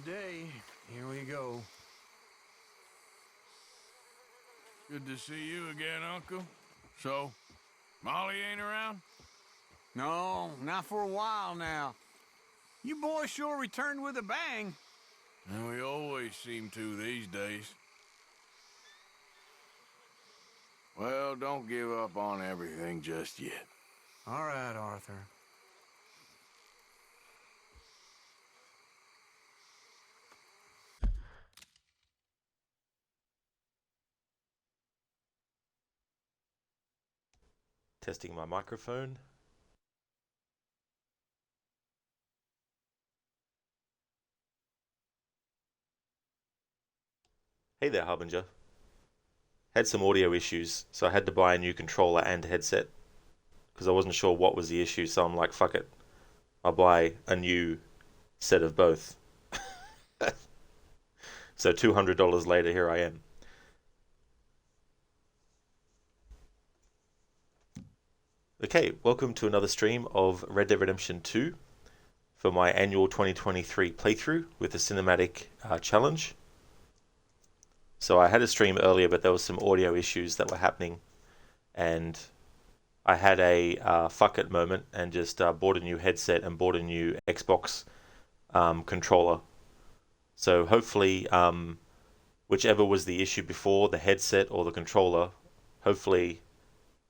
day. Here we go. Good to see you again, Uncle. So, Molly ain't around? No, not for a while now. You boys sure returned with a bang. And we always seem to these days. Well, don't give up on everything just yet. All right, Arthur. Testing my microphone. Hey there, Harbinger. Had some audio issues, so I had to buy a new controller and headset because I wasn't sure what was the issue, so I'm like, fuck it. I'll buy a new set of both. So $200 later, here I am. Okay, welcome to another stream of Red Dead Redemption 2 for my annual 2023 playthrough with the cinematic challenge. So I had a stream earlier, but there was some audio issues that were happening, and I had a fuck it moment and just bought a new headset and bought a new Xbox controller. So hopefully, whichever was the issue before, the headset or the controller, hopefully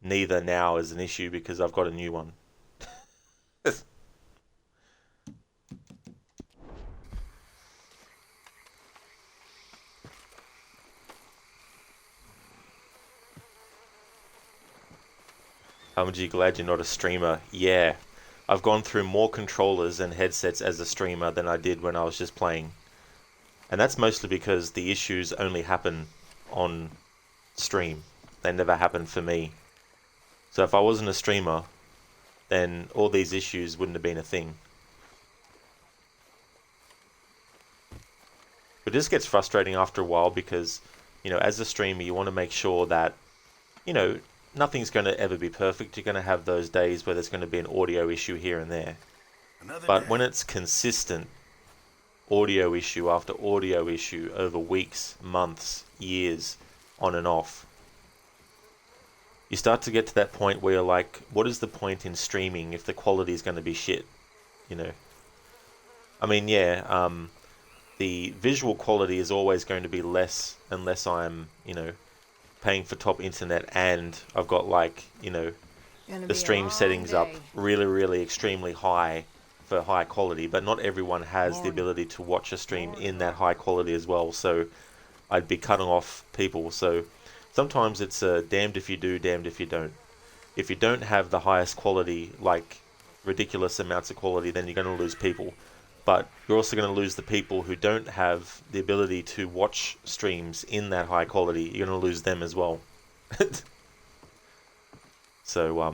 neither now is an issue because I've got a new one. I'm glad you're not a streamer. Yeah, I've gone through more controllers and headsets as a streamer than I did when I was just playing. And that's mostly because the issues only happen on stream. They never happen for me. So if I wasn't a streamer, then all these issues wouldn't have been a thing. But this gets frustrating after a while because, as a streamer, you want to make sure that, nothing's going to ever be perfect. You're going to have those days where there's going to be an audio issue here and there. But when it's consistent audio issue after audio issue over weeks, months, years, on and off, you start to get to that point where you're like, what is the point in streaming if the quality is going to be shit? I mean, yeah, the visual quality is always going to be less unless I'm, paying for top internet and I've got the stream settings up really, really extremely high for high quality, but not everyone has the ability to watch a stream in that high quality as well, so I'd be cutting off people. So sometimes it's damned if you do, damned if you don't. If you don't have the highest quality, like ridiculous amounts of quality, then you're going to lose people. But you're also going to lose the people who don't have the ability to watch streams in that high quality. You're going to lose them as well. So,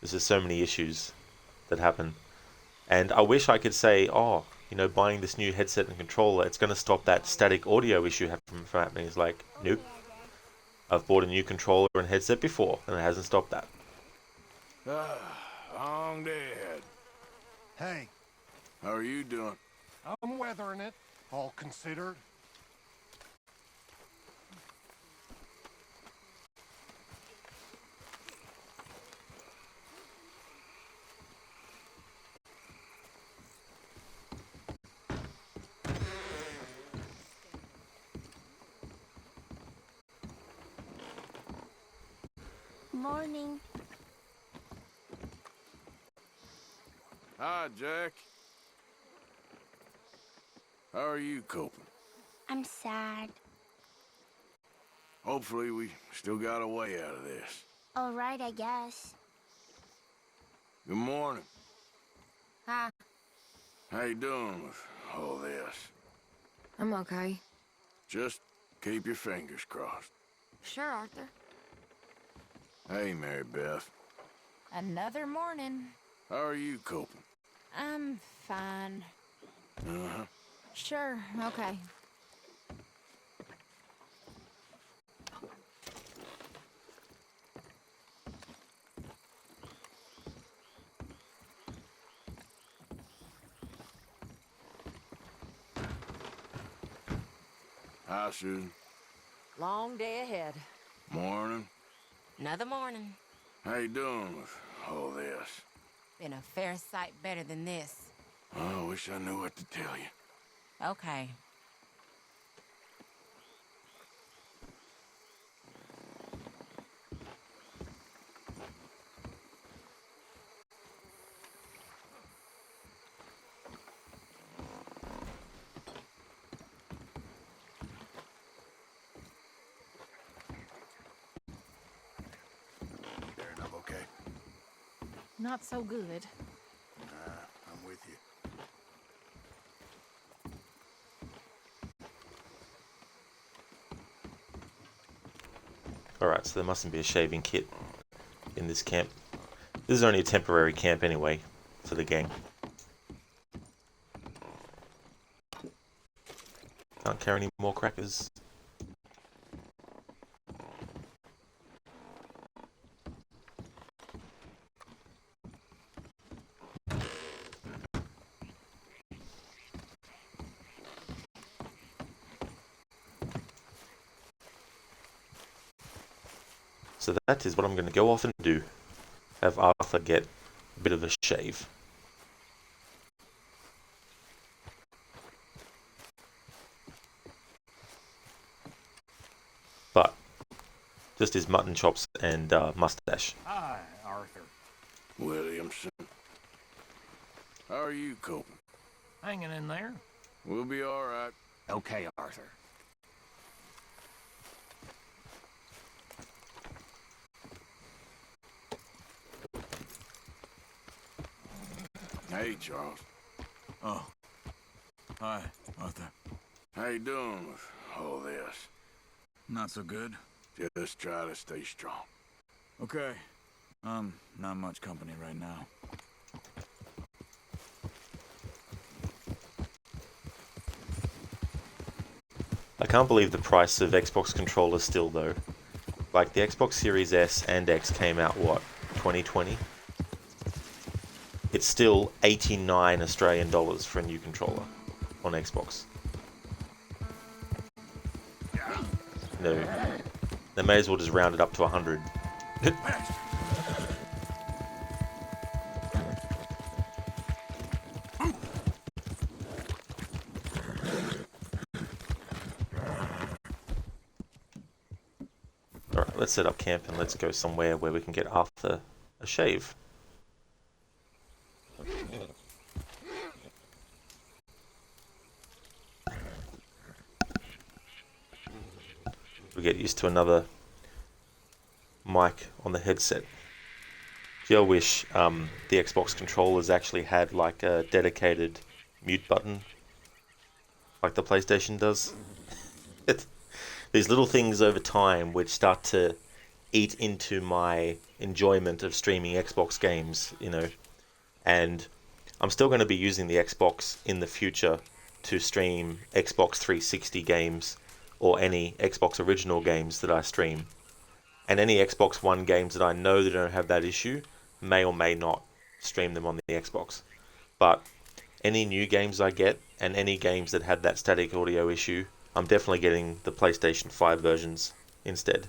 there's just so many issues that happen. And I wish I could say, buying this new headset and controller, it's going to stop that static audio issue from happening. It's like, nope. I've bought a new controller and headset before, and it hasn't stopped that. Long day ahead. Hey, How are you doing? I'm weathering it, all considered. Morning. Hi, Jack. How are you coping? I'm sad. Hopefully we still got a way out of this. All right, I guess. Good morning. Hi. How you doing with all this? I'm okay. Just keep your fingers crossed. Sure, Arthur. Hey, Mary Beth. Another morning. How are you coping? I'm fine. Uh-huh. Sure, okay. Hi, Susan. Long day ahead. Morning. Another morning. How you doing with all this? Been a fair sight better than this. I wish I knew what to tell you. Okay. Fair enough, okay? Not so good. I'm with you. Alright, so there mustn't be a shaving kit in this camp. This is only a temporary camp anyway, for the gang. Can't carry any more crackers. So that is what I'm going to go off and do. Have Arthur get a bit of a shave. But just his mutton chops and mustache. Hi, Arthur. Williamson. How are you coping? Hanging in there? We'll be all right. Okay, Arthur. Hey, Charles. Oh. Hi, Arthur. How you doing with all this? Not so good. Just try to stay strong. Okay. Not much company right now. I can't believe the price of Xbox controllers still though. Like the Xbox Series S and X came out what, 2020? It's still 89 Australian dollars for a new controller on Xbox. No, they may as well just round it up to 100. Alright, let's set up camp and let's go somewhere where we can get Arthur a shave. We get used to another mic on the headset. Gee, I wish the Xbox controllers actually had like a dedicated mute button, like the PlayStation does. These little things over time which start to eat into my enjoyment of streaming Xbox games, you know. And I'm still going to be using the Xbox in the future to stream Xbox 360 games or any Xbox original games that I stream. And any Xbox One games that I know that don't have that issue, may or may not stream them on the Xbox. But any new games I get, and any games that had that static audio issue, I'm definitely getting the PlayStation 5 versions instead.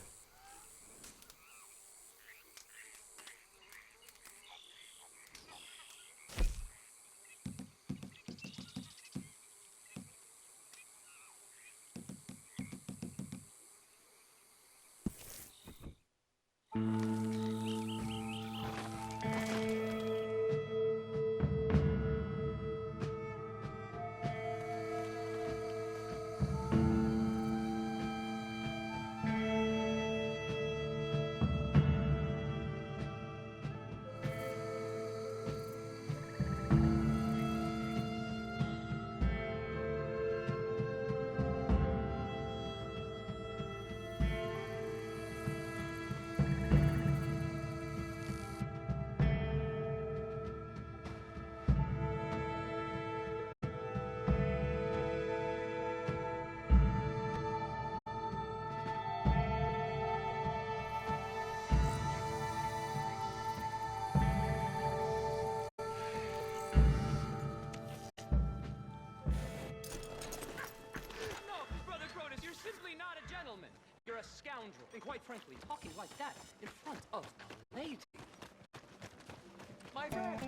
scoundrel. And quite frankly, talking like that in front of a lady. My friend,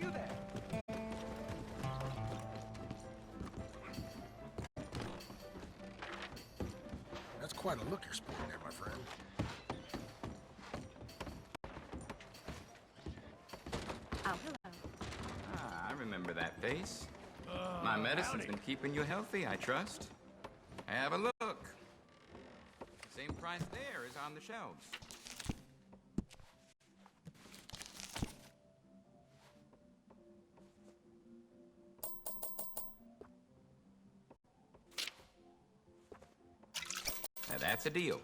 you there? That's quite a look you're sporting there, my friend. Oh, hello. Ah, I remember that face. My medicine's been keeping you healthy, I trust. Have a look. Same price there is on the shelves. Now that's a deal.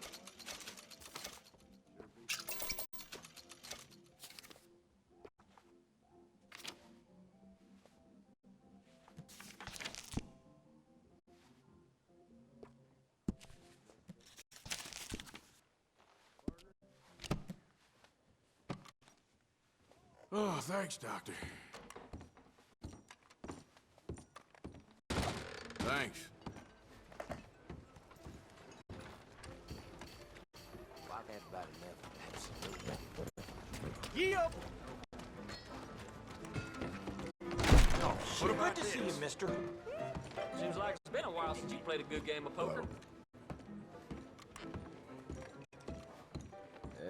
Oh, thanks, Doctor. Thanks. Yep. Oh, shit. Good to see you, mister. Seems like it's been a while since you played a good game of poker.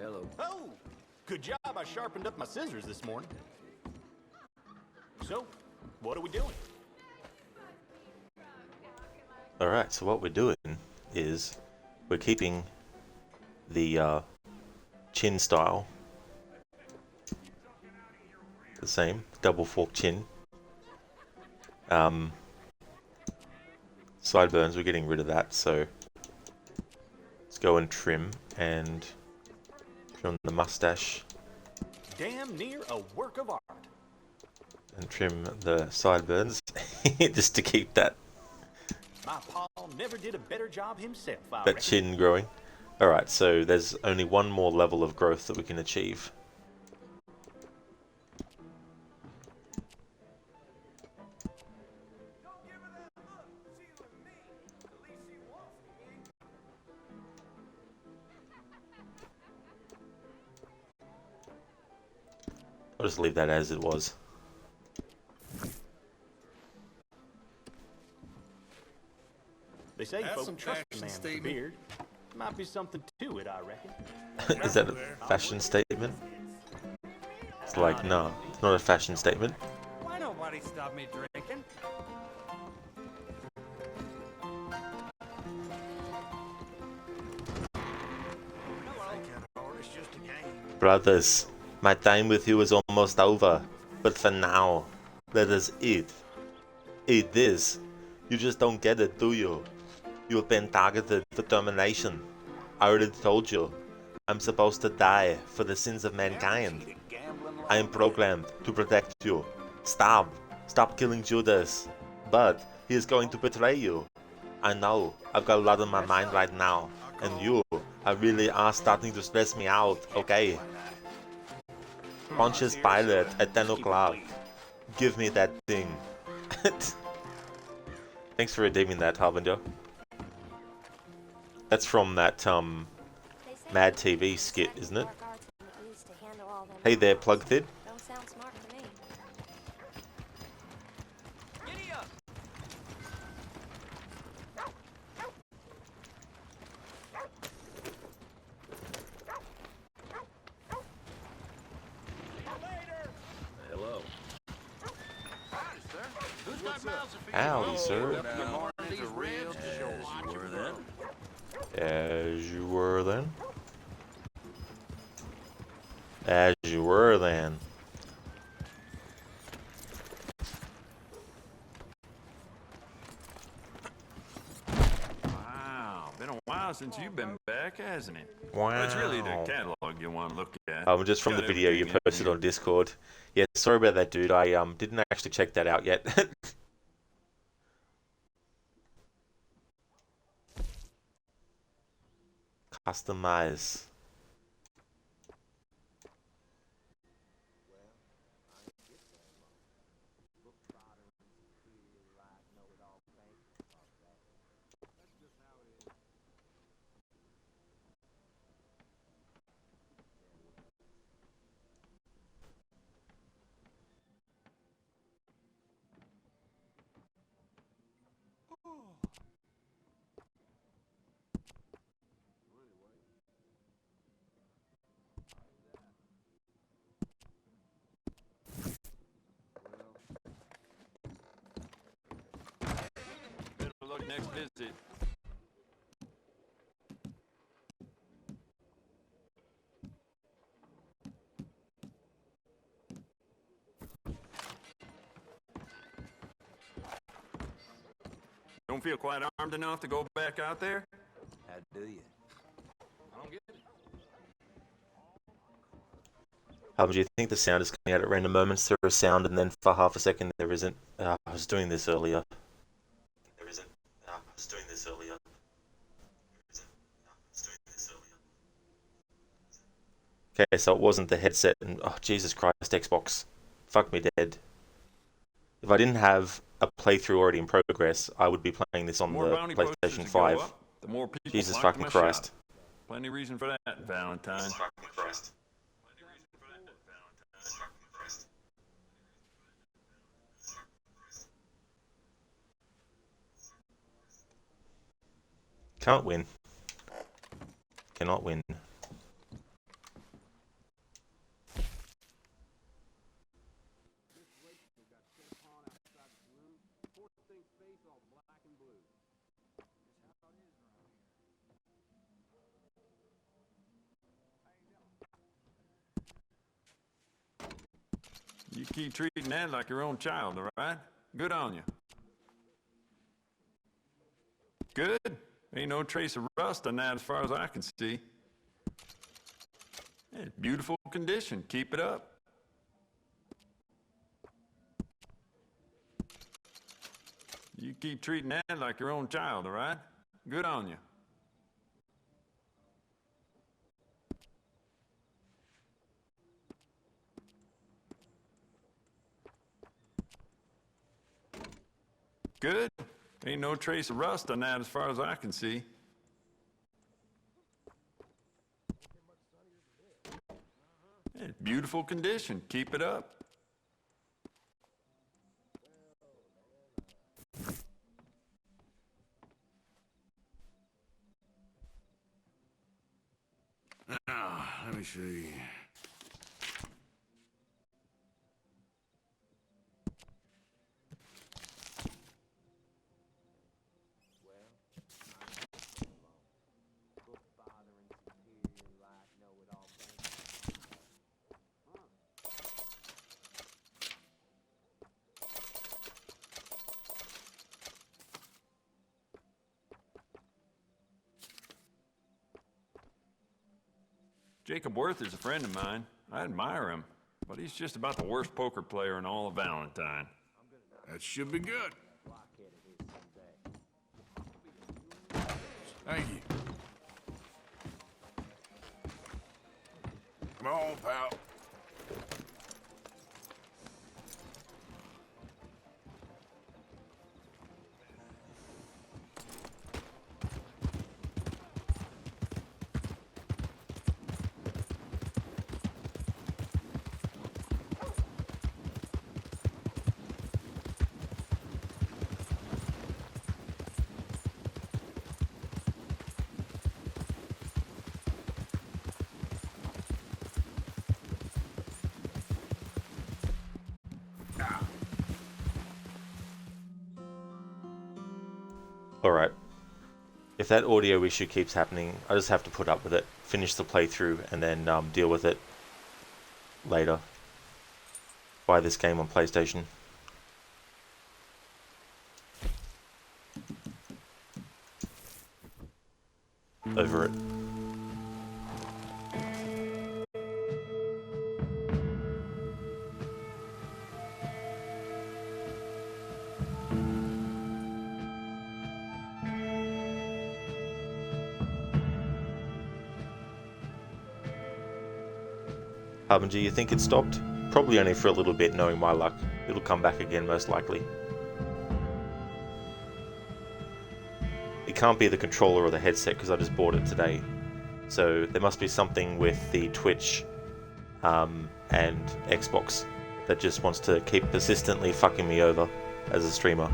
Hello. Oh! Good job I sharpened up my scissors this morning. So, what are we doing? Alright, so what we're doing is we're keeping the chin style the same, double fork chin. Sideburns, we're getting rid of that, so let's go and trim the mustache Damn near a work of art. and trim the sideburns just to keep that My pa never did a better job himself, I that reckon. chin growing. Alright, so there's only one more level of growth that we can achieve. I'll just leave that as it was. They say That's folks some trust a fashion man with a statement. beard. Might be something to it, I reckon. Is that a fashion statement? It's like, no, it's not a fashion statement. Why nobody stop me drinking? Brothers, my time with you is almost over. But for now, let us eat. Eat this. You just don't get it, do you? You've been targeted for termination. I already told you. I'm supposed to die for the sins of mankind. I am programmed to protect you. Stop. Stop killing Judas. But he is going to betray you. I know. I've got a lot on my mind right now. And you really are starting to stress me out, okay? Pontius Pilate at 10 o'clock. Give me that thing. Thanks for redeeming that, Harbinger. That's from that Mad TV skit, isn't it? Hey there, Plugthid. Don't sound smart to me. Giddy up! Hello. Howdy, sir. Good morning, As you were then. As you were then. As you were then. Wow, been a while since you've been back, hasn't it? Wow. Well, it's really the catalog you want to look at. Just from the Got video you everything in posted here. on Discord. Yeah, sorry about that, dude. I didn't actually check that out yet. Customize. next visit. Don't feel quite armed enough to go back out there? How do you? I don't get it. Do you think the sound is coming out at random moments? There is sound, and then for half a second there isn't. I was doing this earlier. There isn't. I was doing this earlier. Okay, so it wasn't the headset, and oh Jesus Christ, Xbox, fuck me dead. If I didn't have a playthrough already in progress, I would be playing this on the PlayStation 5. The more people Jesus flock to fucking my Christ. shop. Plenty reason for that, Valentine. Jesus fucking Christ. Can't win. Cannot win. You keep treating that like your own child, all right? Good on you. Good. Ain't no trace of rust on that as far as I can see. Yeah, beautiful condition. Keep it up. You keep treating that like your own child, all right? Good on you. Good. Ain't no trace of rust on that as far as I can see. Yeah, beautiful condition. Keep it up. Now, let me see. Jacob Worth is a friend of mine. I admire him, but he's just about the worst poker player in all of Valentine. That should be good. Thank you. Come on, pal. Alright. If that audio issue keeps happening, I just have to put up with it, finish the playthrough, and then deal with it later. Buy this game on PlayStation. Over it. Harbinger, you think it stopped? Probably only for a little bit, knowing my luck. It'll come back again, most likely. It can't be the controller or the headset, because I just bought it today. So there must be something with the Twitch and Xbox that just wants to keep persistently fucking me over as a streamer.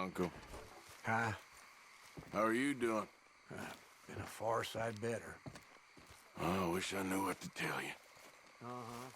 Uncle. Huh? How are you doing? Been a far sight better. Oh, I wish I knew what to tell you. Uh-huh.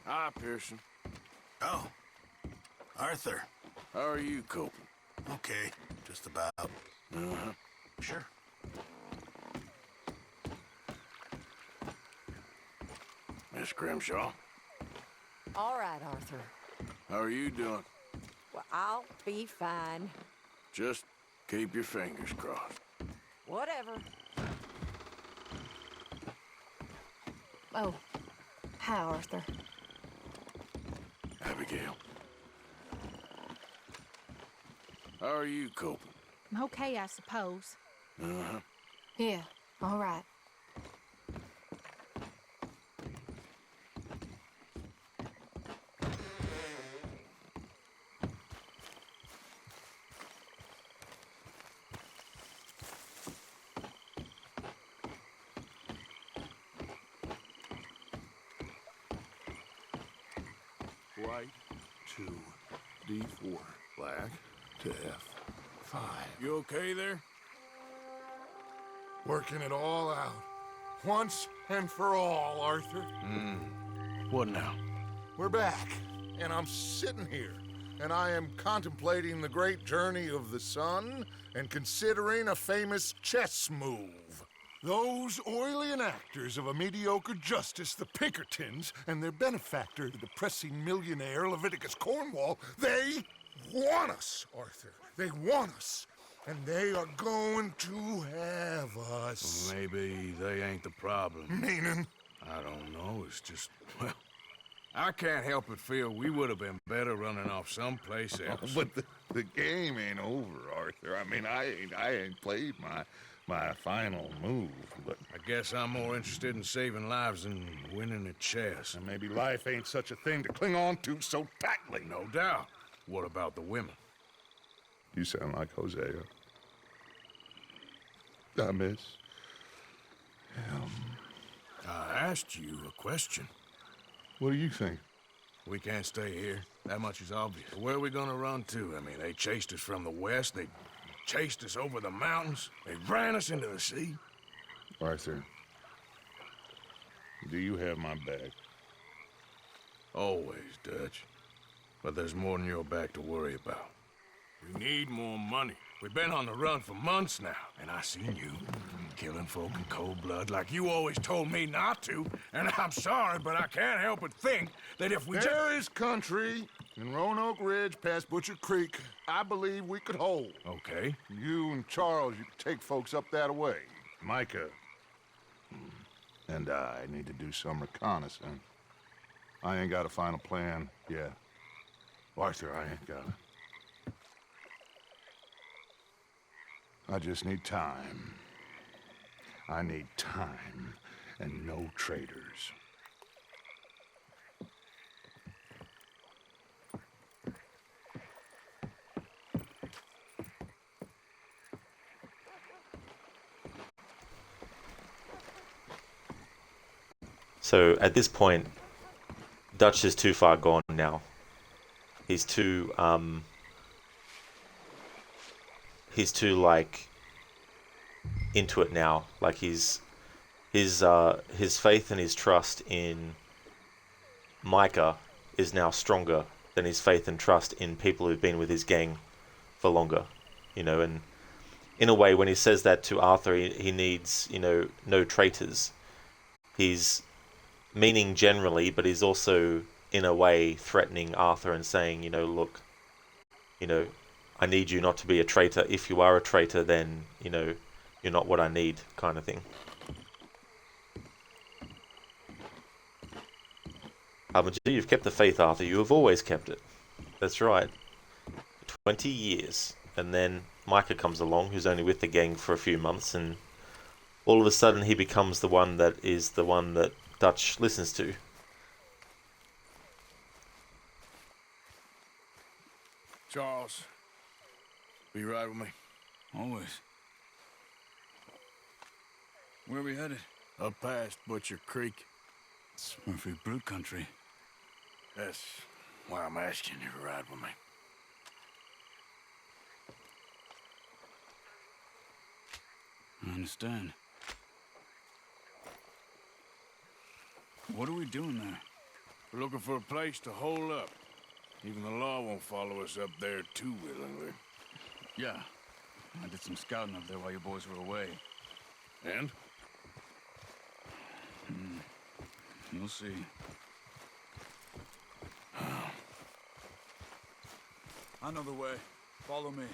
Hi, Pearson. Oh, Arthur. How are you coping? Okay, just about. Uh-huh. Sure. Miss Grimshaw, All right, Arthur. how are you doing? Well, I'll be fine. Just keep your fingers crossed. Whatever. Oh, hi, Arthur. Abigail. How are you coping? I'm okay, I suppose. Uh-huh. Yeah, all right. White to D4. Black to F5. You okay there? Working it all out. Once and for all, Arthur. What now? We're back, and I'm sitting here, and I am contemplating the great journey of the sun and considering a famous chess move. Those oily enactors of a mediocre justice, the Pinkertons, and their benefactor, the depressing millionaire Leviticus Cornwall, they want us, Arthur. They want us. And they are going to have us. Maybe they ain't the problem. Meaning? I don't know. It's just, well, I can't help but feel we would have been better running off someplace else. But the game ain't over, Arthur. I mean, I ain't played my final move, but I guess I'm more interested in saving lives than winning at chess. and maybe life ain't such a thing to cling on to so tightly. No doubt. What about the women? You sound like Hosea. I miss him. I asked you a question. What do you think? We can't stay here. That much is obvious. Where are we gonna run to? I mean, they chased us from the west. They chased us over the mountains. They ran us into the sea. Arthur, do you have my back? Always, Dutch. But there's more than your back to worry about. We need more money. We've been on the run for months now, and I seen you killing folk in cold blood like you always told me not to. And I'm sorry, but I can't help but think that if we There is country in Roanoke Ridge past Butcher Creek I believe we could hold. Okay. You and Charles, you could take folks up that way. Micah and I need to do some reconnaissance. I ain't got a final plan yet. Arthur, I ain't got it. I just need time. I need time and no traitors. So at this point, Dutch is too far gone now. He's too like into it now. Like his faith and his trust in Micah is now stronger than his faith and trust in people who've been with his gang for longer. You know, and in a way, when he says that to Arthur, he needs, you know, no traitors. He's meaning generally, but he's also in a way threatening Arthur and saying, you know, look, you know, I need you not to be a traitor. If you are a traitor, then, you know, you're not what I need, kind of thing. You've kept the faith, Arthur. You have always kept it. That's right. 20 years. And then Micah comes along, who's only with the gang for a few months, and all of a sudden he becomes the one that is the one that Dutch listens to. Charles, will you ride with me? Always. Where are we headed? Up past Butcher Creek. It's Murphy Brute country. That's why I'm asking you to ride with me. I understand. What are we doing there? We're looking for a place to hole up. Even the law won't follow us up there too willingly. Yeah. I did some scouting up there while you boys were away. And? You'll see. I know the way. Follow me.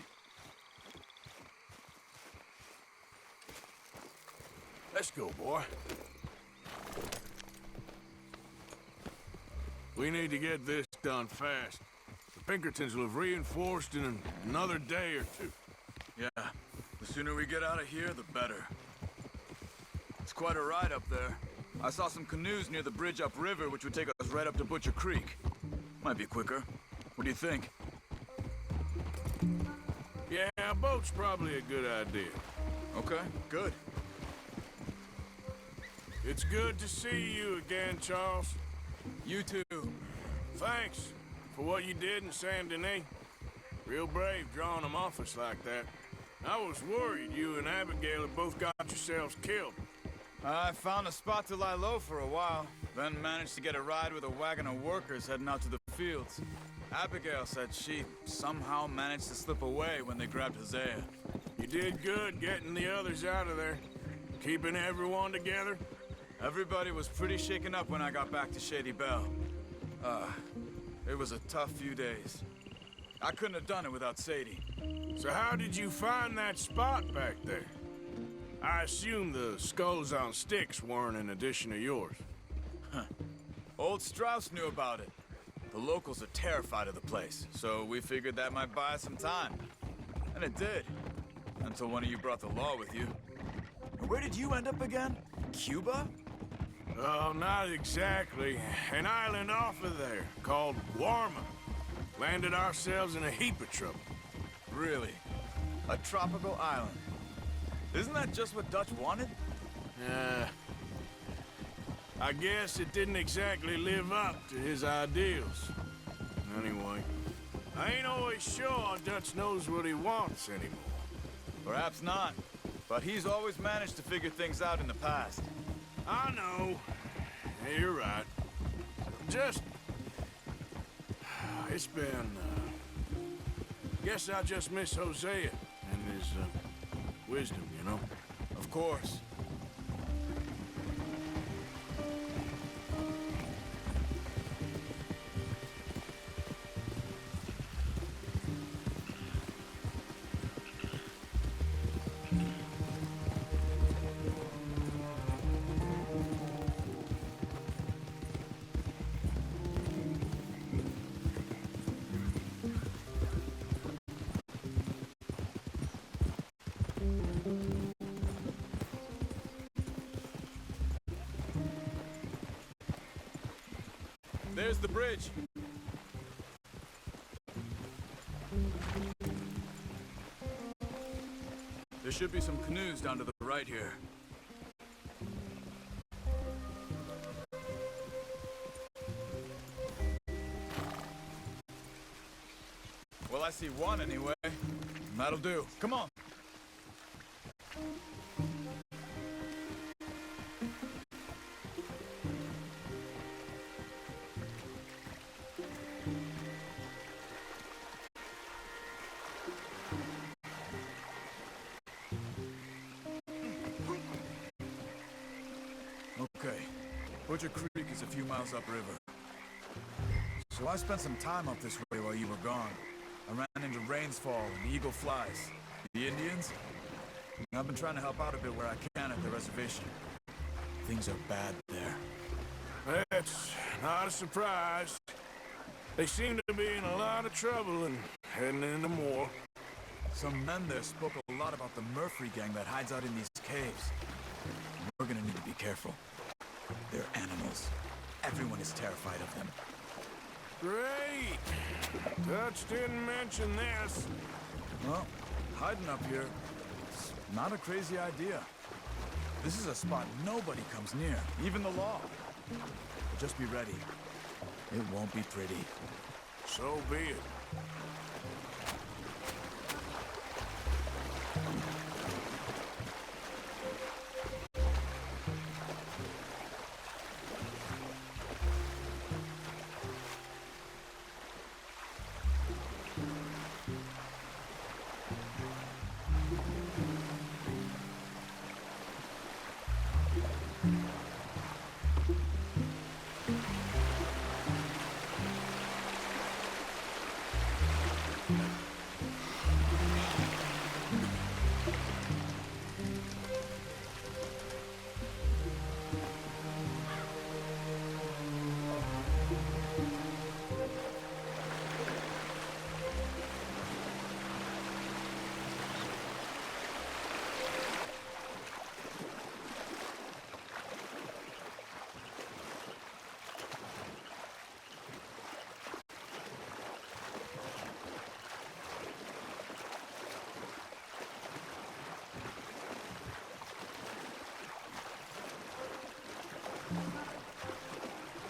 Let's go, boy. We need to get this done fast. The Pinkertons will have reinforced in another day or two. Yeah. The sooner we get out of here, the better. It's quite a ride up there. I saw some canoes near the bridge upriver, which would take us right up to Butcher Creek. Might be quicker. What do you think? Yeah, a boat's probably a good idea. Okay, good. It's good to see you again, Charles. You too. Thanks for what you did in Saint Denis. Real brave drawing them off us like that. I was worried you and Abigail had both got yourselves killed. I found a spot to lie low for a while, then managed to get a ride with a wagon of workers heading out to the fields. Abigail said she somehow managed to slip away when they grabbed Hosea. You did good getting the others out of there. Keeping everyone together. Everybody was pretty shaken up when I got back to Shady Belle. It was a tough few days. I couldn't have done it without Sadie. So how did you find that spot back there? I assume the skulls on sticks weren't an addition of yours. Old Strauss knew about it. The locals are terrified of the place, so we figured that might buy us some time. And it did. Until one of you brought the law with you. Where did you end up again? Cuba? Oh, not exactly. An island off of there, called Warma. Landed ourselves in a heap of trouble. Really? A tropical island? Isn't that just what Dutch wanted? I guess it didn't exactly live up to his ideals. Anyway, I ain't always sure Dutch knows what he wants anymore. Perhaps not. But he's always managed to figure things out in the past. I know. Yeah, you're right. Just... It's been... Guess I just miss Hosea and his wisdom, you know? Of course. There's the bridge. There should be some canoes down to the right here. Well, I see one anyway. That'll do. Come on. Butcher Creek is a few miles upriver. So I spent some time up this way while you were gone. I ran into Rainsfall and Eagle Flies. The Indians? I've been trying to help out a bit where I can at the reservation. Things are bad there. That's not a surprise. They seem to be in a lot of trouble and heading into more. Some men there spoke a lot about the Murphy gang that hides out in these caves. We're gonna need to be careful. They're animals. Everyone is terrified of them. Great! Dutch didn't mention this. Well, hiding up here, it's not a crazy idea. This is a spot nobody comes near, even the law. Just be ready. It won't be pretty. So be it.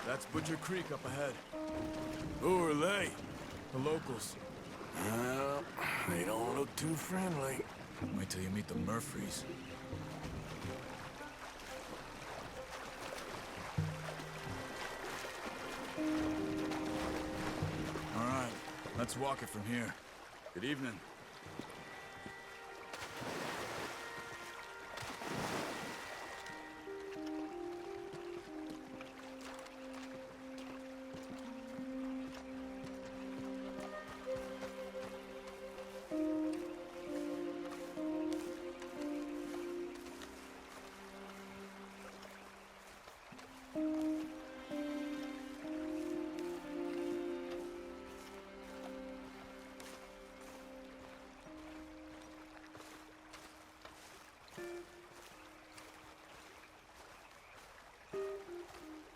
That's Butcher Creek up ahead. Who are they? The locals. Well, they don't look too friendly. Wait till you meet the Murphys. All right, let's walk it from here. Good evening.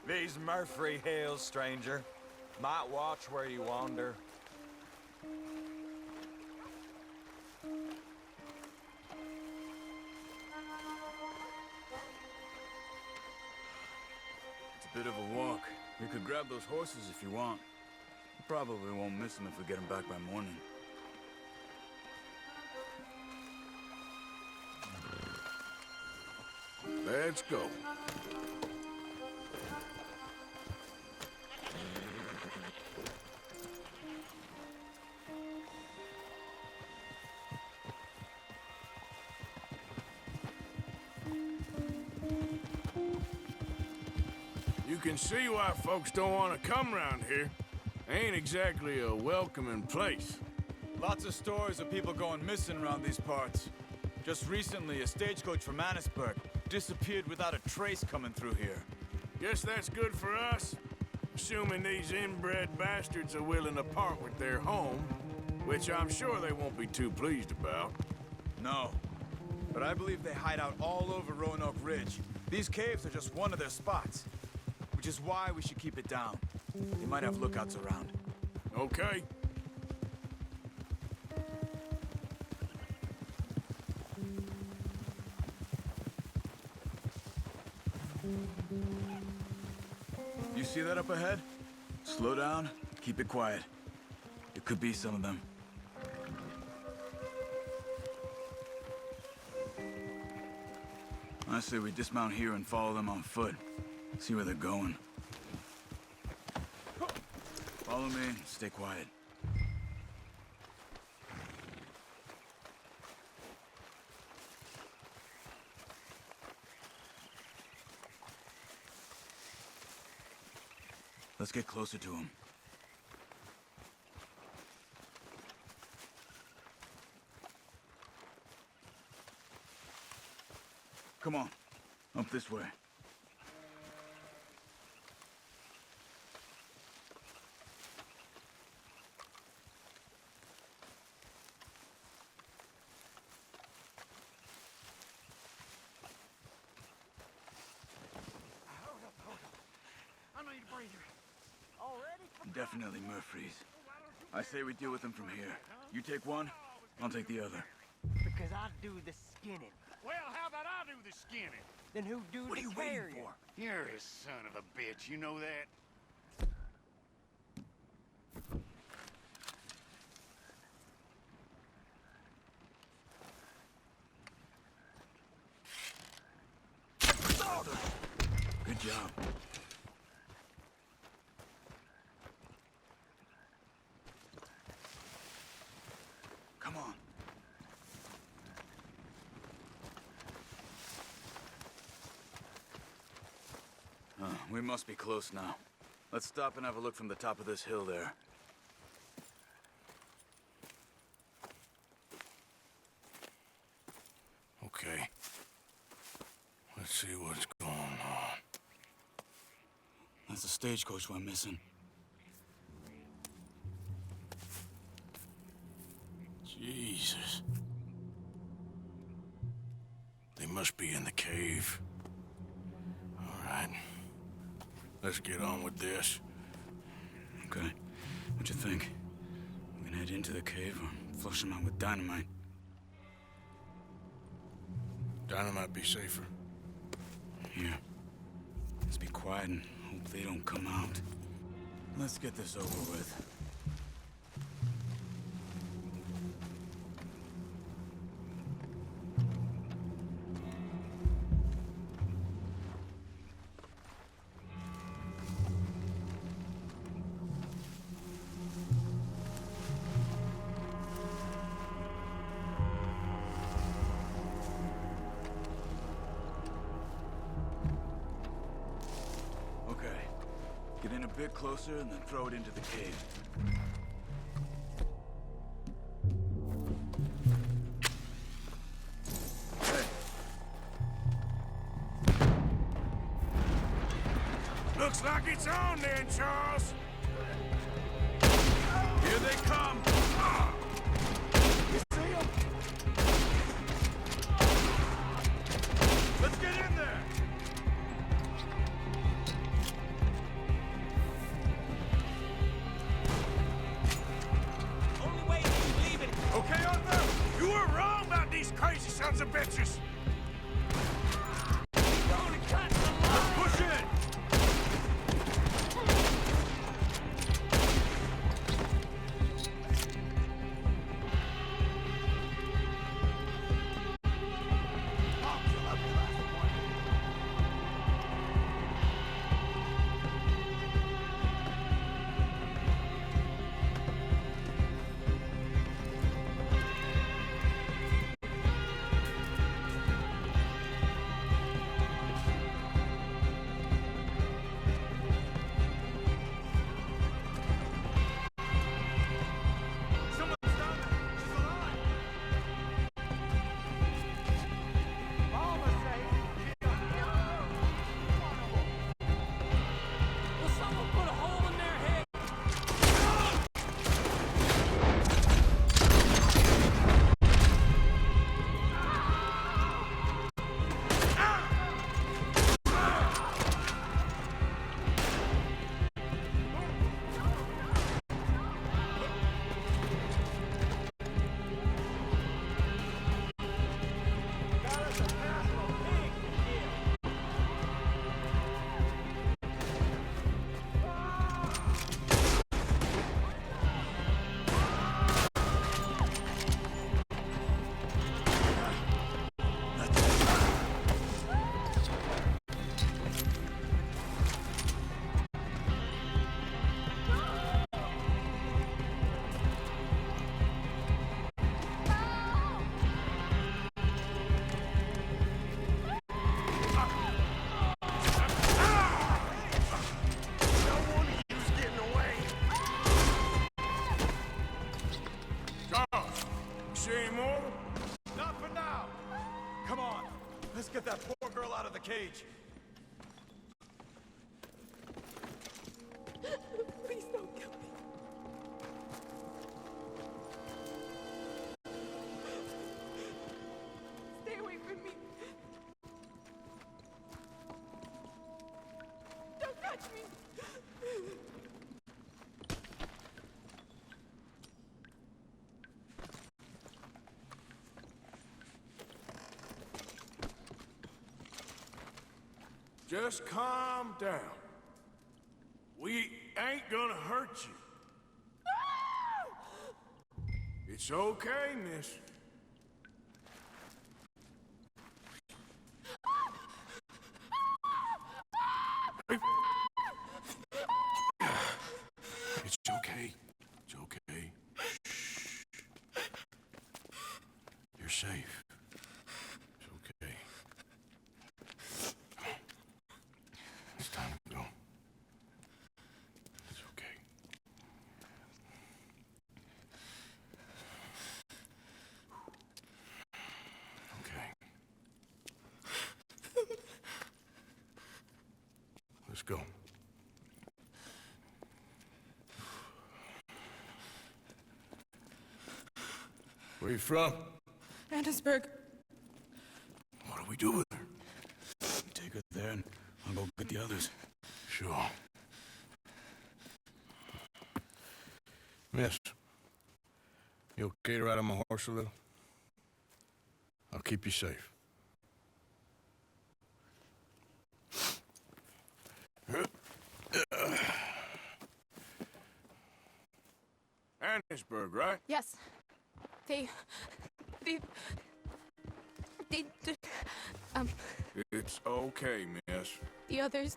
These Murphy Hills, stranger. Might watch where you wander. It's a bit of a walk. You could grab those horses if you want. You probably won't miss them if we get them back by morning. Let's go. You can see why folks don't want to come around here. Ain't exactly a welcoming place. Lots of stories of people going missing around these parts. Just recently, a stagecoach from Annisburg disappeared without a trace coming through here. Guess that's good for us. Assuming these inbred bastards are willing to part with their home, which I'm sure they won't be too pleased about. No, but I believe they hide out all over Roanoke Ridge. These caves are just one of their spots, which is why we should keep it down. They might have lookouts around. Okay. You see that up ahead? Slow down, keep it quiet. It could be some of them. I say we dismount here and follow them on foot. See where they're going. Follow me and stay quiet. Let's get closer to him. Come on. Up this way. Definitely Murphy's. I say we deal with them from here. You take one, I'll take the other. Because I do the skinning. Well, how about I do the skinning? Then who do What the are you waiting carrying? for? You're a son of a bitch, you know that? Good job. Come on. We must be close now. Let's stop and have a look from the top of this hill there. Okay. Let's see what's going on. That's the stagecoach we're missing. Jesus. They must be in the cave. All right. Let's get on with this. Okay. What you think? We can head into the cave or flush them out with dynamite? Dynamite be safer. Here. Let's be quiet and hope they don't come out. Let's get this over with. Okay. Get in a bit closer and then throw it into the cave. Hey. Looks like it's on then, Charles. Here they come! You see 'em? Let's get in there! Only way is leaving. Okay, Arthur? You were wrong about these crazy sons of bitches. Gonna cut the line. Push it! Let's get that poor girl out of the cage. Please don't kill me. Stay away from me. Don't touch me. Just calm down. We ain't gonna hurt you. It's okay, miss. It's okay. It's okay. Shh. You're safe. It's okay. It's time to go. It's okay. Okay. Let's go. Where you from? Annesburg. What do we do with her? Take her there and I'll go get the others. Sure. Miss, you okay to ride on my horse a little? I'll keep you safe. Annesburg, right? Yes. They, It's okay, miss. the others,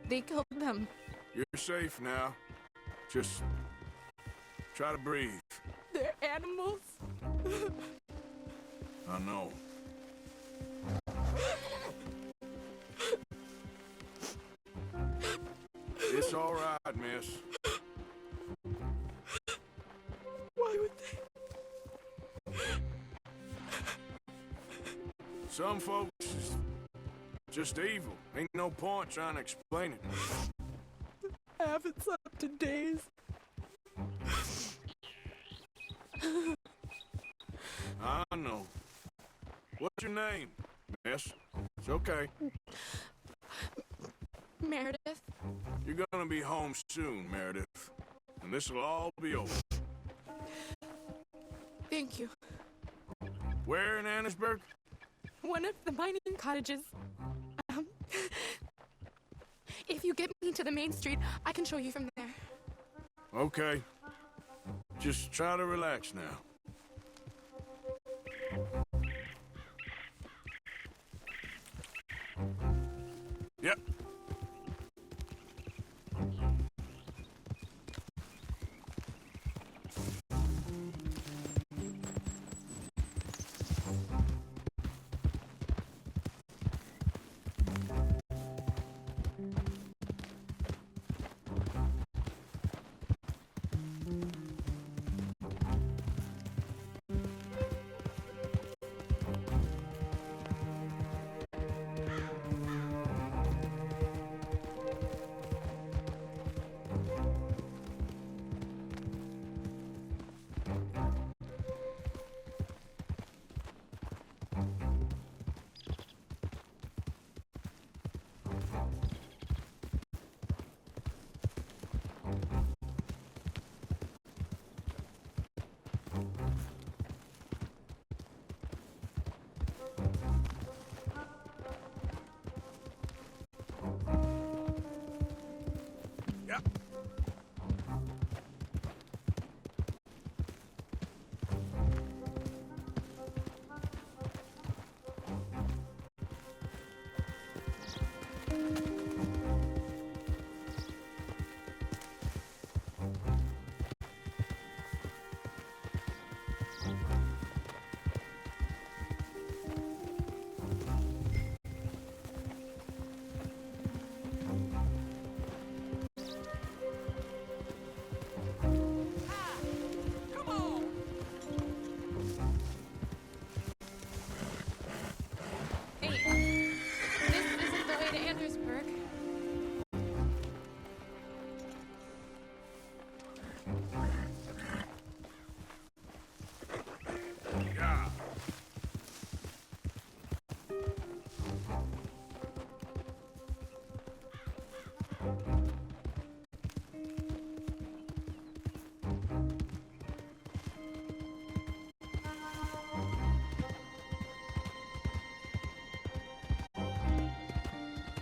they killed them. You're safe now. Just try to breathe. They're animals. I know. It's all right, miss. Why would they? Some folks is just evil. Ain't no point trying to explain it. I haven't slept in days. I know. What's your name, miss? It's okay. Meredith. You're gonna be home soon, Meredith. And this'll all be over. Thank you. Where in Annesburg? One of the mining cottages. If you get me to the main street, I can show you from there. Okay. Just try to relax now. Yep. Hey, this isn't the way to Andersburg. Yeah.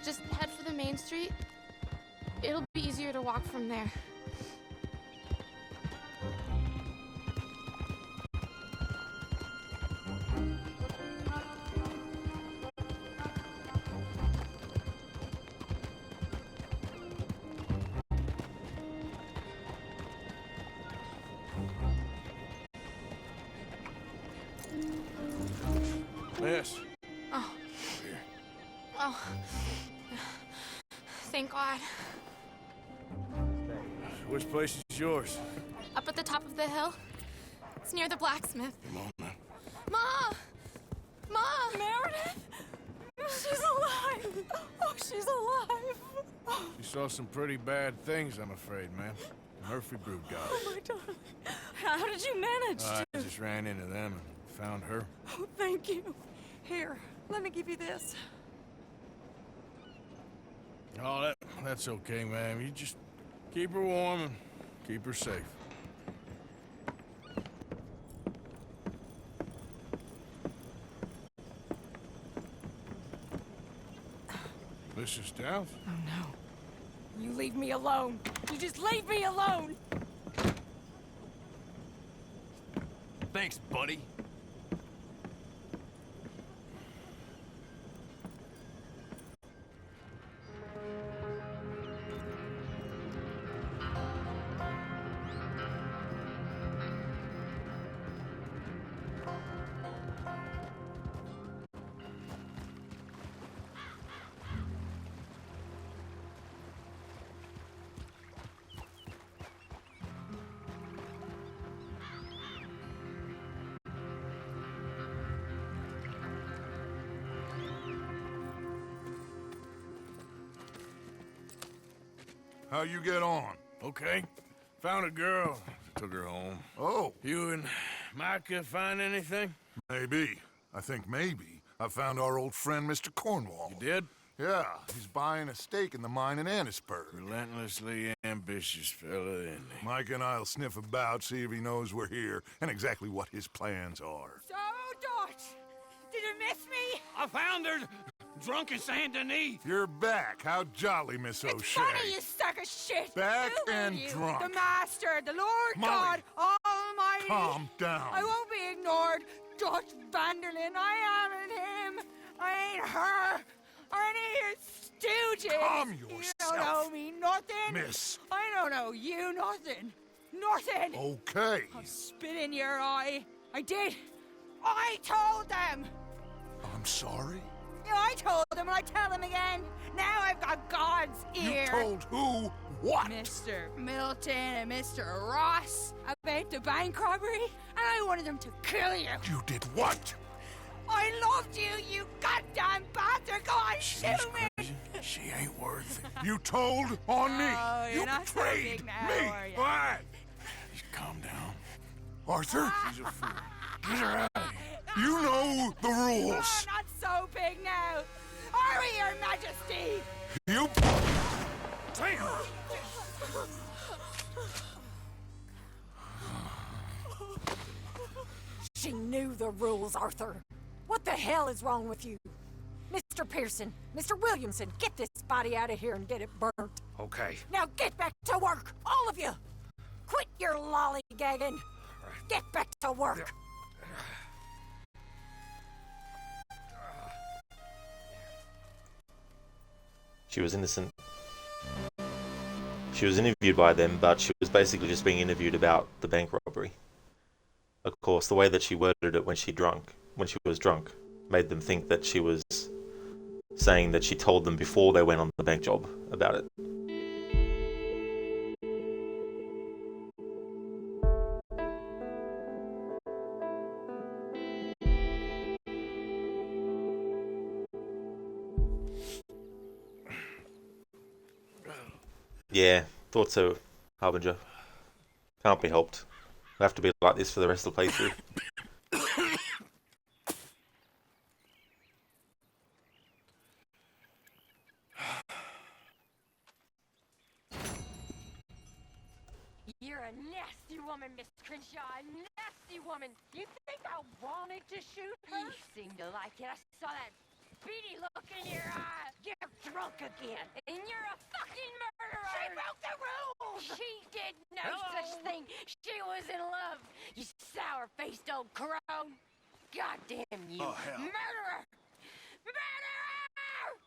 Just head for the main street. It'll be easier to walk from there. Miss. Oh. Oh. Thank God. Which place is yours? Up at the top of the hill. It's near the blacksmith. Come on now. Ma! Ma! Meredith! She's alive! Oh, she's alive! She saw some pretty bad things, I'm afraid, ma'am. The Murphy brood got her. Oh, my darling. How did you manage I to? just ran into them and found her. Oh, thank you. Here, let me give you this. Oh, that's okay, ma'am. You just keep her warm and keep her safe. Mrs. Downs? Oh, no. You leave me alone. You just leave me alone. Thanks, buddy. How you get on? Okay. Found a girl. Took her home. Oh. You and Micah find anything? Maybe. I think maybe. I found our old friend, Mr. Cornwall. You did? Yeah, he's buying a stake in the mine in Annisburg. Relentlessly ambitious fella, isn't he? Mike and I'll sniff about, see if he knows we're here, and exactly what his plans are. So, Dutch, did you miss me? I found her drunk in Saint Denis. You're back. How jolly, Miss It's O'Shea. funny, you sack of shit. Back Who are and you? drunk. The Master, the Lord Molly. God Almighty. Calm down. I won't be ignored. Dutch Vanderlyn, I am in him. I ain't her. Or any of his stooges. Calm You yourself. don't know me nothing. Miss. I don't know you nothing. Nothing. Okay. I'll spit in your eye. I did. I told them. I'm sorry? Yeah, I told them and I tell them again. Now I've got God's ear. You told who what? Mr. Milton and Mr. Ross about the bank robbery, and I wanted them to kill you. You did what? I loved you, you goddamn bastard! Go on, shoot me! She ain't worth it. You told on me. Oh, you're You not so betrayed big now, me. are you? What? Just calm down. Arthur? She's a fool. Get her out of here. You know the Oh, rules. not so big now. Are we, Your Majesty? You... She knew the rules, Arthur. What the hell is wrong with you? Mr. Pearson, Mr. Williamson, get this body out of here and get it burnt. Okay. Now get back to work, all of you! Quit your lollygagging! Get back to work! She was innocent. She was interviewed by them, but she was basically just being interviewed about the bank robbery. Of course, the way that she worded it when she was drunk, made them think that she was saying that she told them before they went on the bank job about it. Yeah, thought so, Harbinger. Can't be helped. We'll have to be like this for the rest of the playthrough. You're a nasty woman, Miss Crenshaw. A nasty woman. You think I wanted to shoot her? You seem to like it. I saw that beady look in your eye. You're drunk again. And you're a fucking murderer. She broke the rules. She did no such thing. She was in love. You sour-faced old crone. Goddamn you. Oh, hell. Murderer. Murderer!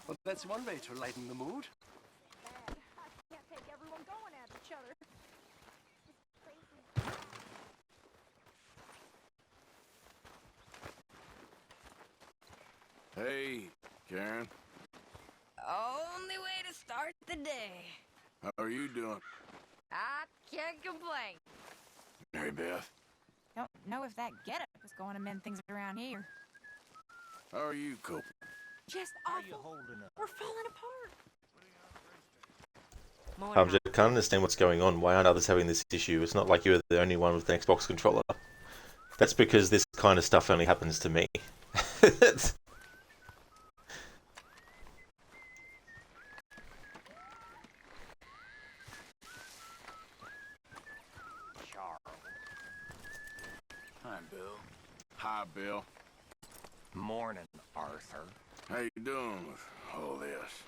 Well, that's one way to lighten the mood. I can't take everyone going at each other. Hey, Karen. Only way to start the day. How are you doing? I can't complain. Mary Beth. Don't know if that getup is going to mend things around here. How are you coping? Just awful. We're falling apart. Harbinger, I can't understand what's going on. Why aren't others having this issue? It's not like you're the only one with an Xbox controller. That's because this kind of stuff only happens to me. Hi, Bill. Hi, Bill. Morning, Arthur. How you doing with all this?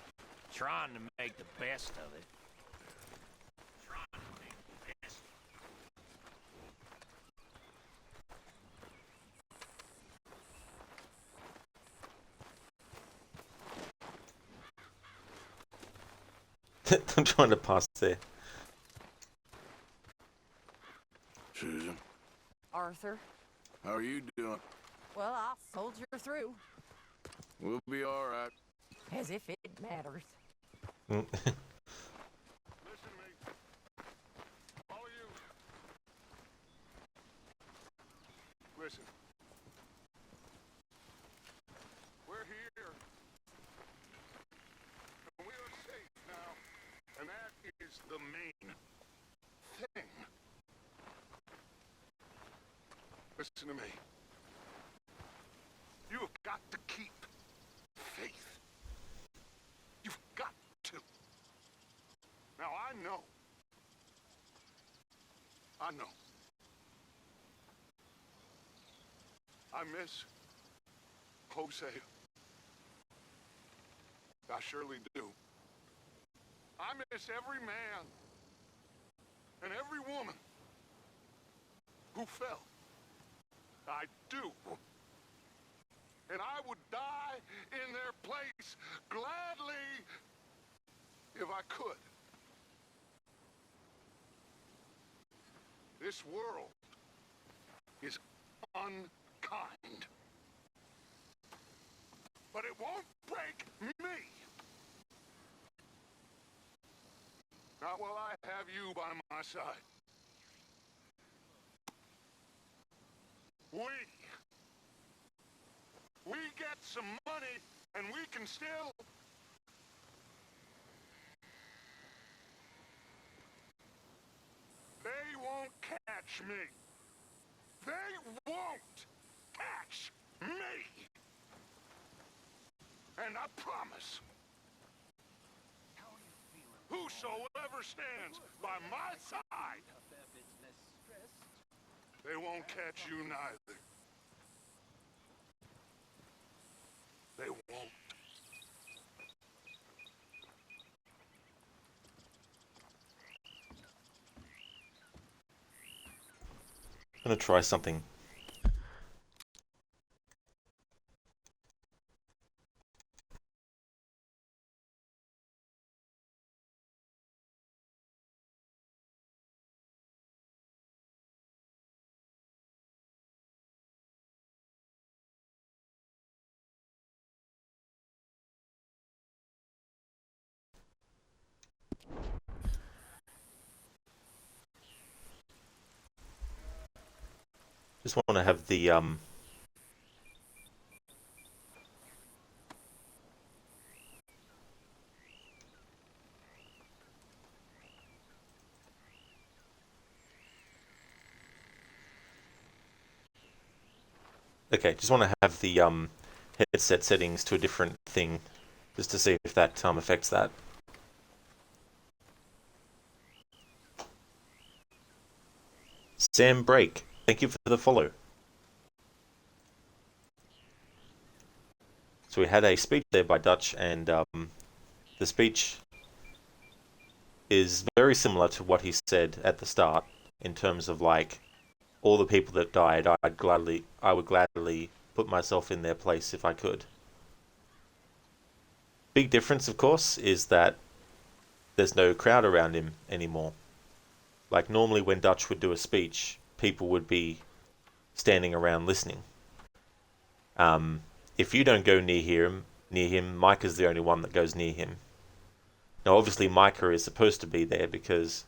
Trying to make the best of it. I'm trying to pass there. Susan, Arthur. how are you doing? Well, I'll soldier through. We'll be all right. As if it matters. Listen to me. All of you. Listen. We're here. And we are safe now. And that is the main thing. Listen to me. You have got to keep faith. You've got to. Now, I know. I miss Hosea. I surely do. I miss every man and every woman who fell. I do. And I would die in their place gladly if I could. This world is unkind. But it won't break me. Not while I have you by my side. We get some money and we can still... They won't catch me. They won't catch me. And I promise, whosoever stands by my side, they won't catch you neither. They won't. I'm gonna try something. Just want to have the Okay, just want to have the headset settings to a different thing, just to see if that affects that. Sam Break, thank you for the follow. So we had a speech there by Dutch, and the speech is very similar to what he said at the start, in terms of like all the people that died. I would gladly put myself in their place if I could. Big difference, of course, is that there's no crowd around him anymore. Like normally when Dutch would do a speech, people would be standing around listening. If you don't go near him, Micah's the only one that goes near him. Now, obviously, Micah is supposed to be there because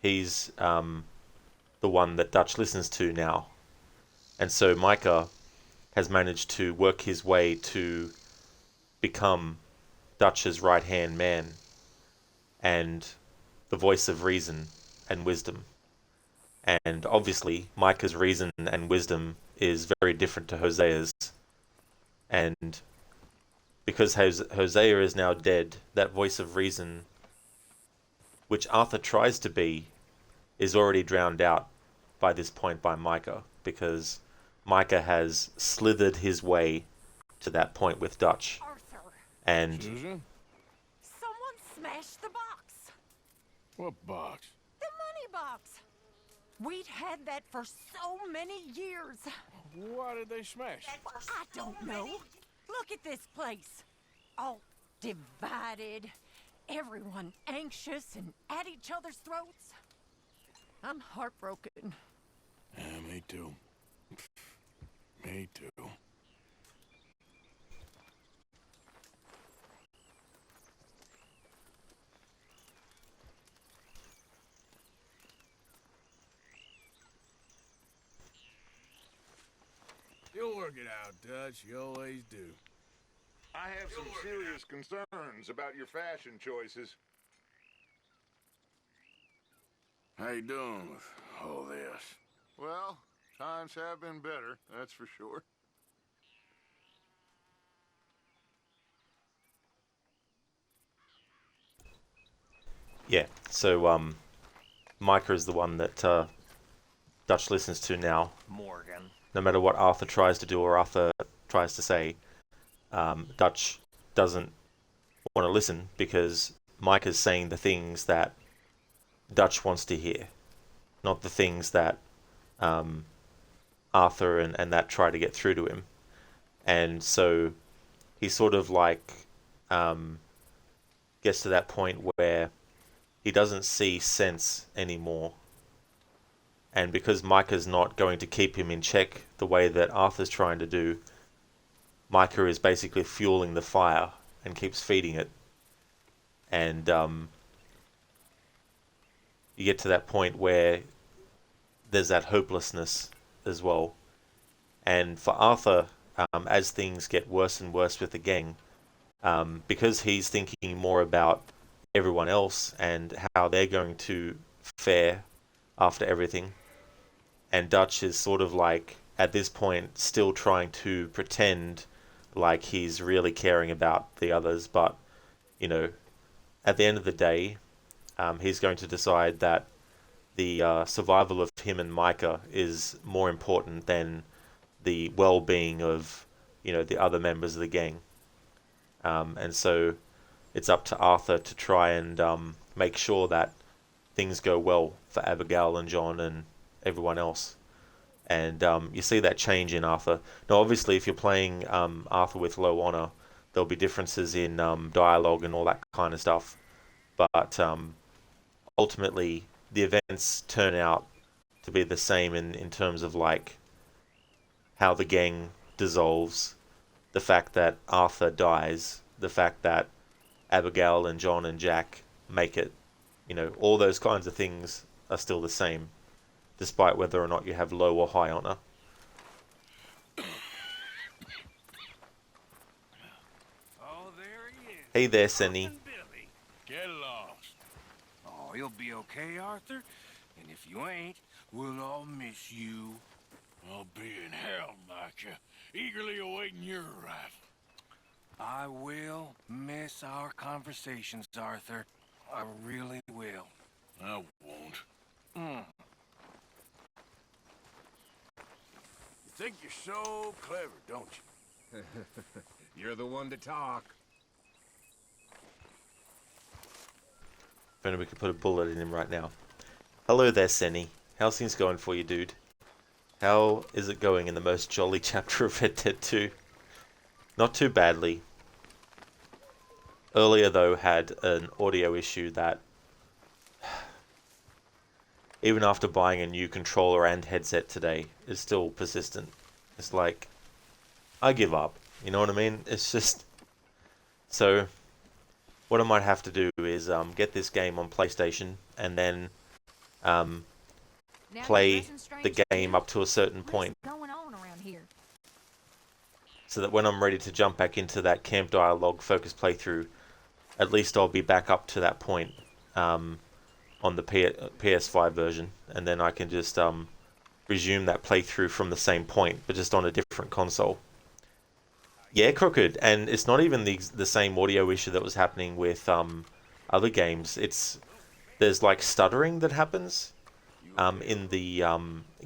he's the one that Dutch listens to now. And so Micah has managed to work his way to become Dutch's right-hand man and the voice of reason and wisdom. And obviously, Micah's reason and wisdom is very different to Hosea's. And because Hosea is now dead, that voice of reason, which Arthur tries to be, is already drowned out by this point by Micah, because Micah has slithered his way to that point with Dutch. Arthur. And Susan? Someone smashed the box. What box? The money box. We'd had that for so many years. Why did they smash? I don't know. Look at this place. All divided. Everyone anxious and at each other's throats. I'm heartbroken. Yeah, me too. Me too. You'll work it out, Dutch. You always do. I have some serious concerns about your fashion choices. How you doing with all this? Well, times have been better, that's for sure. yeah, so Micah is the one that Dutch listens to now. Morgan. No matter what Arthur tries to do or Arthur tries to say, Dutch doesn't want to listen because Micah's saying the things that Dutch wants to hear, not the things that Arthur and that try to get through to him. And so he sort of like gets to that point where he doesn't see sense anymore. And because Micah's not going to keep him in check the way that Arthur's trying to do, Micah is basically fueling the fire and keeps feeding it. And you get to that point where there's that hopelessness as well. And for Arthur, as things get worse and worse with the gang, because he's thinking more about everyone else and how they're going to fare after everything, and Dutch is sort of like, at this point, still trying to pretend like he's really caring about the others, but, you know, at the end of the day, he's going to decide that the survival of him and Micah is more important than the well-being of, you know, the other members of the gang. And so it's up to Arthur to try and make sure that things go well for Abigail and John and everyone else. And you see that change in Arthur. Now, obviously, if you're playing Arthur with low honor, there'll be differences in dialogue and all that kind of stuff. But ultimately, the events turn out to be the same in terms of like how the gang dissolves, the fact that Arthur dies, the fact that Abigail and John and Jack make it. You know, all those kinds of things are still the same, despite whether or not you have low or high honor. Oh, there he is. Hey there, Senny. Get lost. Oh, you'll be okay, Arthur. And if you ain't, we'll all miss you. I'll be in hell, Micah, eagerly awaiting your arrival. I will miss our conversations, Arthur. I really will. I won't. Mm. You think you're so clever, don't you? You're the one to talk. If only we could put a bullet in him right now. Hello there, Senny. How's things going for you, dude? How is it going in the most jolly chapter of Red Dead 2? Not too badly. Earlier, though, had an audio issue that, even after buying a new controller and headset today, is still persistent. It's like, I give up. You know what I mean? It's just... So, what I might have to do is get this game on PlayStation and then play the game up to a certain point. Going on around here? So that when I'm ready to jump back into that camp dialogue focused playthrough, at least I'll be back up to that point on the PS5 version, and then I can just resume that playthrough from the same point, but just on a different console. Yeah, Crooked, and it's not even the same audio issue that was happening with other games. There's like stuttering that happens in the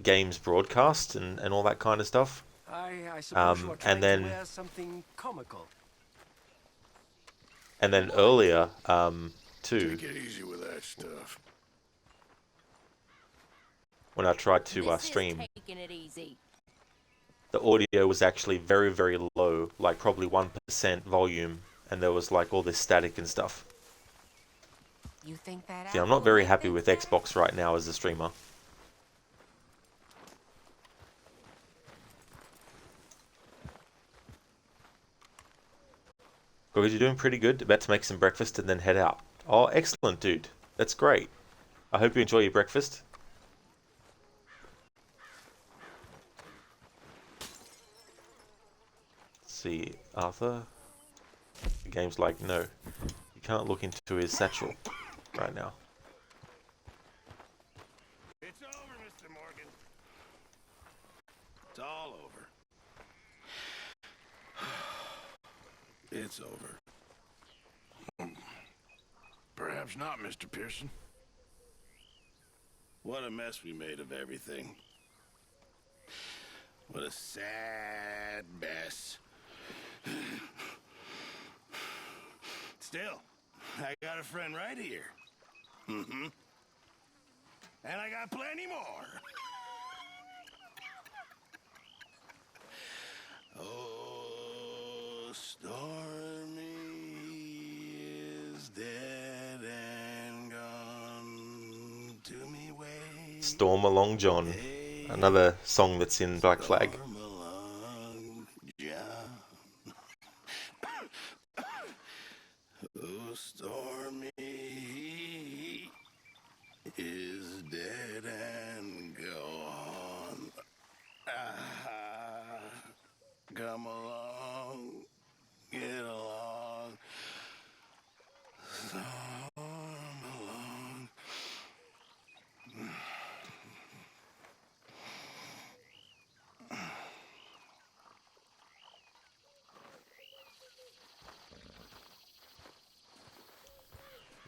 game's broadcast and all that kind of stuff. I suppose you are trying and then to wear something comical. and then earlier too, Take it easy with that stuff. when I tried to stream, Taking it easy. the audio was actually very, very low, like probably 1% volume, and there was like all this static and stuff. You think that? See, I'm not very happy with Xbox right now as a streamer. Because you're doing pretty good, about to make some breakfast and then head out. Oh, excellent, dude. That's great. I hope you enjoy your breakfast. See, Arthur. The game's like, no, you can't look into his satchel right now. It's over, Mr. Morgan. It's all over. It's over. Perhaps not, Mr. Pearson. What a mess we made of everything. What a sad mess. Still, I got a friend right here. Mm-hmm. And I got plenty more. Oh, Stormy is dead and gone to me way. Storm Along John. Another song that's in Black Flag. Oh, Stormy is dead and gone. Come along, get along, storm along.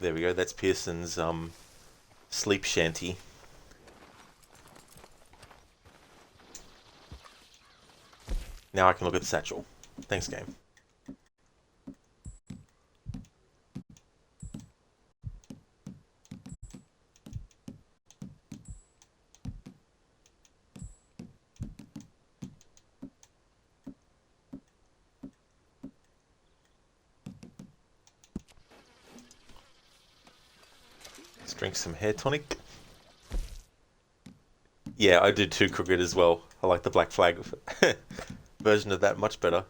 There we go, that's Pearson's sleep shanty. Now I can look at the satchel. Thanks, game. Let's drink some hair tonic. Yeah, I do too, Crooked, as well. I like the Black Flag version of that much better.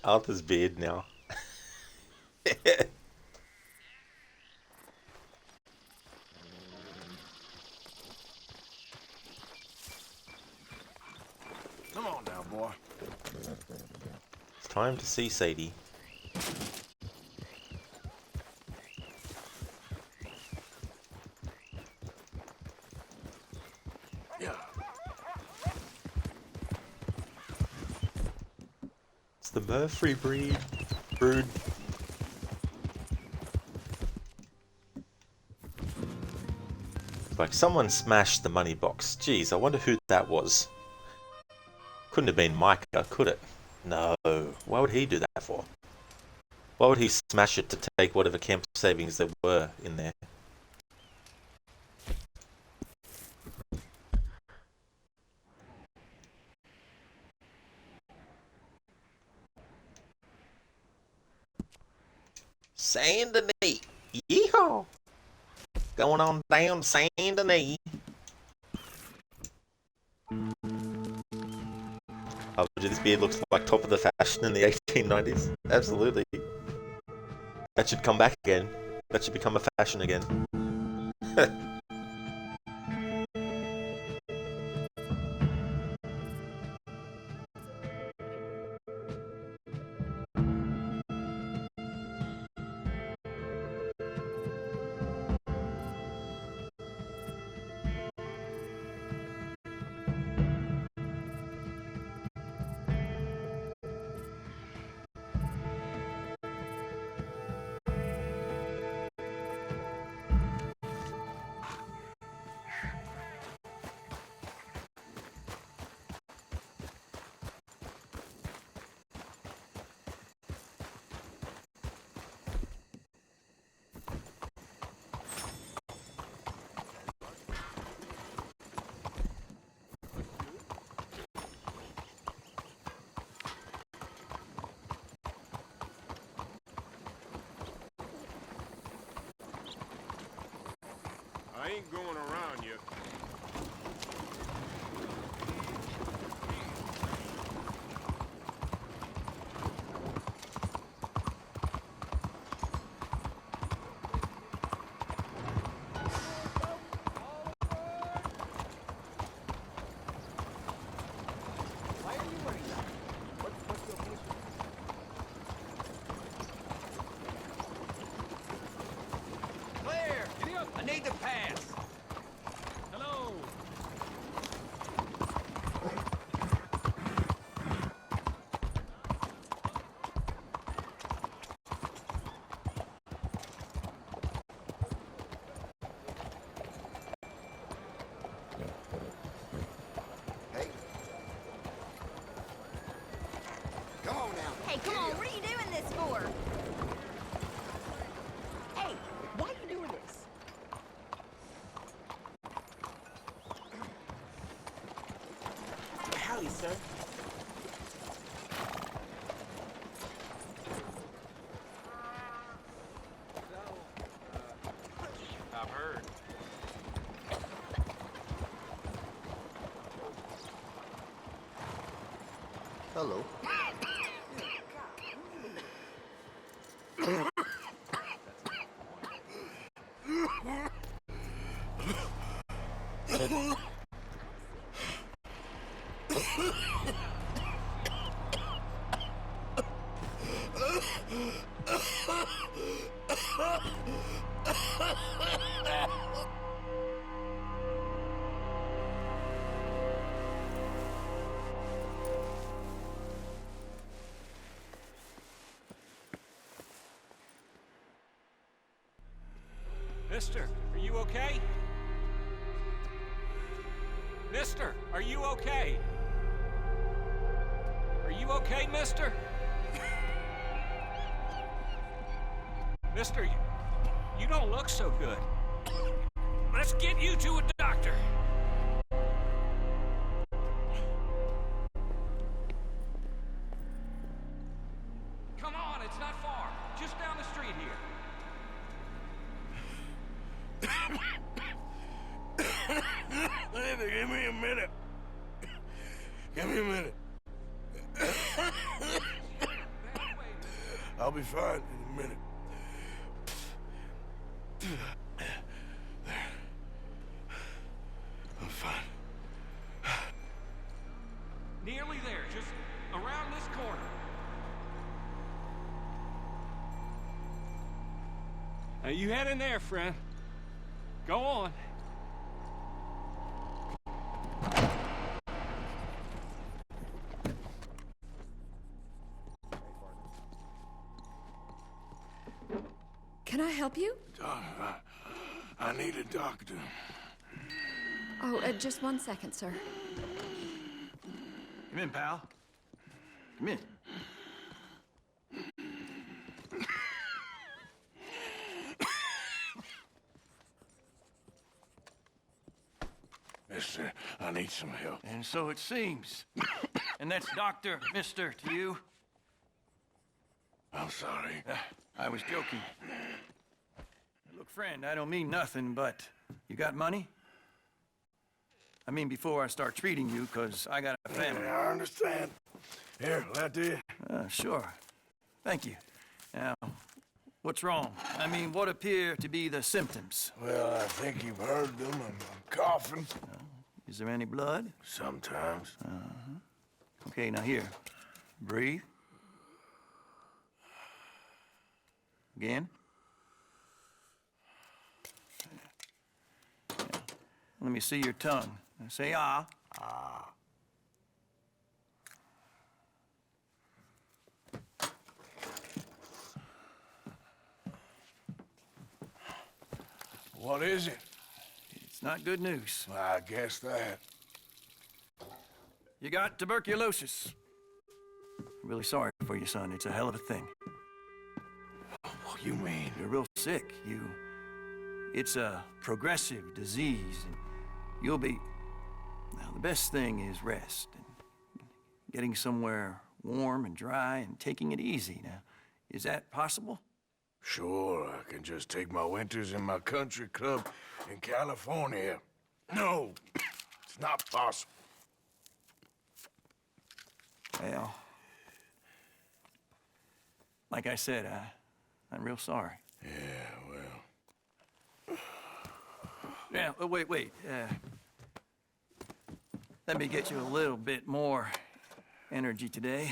Arthur's beard now. Come on now, boy. It's time to see Sadie. Yeah. It's the Murphy brood. Like someone smashed the money box. Jeez, I wonder who that was. Couldn't have been Micah, could it? No. Why would he do that for? Why would he smash it to take whatever camp savings there were in there? Saint Denis. Yeehaw! Going on down Saint Denis. Oh, this beard looks like top of the fashion in the 1890s. Absolutely. That should come back again. That should become a fashion again. I ain't going around you. Claire, I need to pass. Hello. Hey. Come on now. Hey, come on, what are you doing this for? Hey, why are you doing this? Howdy, sir. I've heard. Hello. Mister, are you okay? Mister, are you okay? Are you okay, mister? Mister, you don't look so good. Let's get you to a doctor. Come on, it's not far. Just down the street here. Give me a minute. Give me a minute. I'll be fine in a minute. I'm fine. Nearly there, just around this corner. Now you head in there, friend. Go on. Can I help you? I need a doctor. Oh, just 1 second, sir. Come in, pal. Come in. Mister, I need some help. And so it seems. And that's Dr. Mister to you? I'm sorry. I was joking. Look, friend, I don't mean nothing, but you got money? I mean, before I start treating you, because I got a family. Yeah, I understand. Here, will that do you? Sure. Thank you. Now, what's wrong? I mean, what appear to be the symptoms? Well, I think you've heard them. I'm coughing. Is there any blood? Sometimes. Okay, now here. Breathe. Again. Yeah. Let me see your tongue. Now say ah. Ah. What is it? It's not good news. I guess that. You got tuberculosis. I'm really sorry for you, son. It's a hell of a thing. What do you mean? You're real sick. It's a progressive disease, and you'll be... Now, the best thing is rest, and getting somewhere warm and dry, and taking it easy. Now, is that possible? Sure, I can just take my winters in my country club in California. No, it's not possible. Well, like I said, I'm real sorry. Yeah, well... Yeah, wait. Let me get you a little bit more energy today.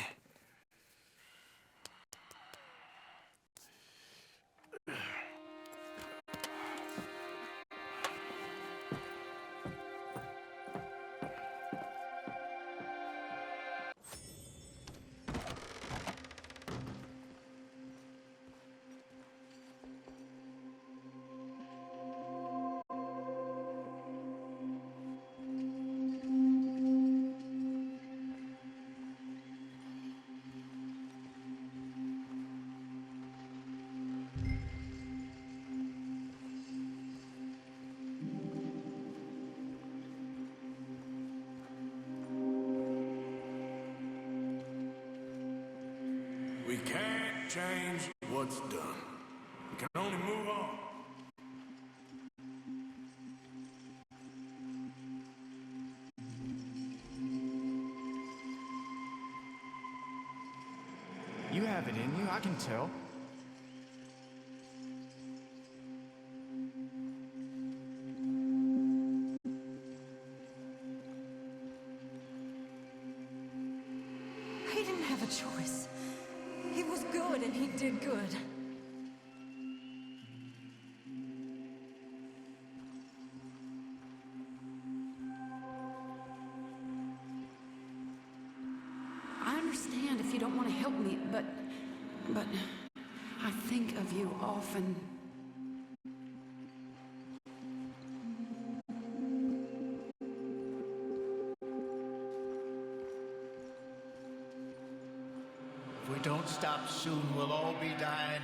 We can't change what's done. We can only move on. You have it in you, I can tell. He didn't have a choice. He was good and he did good. I understand if you don't want to help me, but I think of you often. If we don't stop soon, we'll all be dying.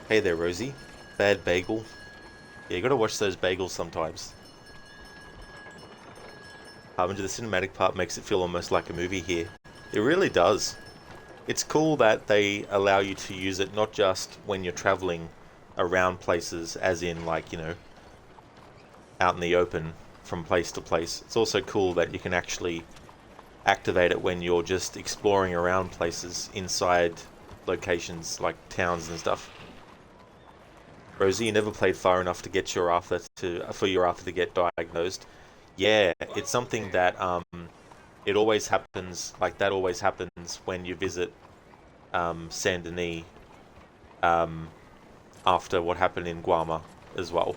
Hey there, Rosie. Bad bagel. Yeah, you gotta watch those bagels sometimes. The cinematic part makes it feel almost like a movie here. It really does. It's cool that they allow you to use it not just when you're traveling around places, as in like, you know, out in the open from place to place. It's also cool that you can actually activate it when you're just exploring around places inside locations like towns and stuff. Rosie, you never played far enough to get your Arthur for your Arthur to get diagnosed. Yeah, it's something that it always happens, like that always happens when you visit Saint Denis after what happened in Guarma as well.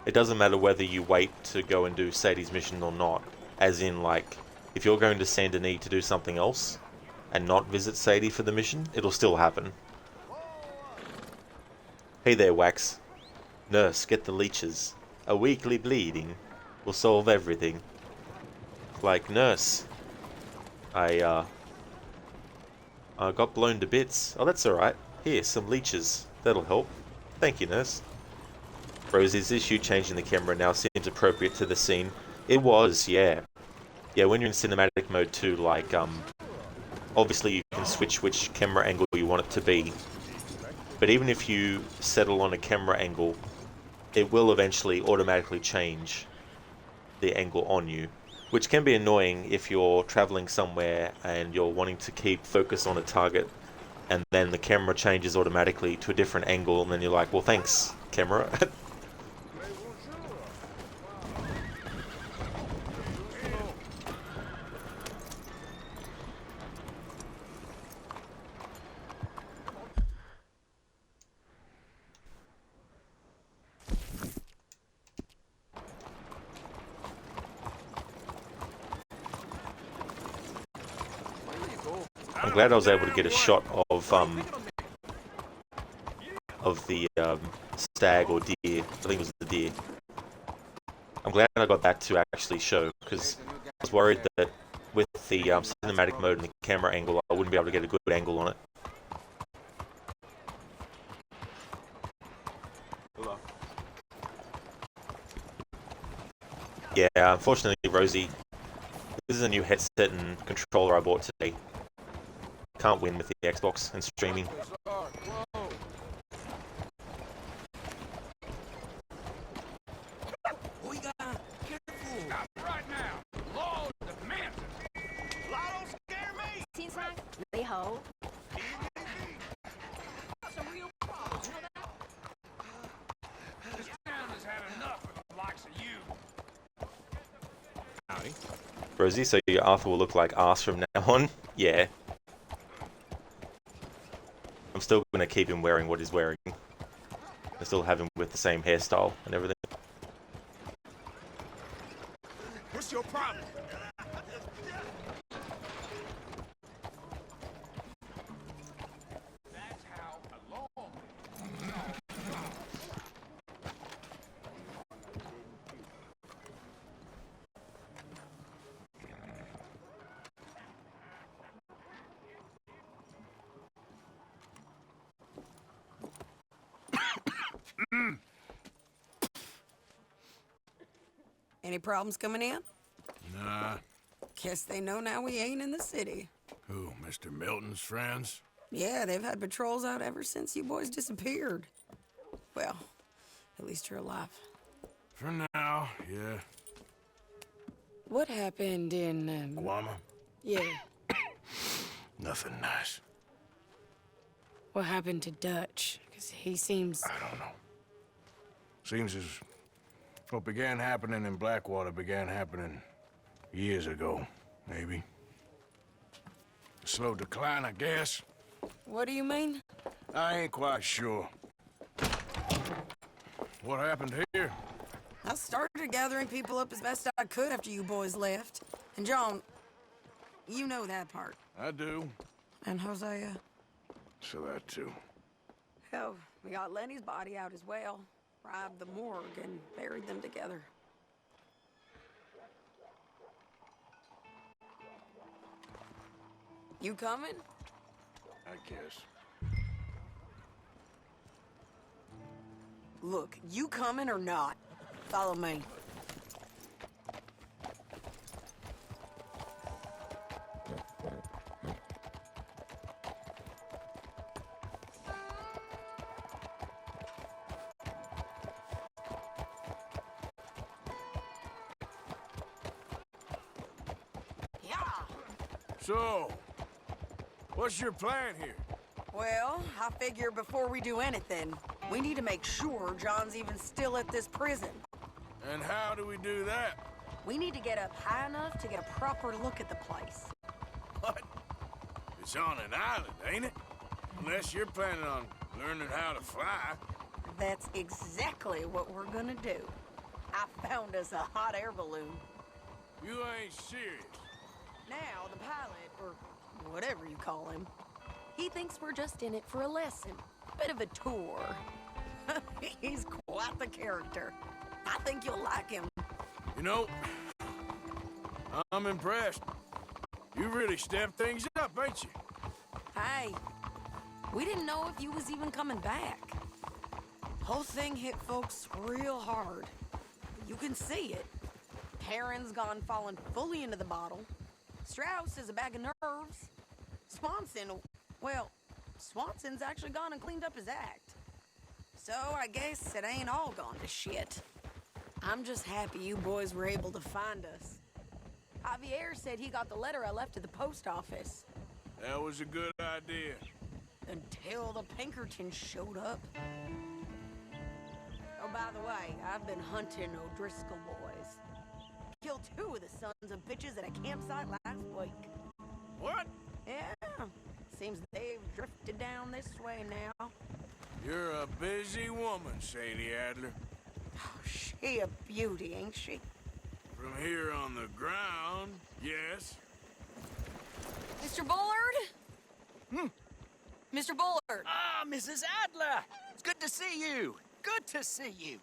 It doesn't matter whether you wait to go and do Sadie's mission or not, as in like if you're going to Saint Denis to do something else and not visit Sadie for the mission, it'll still happen. Hey there, Wax. Nurse, get the leeches. A weekly bleeding will solve everything. Like, nurse, I got blown to bits. Oh, that's alright. Here, some leeches. That'll help. Thank you, nurse. Rosie's issue changing the camera now seems appropriate to the scene. It was, yeah. Yeah, when you're in cinematic mode too, like, obviously you can switch which camera angle you want it to be. But even if you settle on a camera angle, it will eventually automatically change the angle on you, which can be annoying if you're traveling somewhere and you're wanting to keep focus on a target, and then the camera changes automatically to a different angle, and then you're like, well, thanks, camera. I'm glad I was able to get a shot of the stag or deer. I think it was the deer. I'm glad I got that to actually show, because I was worried that with the cinematic mode and the camera angle, I wouldn't be able to get a good angle on it. Hello. Yeah, unfortunately, Rosie, this is a new headset and controller I bought today. Can't win with the Xbox and streaming. Seems like they hold. This town has had enough of the likes of you. Howdy. Rosie, so your Arthur will look like arse from now on? Yeah. I'm still going to keep him wearing what he's wearing. I still have him with the same hairstyle and everything. What's your problem? That's how alone. Any problems coming in? Nah. Guess they know now we ain't in the city. Who, Mr. Milton's friends? Yeah, they've had patrols out ever since you boys disappeared. Well, at least you're alive. For now, yeah. What happened in, Guarma? Yeah. Nothing nice. What happened to Dutch? Because he seems... I don't know. Seems as what began happening in Blackwater began happening years ago, maybe. A slow decline, I guess. What do you mean? I ain't quite sure. What happened here? I started gathering people up as best I could after you boys left. And John, you know that part. I do. And Hosea? So that too. Hell, we got Lenny's body out as well. Robbed the morgue and buried them together. You coming? I guess. Look, you coming or not? Follow me. So, what's your plan here? Well, I figure before we do anything, we need to make sure John's even still at this prison. And how do we do that? We need to get up high enough to get a proper look at the place. What? It's on an island, ain't it? Unless you're planning on learning how to fly. That's exactly what we're gonna do. I found us a hot air balloon. You ain't serious. Now, the pilot, or whatever you call him, he thinks we're just in it for a lesson. Bit of a tour. He's quite the character. I think you'll like him. You know, I'm impressed. You really stepped things up, ain't you? Hey, we didn't know if you was even coming back. Whole thing hit folks real hard. You can see it. Perrin's gone falling fully into the bottle. Strauss is a bag of nerves. Swanson's actually gone and cleaned up his act. So I guess it ain't all gone to shit. I'm just happy you boys were able to find us. Javier said he got the letter I left at the post office. That was a good idea. Until the Pinkertons showed up. Oh, by the way, I've been hunting O'Driscoll boys. Killed 2 of the sons of bitches at a campsite last week. What? Yeah. Seems they've drifted down this way now. You're a busy woman, Sadie Adler. Oh, she a beauty, ain't she? From here on the ground, yes. Mr. Bullard? Mr. Bullard! Ah, Mrs. Adler! It's good to see you. Good to see you.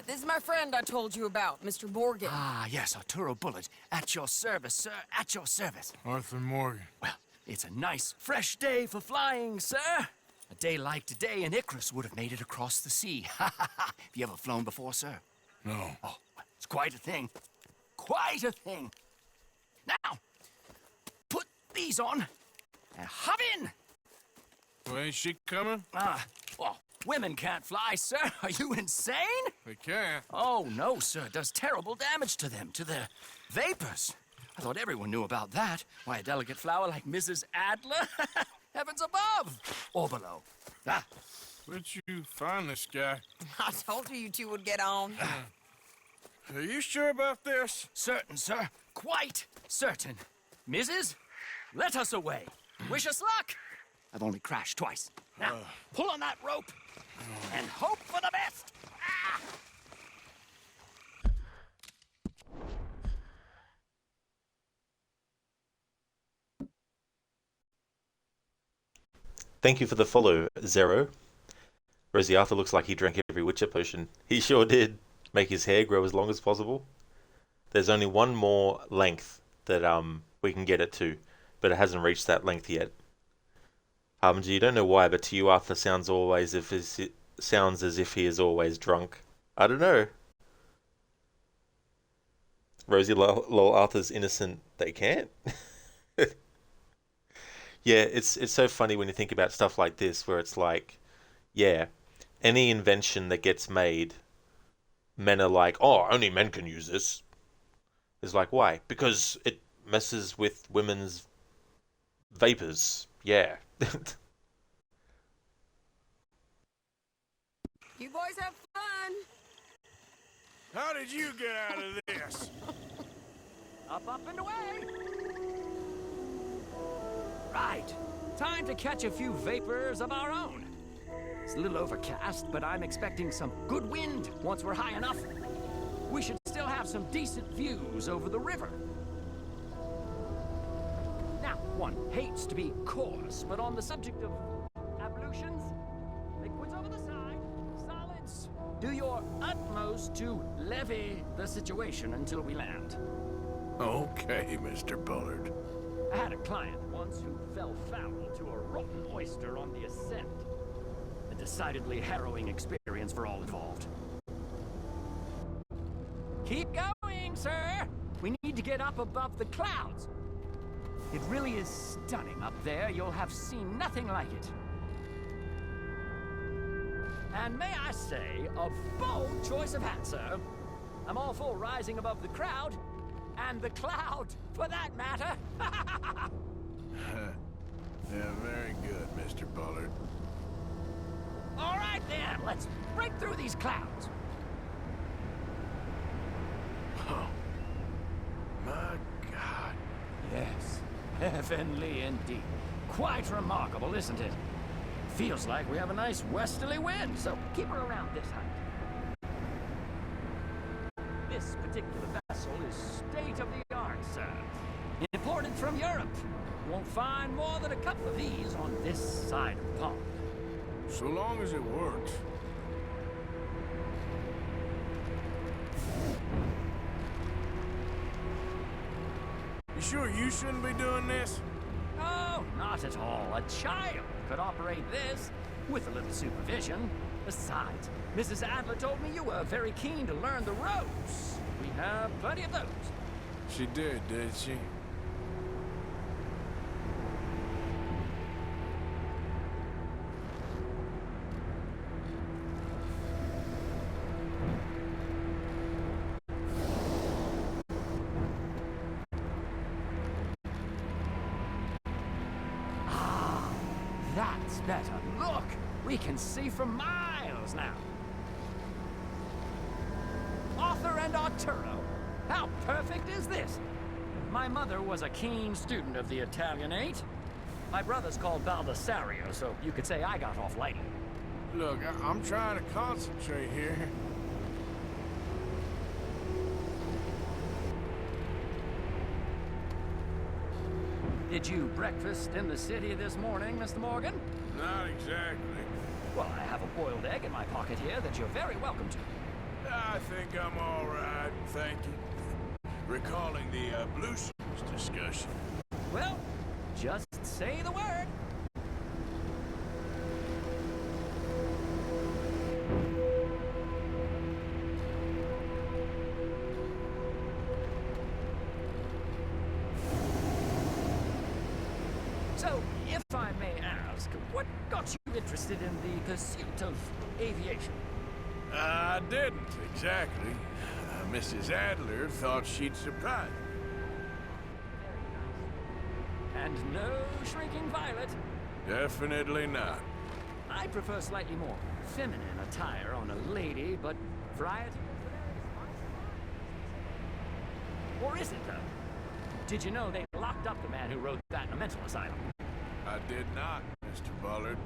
This is my friend I told you about, Mr. Morgan. Ah, yes, Arturo Bullard. At your service, sir. At your service. Arthur Morgan. Well, it's a nice, fresh day for flying, sir. A day like today, an Icarus would have made it across the sea. Have you ever flown before, sir? No. Oh, it's quite a thing. Quite a thing. Now, put these on and hop in. Well, ain't she coming? Well, women can't fly, sir. Are you insane? They can't. Oh, no, sir. It does terrible damage to them, to their vapors. I thought everyone knew about that. Why, a delicate flower like Mrs. Adler? Heavens above! Or below. Where'd you find this guy? I told you two would get on. Are you sure about this? Certain, sir. Quite certain. Mrs., let us away. Wish us luck. I've only crashed twice. Now, pull on that rope and hope for the best. Thank you for the follow, Zero. Rosie Arthur looks like he drank every Witcher potion. He sure did. Make his hair grow as long as possible. There's only one more length that we can get it to, but it hasn't reached that length yet. You don't know why, but to you Arthur sounds as if he is always drunk. I don't know. Rosie lol Arthur's innocent. They can't. Yeah, it's so funny when you think about stuff like this, where it's like, yeah, any invention that gets made, men are like, oh, only men can use this. It's like, why? Because it messes with women's vapors. Yeah. You boys have fun. How did you get out of this? Up, and away. Right. Time to catch a few vapors of our own. It's a little overcast, but I'm expecting some good wind once we're high enough. We should still have some decent views over the river. Now, one hates to be coarse, but on the subject of ablutions, liquids over the side, solids, do your utmost to levy the situation until we land. Okay, Mr. Bullard. I had a client once who fell foul to a rotten oyster on the ascent. A decidedly harrowing experience. experience for all involved. Keep going, sir! We need to get up above the clouds. It really is stunning up there. You'll have seen nothing like it. And may I say, a bold choice of hat, sir. I'm all for rising above the crowd, and the cloud, for that matter. Yeah, very good, Mr. Bullard. All right, then. Let's break through these clouds. Oh, my God. Yes, heavenly indeed. Quite remarkable, isn't it? Feels like we have a nice westerly wind, so keep her around this height. This particular vessel is state-of-the-art, sir. Imported from Europe. You won't find more than a couple of these on this side of the pond. So long as it works. You sure you shouldn't be doing this? Oh, not at all. A child could operate this with a little supervision. Besides, Mrs. Adler told me you were very keen to learn the ropes. We have plenty of those. She did she? That's better. Look! We can see for miles now. Arthur and Arturo. How perfect is this? My mother was a keen student of the Italianate. My brother's called Baldessario, so you could say I got off lightly. Look, I'm trying to concentrate here. Did you breakfast in the city this morning, Mr. Morgan? Not exactly. Well, I have a boiled egg in my pocket here that you're very welcome to. I think I'm all right, thank you. Recalling the ablutions discussion. Well, just say the word. So, if I may ask, what got you interested in the pursuit of aviation? I didn't, exactly. Mrs. Adler thought she'd surprise me. And no shrinking violet. Definitely not. I prefer slightly more feminine attire on a lady, but variety... Or is it, though? Did you know they locked up the man who wrote that in a mental asylum? I did not, Mr. Bullard.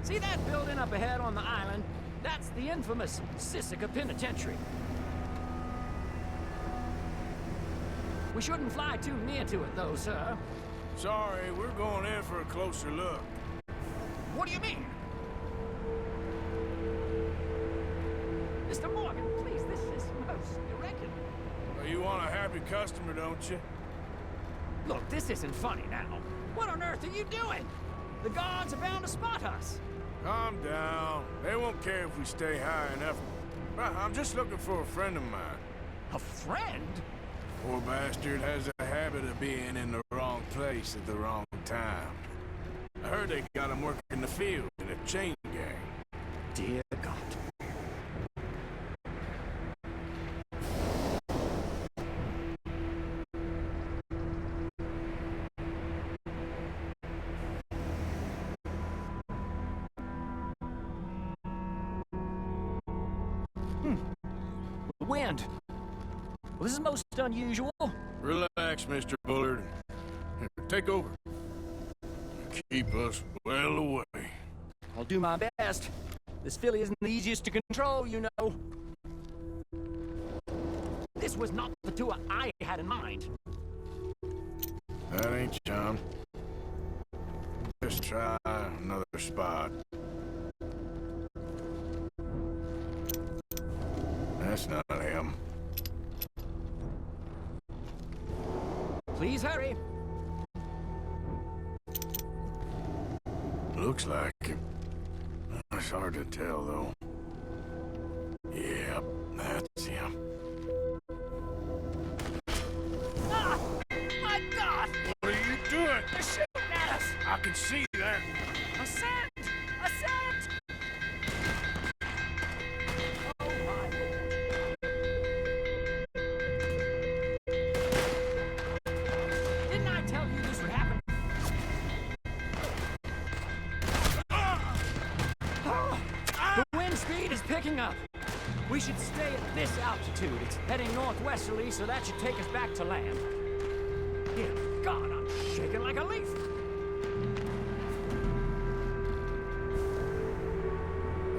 See that building up ahead on the island? That's the infamous Sisika Penitentiary. We shouldn't fly too near to it, though, sir. Sorry, we're going in for a closer look. What do you mean? Mr. Morgan, please, this is most irregular. Well, you want a happy customer, don't you? Look, this isn't funny now. What on earth are you doing? The guards are bound to spot us. Calm down. They won't care if we stay high enough. I'm just looking for a friend of mine. A friend? Poor bastard has a habit of being in the wrong place at the wrong time. I heard they got him working in the field in a chain gang. Dear God. Wind. Well, this is most unusual. Relax, Mr. Bullard. Here, take over. Keep us well away. I'll do my best. This filly isn't the easiest to control, you know. This was not the tour I had in mind. That ain't John. Just try another spot. That's not him. Please hurry. Looks like it. It's hard to tell, though. Yep, that's him. Ah! My God! What are you doing? They're shooting at us! I can see that. Ascend! Ascend! Oh my Lord. Didn't I tell you this would happen? The wind speed is picking up. We should stay at this altitude. It's heading northwesterly, so that should take us back to land. Dear God, I'm shaking like a leaf.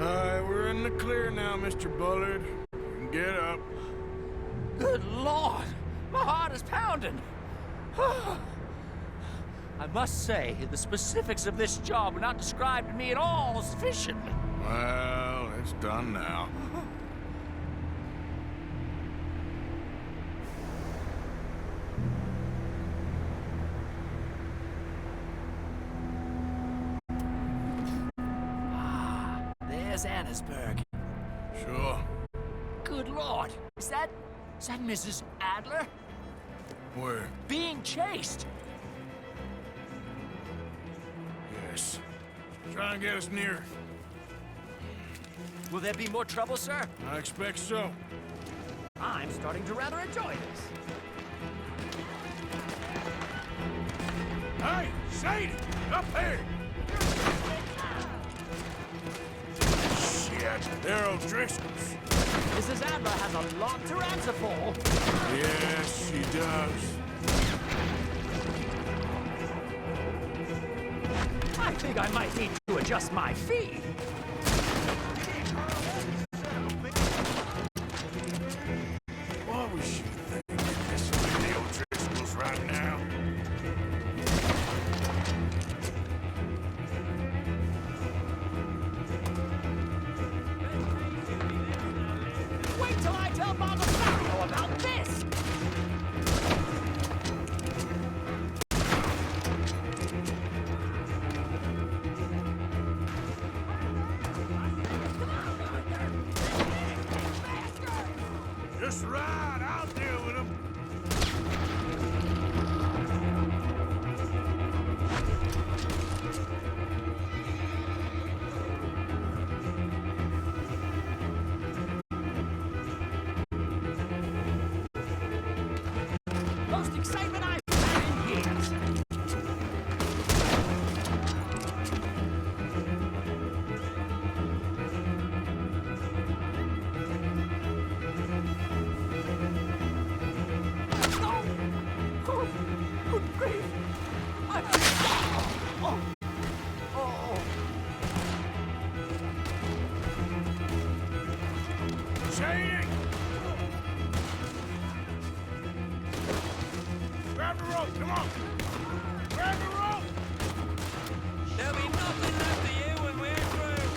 Alright, we're in the clear now, Mr. Bullard. You can get up. Good Lord! My heart is pounding! I must say, the specifics of this job were not described to me at all sufficiently. Well, it's done now. There's Annesburg. Sure. Good Lord! Is that Mrs. Adler? Where? Being chased! Yes. Try and get us near. Will there be more trouble, sir? I expect so. I'm starting to rather enjoy this. Hey, Sadie! Up here! Shit, they're O'Driscoll's. Mrs. Adler has a lot to answer for. Yes, she does. I think I might need to adjust my fee. What was she thinking? This is the O'Driscolls right now. Wait till I tell Mama Farrow about this! Just ride, I'll deal with them. Most excitement I've had in years. No! Oh, good grief! Oh! Oh! Sadie! Grab the rope, come on! Grab the rope! There'll be nothing left of you when we're through.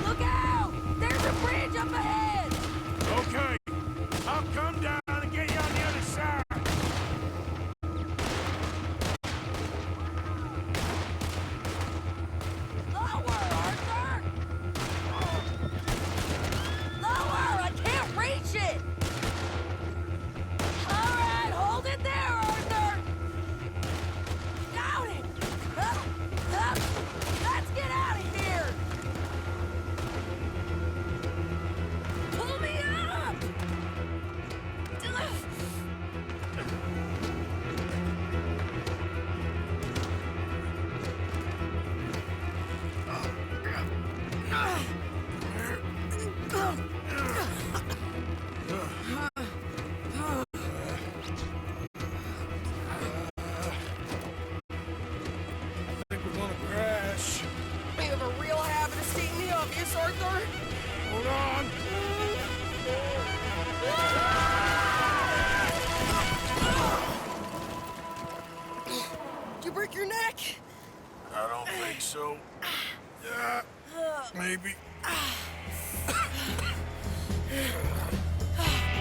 Look out! There's a bridge up ahead! Okay, I'll come down and get you on the other side. Lower, Arthur! Lower! I can't reach it! All right, hold it there, Arthur! Got it! Up, up! Let's get out of here! Pull me up! I think we're gonna crash. You have a real habit of stating the obvious, Arthur. Hold on. Did you break your neck? I don't think so. Maybe.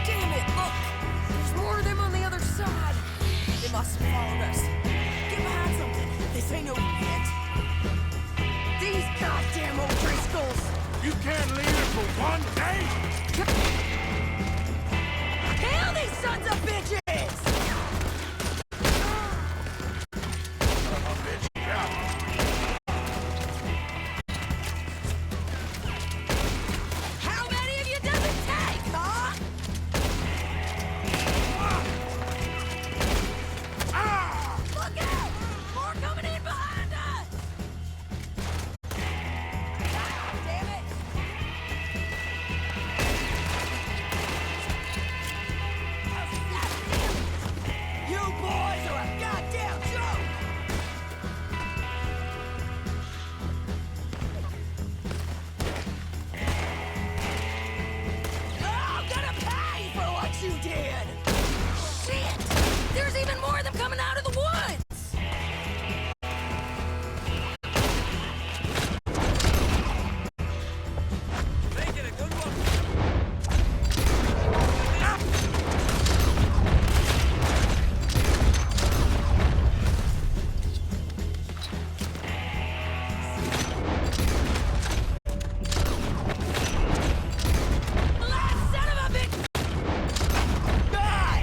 Damn it, look! There's more of them on the other side. They must have followed us. Get behind something. This ain't over yet. These goddamn O'Driscolls! You can't leave it for one day? Kill these sons of bitches! How many of you does it take, huh? Look out! More coming in behind us! Damn it! You boys are a goddamn joke! I'm gonna pay for what you did! Shit! There's even more of them coming out of the woods! Make it a good one. Last son of a bitch! God!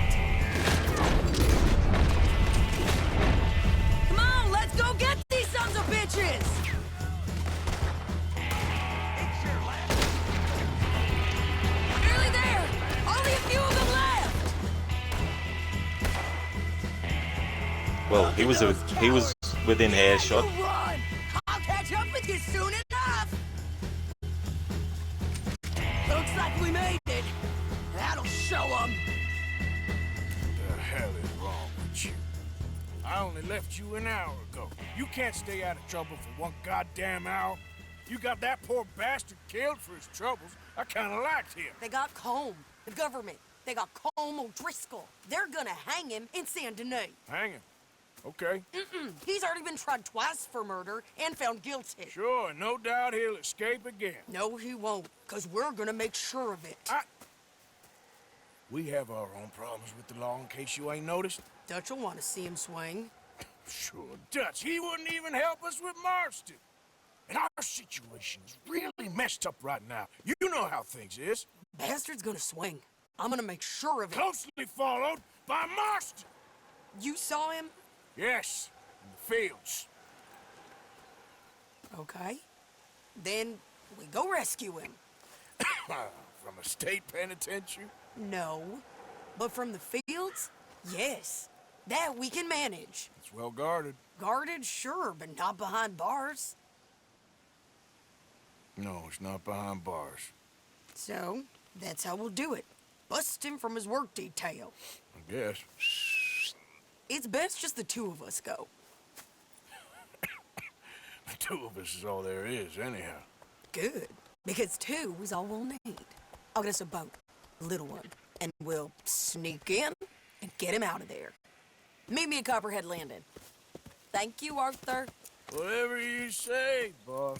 Come on, let's go get these sons of bitches! Nearly there! Only a few of them left! Well, he was within earshot. You run! I'll catch up with you soon enough! Looks like we made it. That'll show them. The hell is wrong with you? I only left you an hour ago. You can't stay out of trouble for one goddamn hour. You got that poor bastard killed for his troubles. I kinda liked him. They got Combe, the government. They got Combe O'Driscoll. They're gonna hang him in Saint Denis. Hanging. Okay. He's already been tried twice for murder and found guilty. Sure, and no doubt he'll escape again. No, he won't, because we're gonna make sure of it. We have our own problems with the law, in case you ain't noticed. Dutch will want to see him swing. Sure, Dutch, he wouldn't even help us with Marston. And our situation is really messed up right now. You know how things is. Bastard's gonna swing. I'm gonna make sure of it. Closely followed by Marston. You saw him? Yes, in the fields. Okay. Then we go rescue him. From a state penitentiary? No. But from the fields? Yes. That we can manage. It's well guarded. Guarded, sure, but not behind bars. No, it's not behind bars. So, that's how we'll do it. Bust him from his work detail. I guess. It's best just the two of us go. The two of us is all there is, anyhow. Good. Because two is all we'll need. I'll get us a boat. A little one. And we'll sneak in and get him out of there. Meet me at Copperhead Landing. Thank you, Arthur. Whatever you say, boss.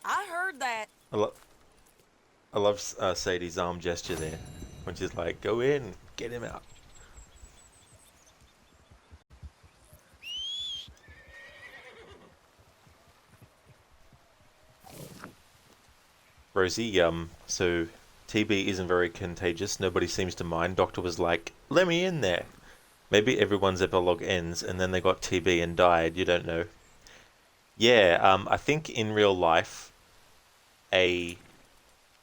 I heard that. I love Sadie's arm gesture there, when she's like, "Go in, get him out." Rosie, so TB isn't very contagious. Nobody seems to mind. Doctor was like, "Let me in there." Maybe everyone's epilogue ends and then they got TB and died. You don't know. Yeah, I think in real life, if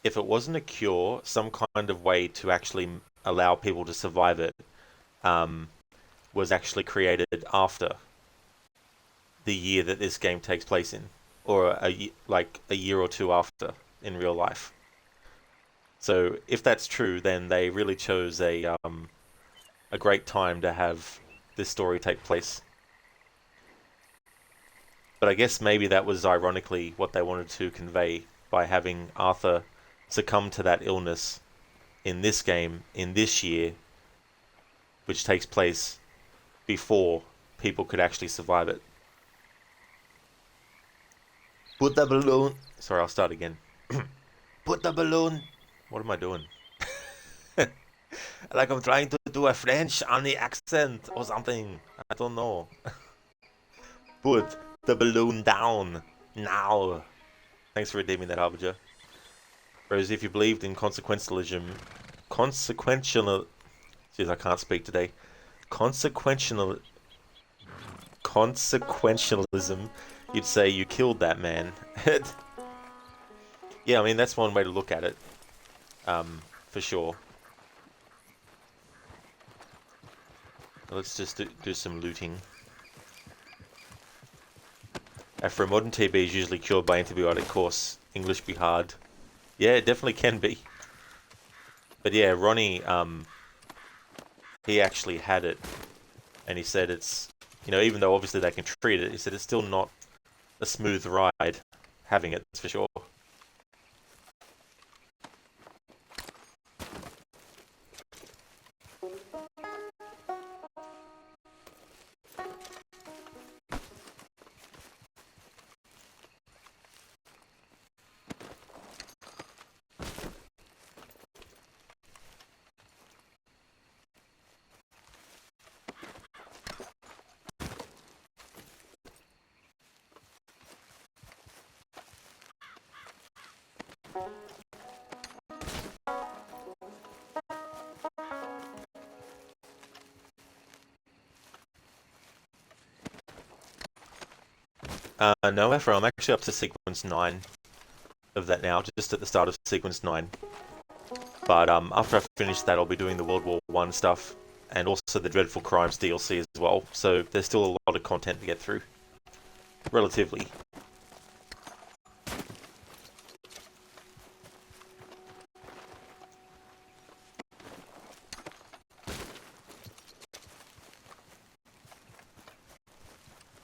it wasn't a cure, some kind of way to actually allow people to survive it was actually created after the year that this game takes place in, or like a year or two after in real life. So if that's true, then they really chose a great time to have this story take place. But I guess maybe that was ironically what they wanted to convey by having Arthur succumb to that illness in this game, in this year, which takes place before people could actually survive it. Put the balloon... Sorry, I'll start again. Put the balloon... What am I doing? Like I'm trying to do a French on the accent or something. I don't know. Put the balloon down now. Thanks for redeeming that, Harbinger. Whereas if you believed in consequentialism, jeez, I can't speak today. Consequentialism, you'd say you killed that man. Yeah, I mean, that's one way to look at it. For sure. Let's just do some looting. For a modern TB is usually cured by antibiotic course. English be hard. Yeah, it definitely can be. But yeah, Ronnie, he actually had it. And he said it's, you know, even though obviously they can treat it, he said it's still not a smooth ride having it, that's for sure. No, Afro, I'm actually up to sequence 9 of that now, just at the start of sequence 9. But after I finish that, I'll be doing the World War I stuff, and also the Dreadful Crimes DLC as well, so there's still a lot of content to get through. Relatively.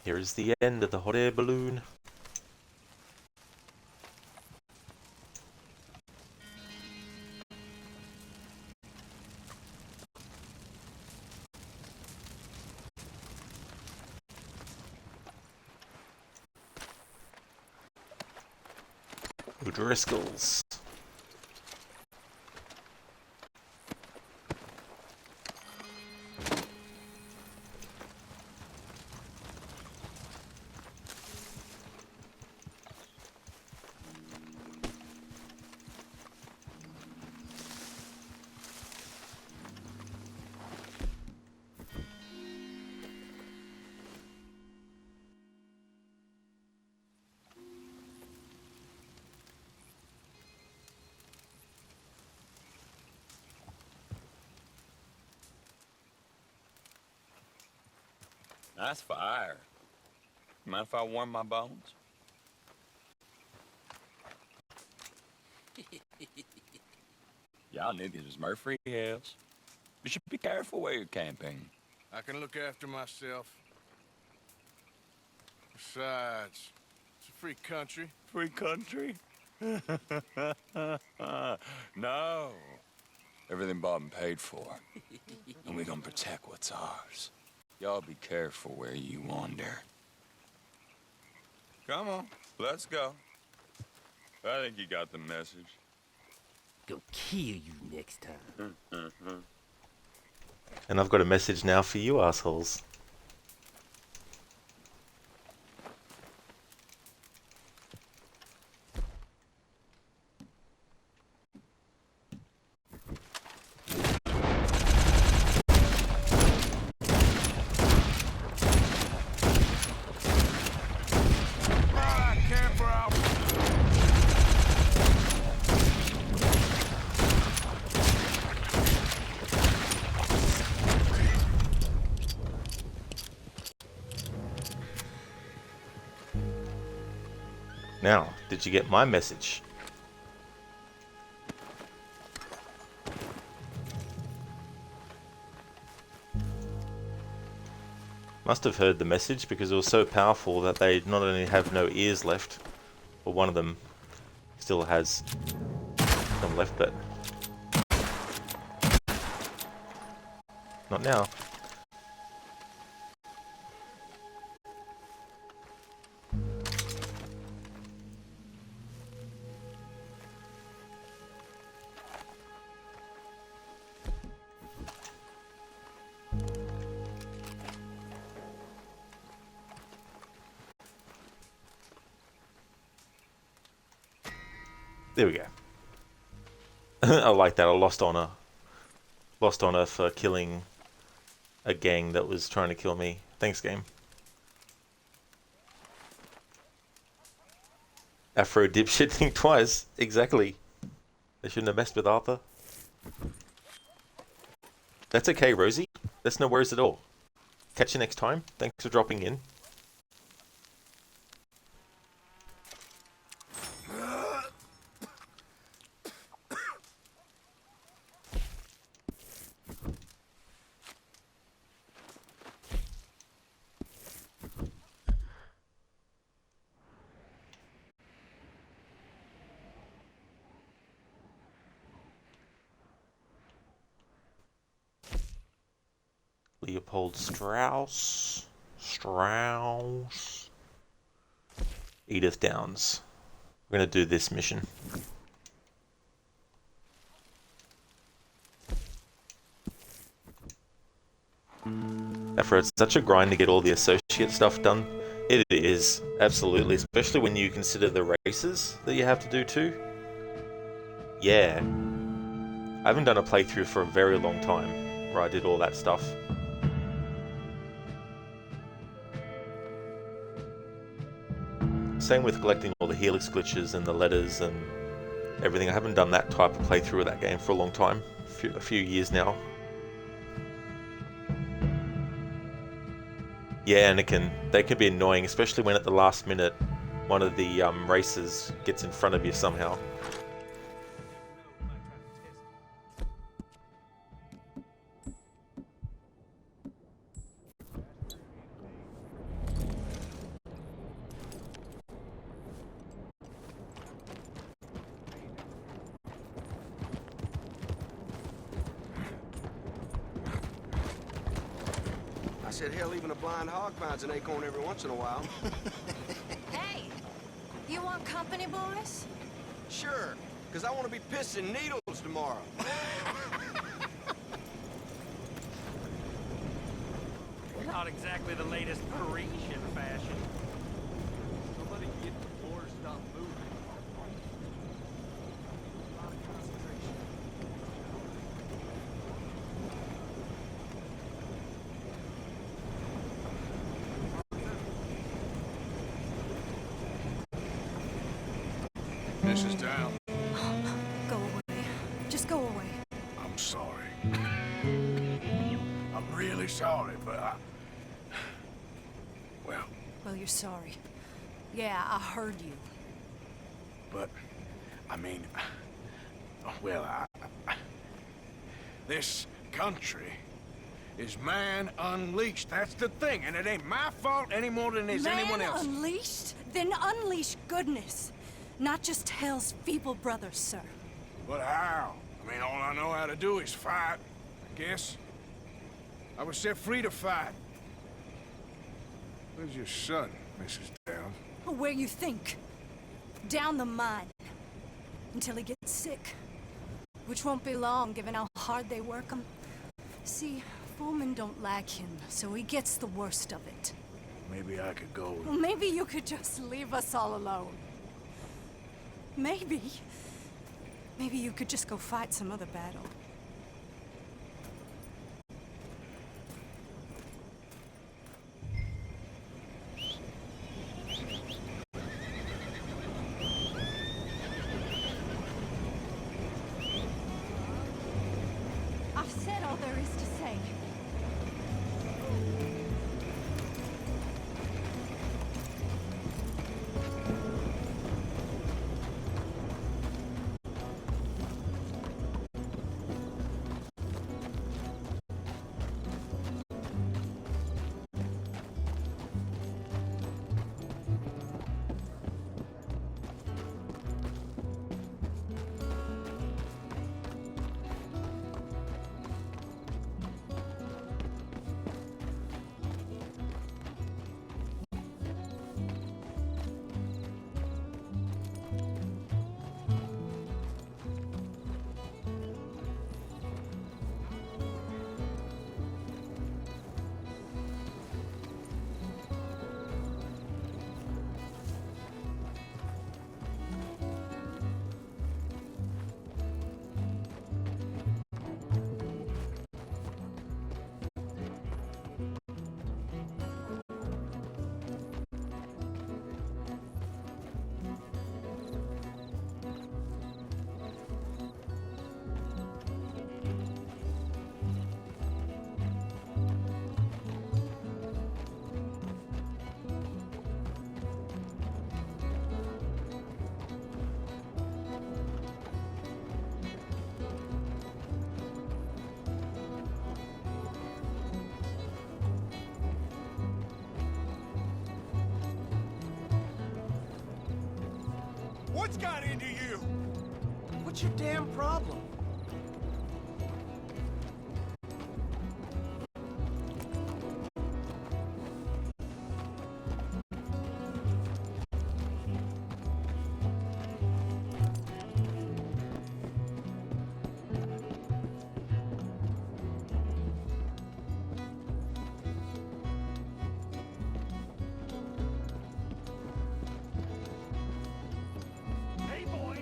Here is the end of the hot air balloon. O'Driscoll's. Nice fire. Mind if I warm my bones? Y'all niggas is Murphy Hills. You should be careful where you're camping. I can look after myself. Besides, it's a free country. Free country? No. Everything bought and paid for. And we gonna protect what's ours. Y'all be careful where you wander. Come on, let's go. I think you got the message. Go kill you next time. And I've got a message now for you assholes. Now, did you get my message? Must have heard the message because it was so powerful that they not only have no ears left, but one of them still has some left, but not now. There we go. I like that. I lost honor. Lost honor for killing a gang that was trying to kill me. Thanks, game. Afro dipshit think twice. Exactly. They shouldn't have messed with Arthur. That's okay, Rosie. That's no worries at all. Catch you next time. Thanks for dropping in. Leopold Strauss. Edith Downs. We're going to do this mission. After it's such a grind to get all the associate stuff done. It is, absolutely. Especially when you consider the races that you have to do too. Yeah. I haven't done a playthrough for a very long time where I did all that stuff. Same with collecting all the Helix glitches and the letters and everything. I haven't done that type of playthrough of that game for a long time. A few years now. Yeah, Anakin. They can be annoying, especially when at the last minute one of the racers gets in front of you somehow. I said, hell, even a blind hog finds an acorn every once in a while. Hey, you want company, boys? Sure, because I want to be pissing needles tomorrow. Not exactly the latest Parisian fashion. Somebody get the floor stop moving. Mrs. Down. Go away. Just go away. I'm sorry. I'm really sorry, but Well, you're sorry. Yeah, I heard you. But, I mean, well, this country is man unleashed. That's the thing, and it ain't my fault any more than it's anyone else's. Man unleashed? Then unleash goodness. Not just Hell's feeble brothers, sir. But how? I mean, all I know how to do is fight, I guess. I was set free to fight. Where's your son, Mrs. Downs? Where you think? Down the mine. Until he gets sick. Which won't be long, given how hard they work him. See, foremen don't like him, so he gets the worst of it. Maybe I could go. Well, maybe you could just leave us all alone. Maybe. Maybe you could just go fight some other battle. I've said all there is to say. What's got into you? What's your damn problem? Hey, boy.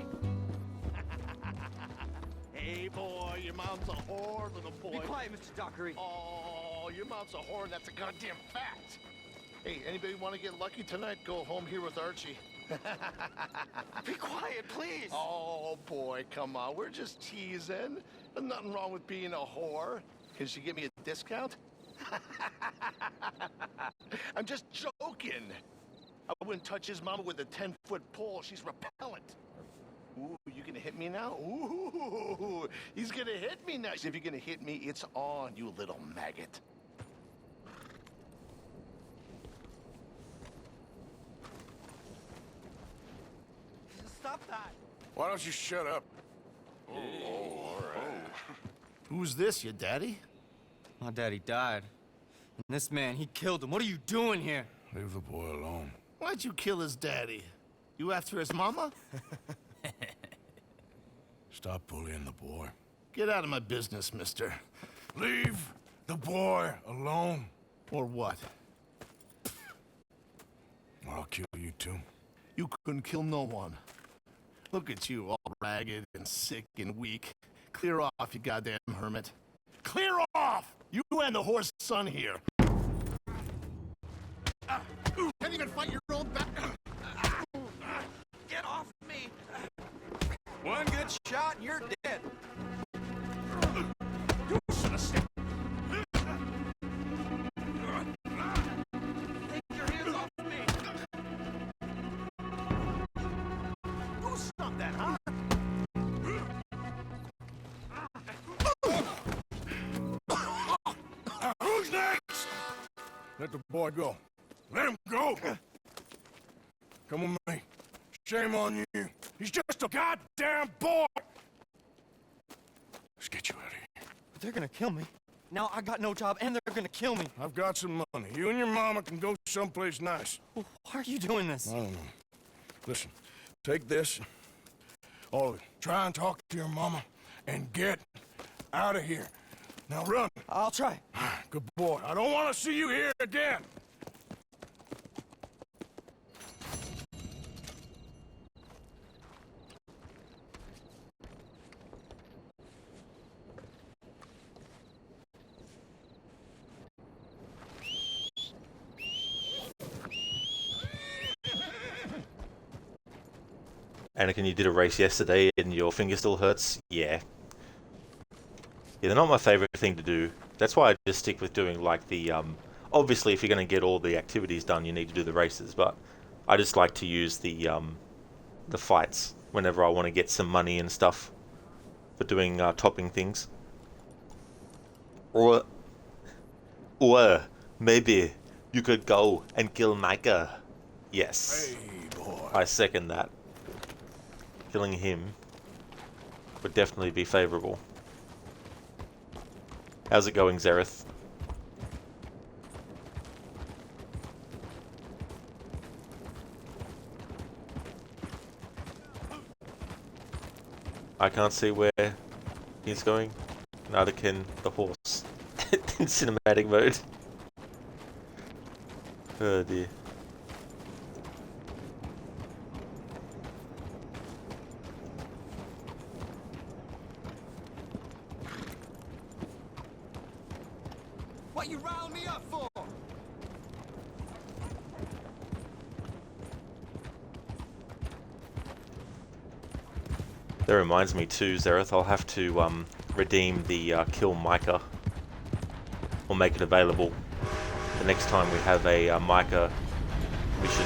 Hey, boy, your mom's a whore, little boy. Be quiet, Mr. Dockery. Oh, your mom's a whore, and that's a goddamn fact. Hey, anybody want to get lucky tonight? Go home here with Archie. Be quiet, please. Oh, boy, come on. We're just teasing. There's nothing wrong with being a whore. Can she give me a discount? I'm just joking. I wouldn't touch his mama with a 10-foot pole. She's repellent. Ooh, you gonna hit me now? Ooh, he's gonna hit me now. If you're gonna hit me, it's on, you little maggot. Stop that. Why don't you shut up? Oh, all right. Who's this, your daddy? My daddy died. And this man, he killed him. What are you doing here? Leave the boy alone. Why'd you kill his daddy? You after his mama? Stop bullying the boy. Get out of my business, mister. Leave the boy alone. Or what? Or I'll kill you too. You couldn't kill no one. Look at you, all ragged and sick and weak. Clear off, you goddamn hermit. Clear off! You and the horse son here. Can't even fight your own back. Get off me. One good shot and you're dead. You should have stayed. Take your hands off me. Who stopped that, huh? Who's next? Let the boy go. Let him go! Come with me. Shame on you. He's just a goddamn boy! Let's get you out of here. They're gonna kill me. Now I got no job and they're gonna kill me. I've got some money. You and your mama can go someplace nice. Why are you doing this? I don't know. Listen, take this. All of it. Try and talk to your mama and get out of here. Now run. I'll try. Good boy. I don't want to see you here again. Anakin, you did a race yesterday and your finger still hurts? Yeah. Yeah, they're not my favorite thing to do. That's why I just stick with doing like the, obviously if you're going to get all the activities done, you need to do the races, but I just like to use the fights whenever I want to get some money and stuff for doing topping things. Or maybe you could go and kill Micah. Yes. Hey, boy. I second that. Killing him would definitely be favorable. How's it going, Zareth? I can't see where he's going. Neither can the horse. In cinematic mode. Oh dear. What you riled me up for? That reminds me too, Zareth, I'll have to redeem the kill Micah. Or make it available the next time we have a Micah mission.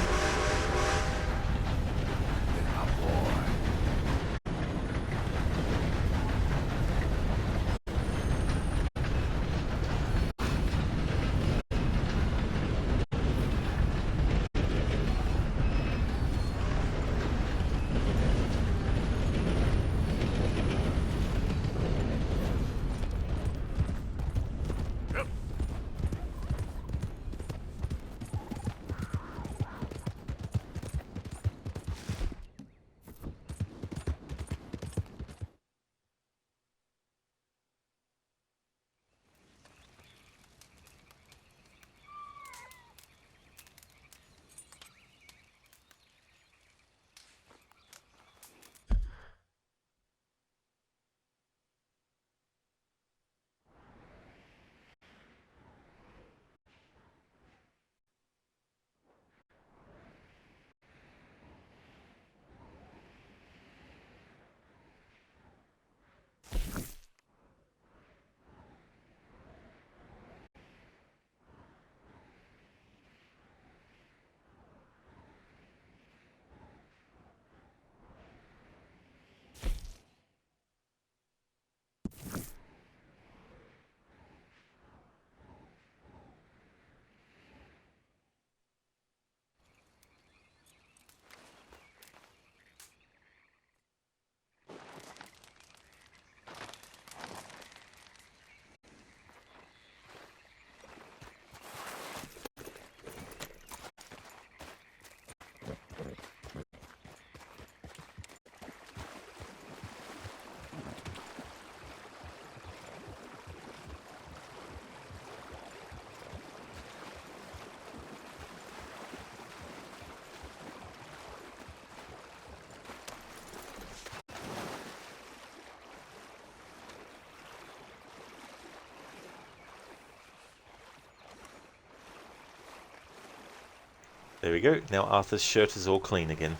There we go. Now Arthur's shirt is all clean again.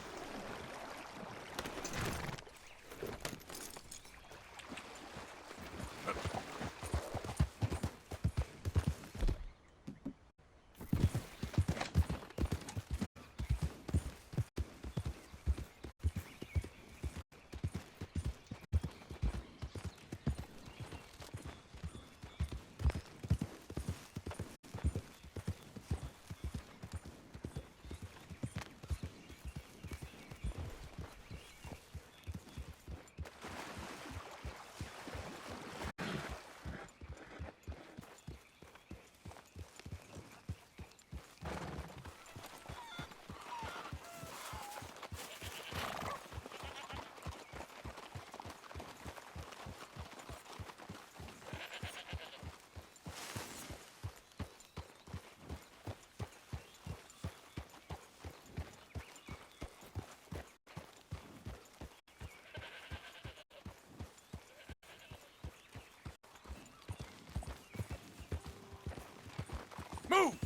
Move!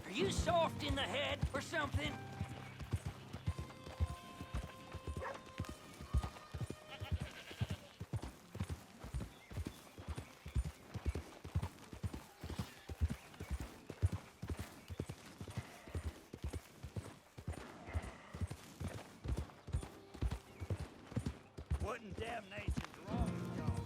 Are you soft in the head or something? What in damnation's wrong with y'all?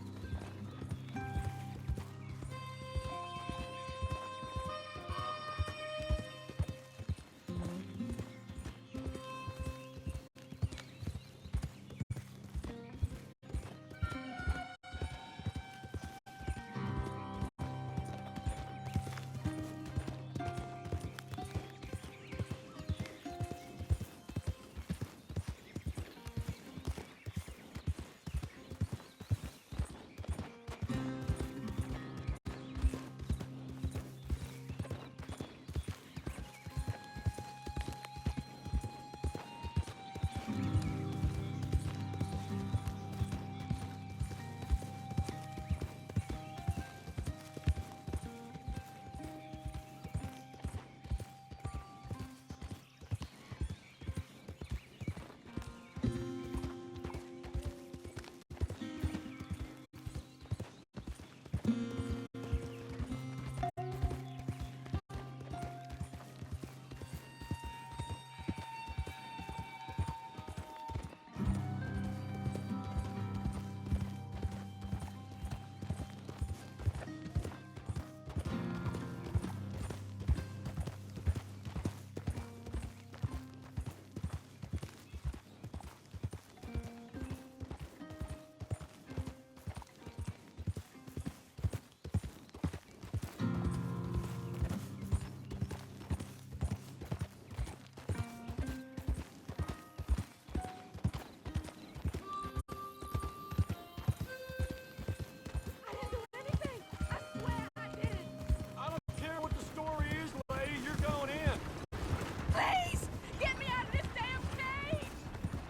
Please! Get me out of this damn cage!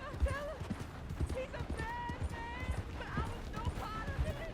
Marcella, he's a bad man, but I was no part of it.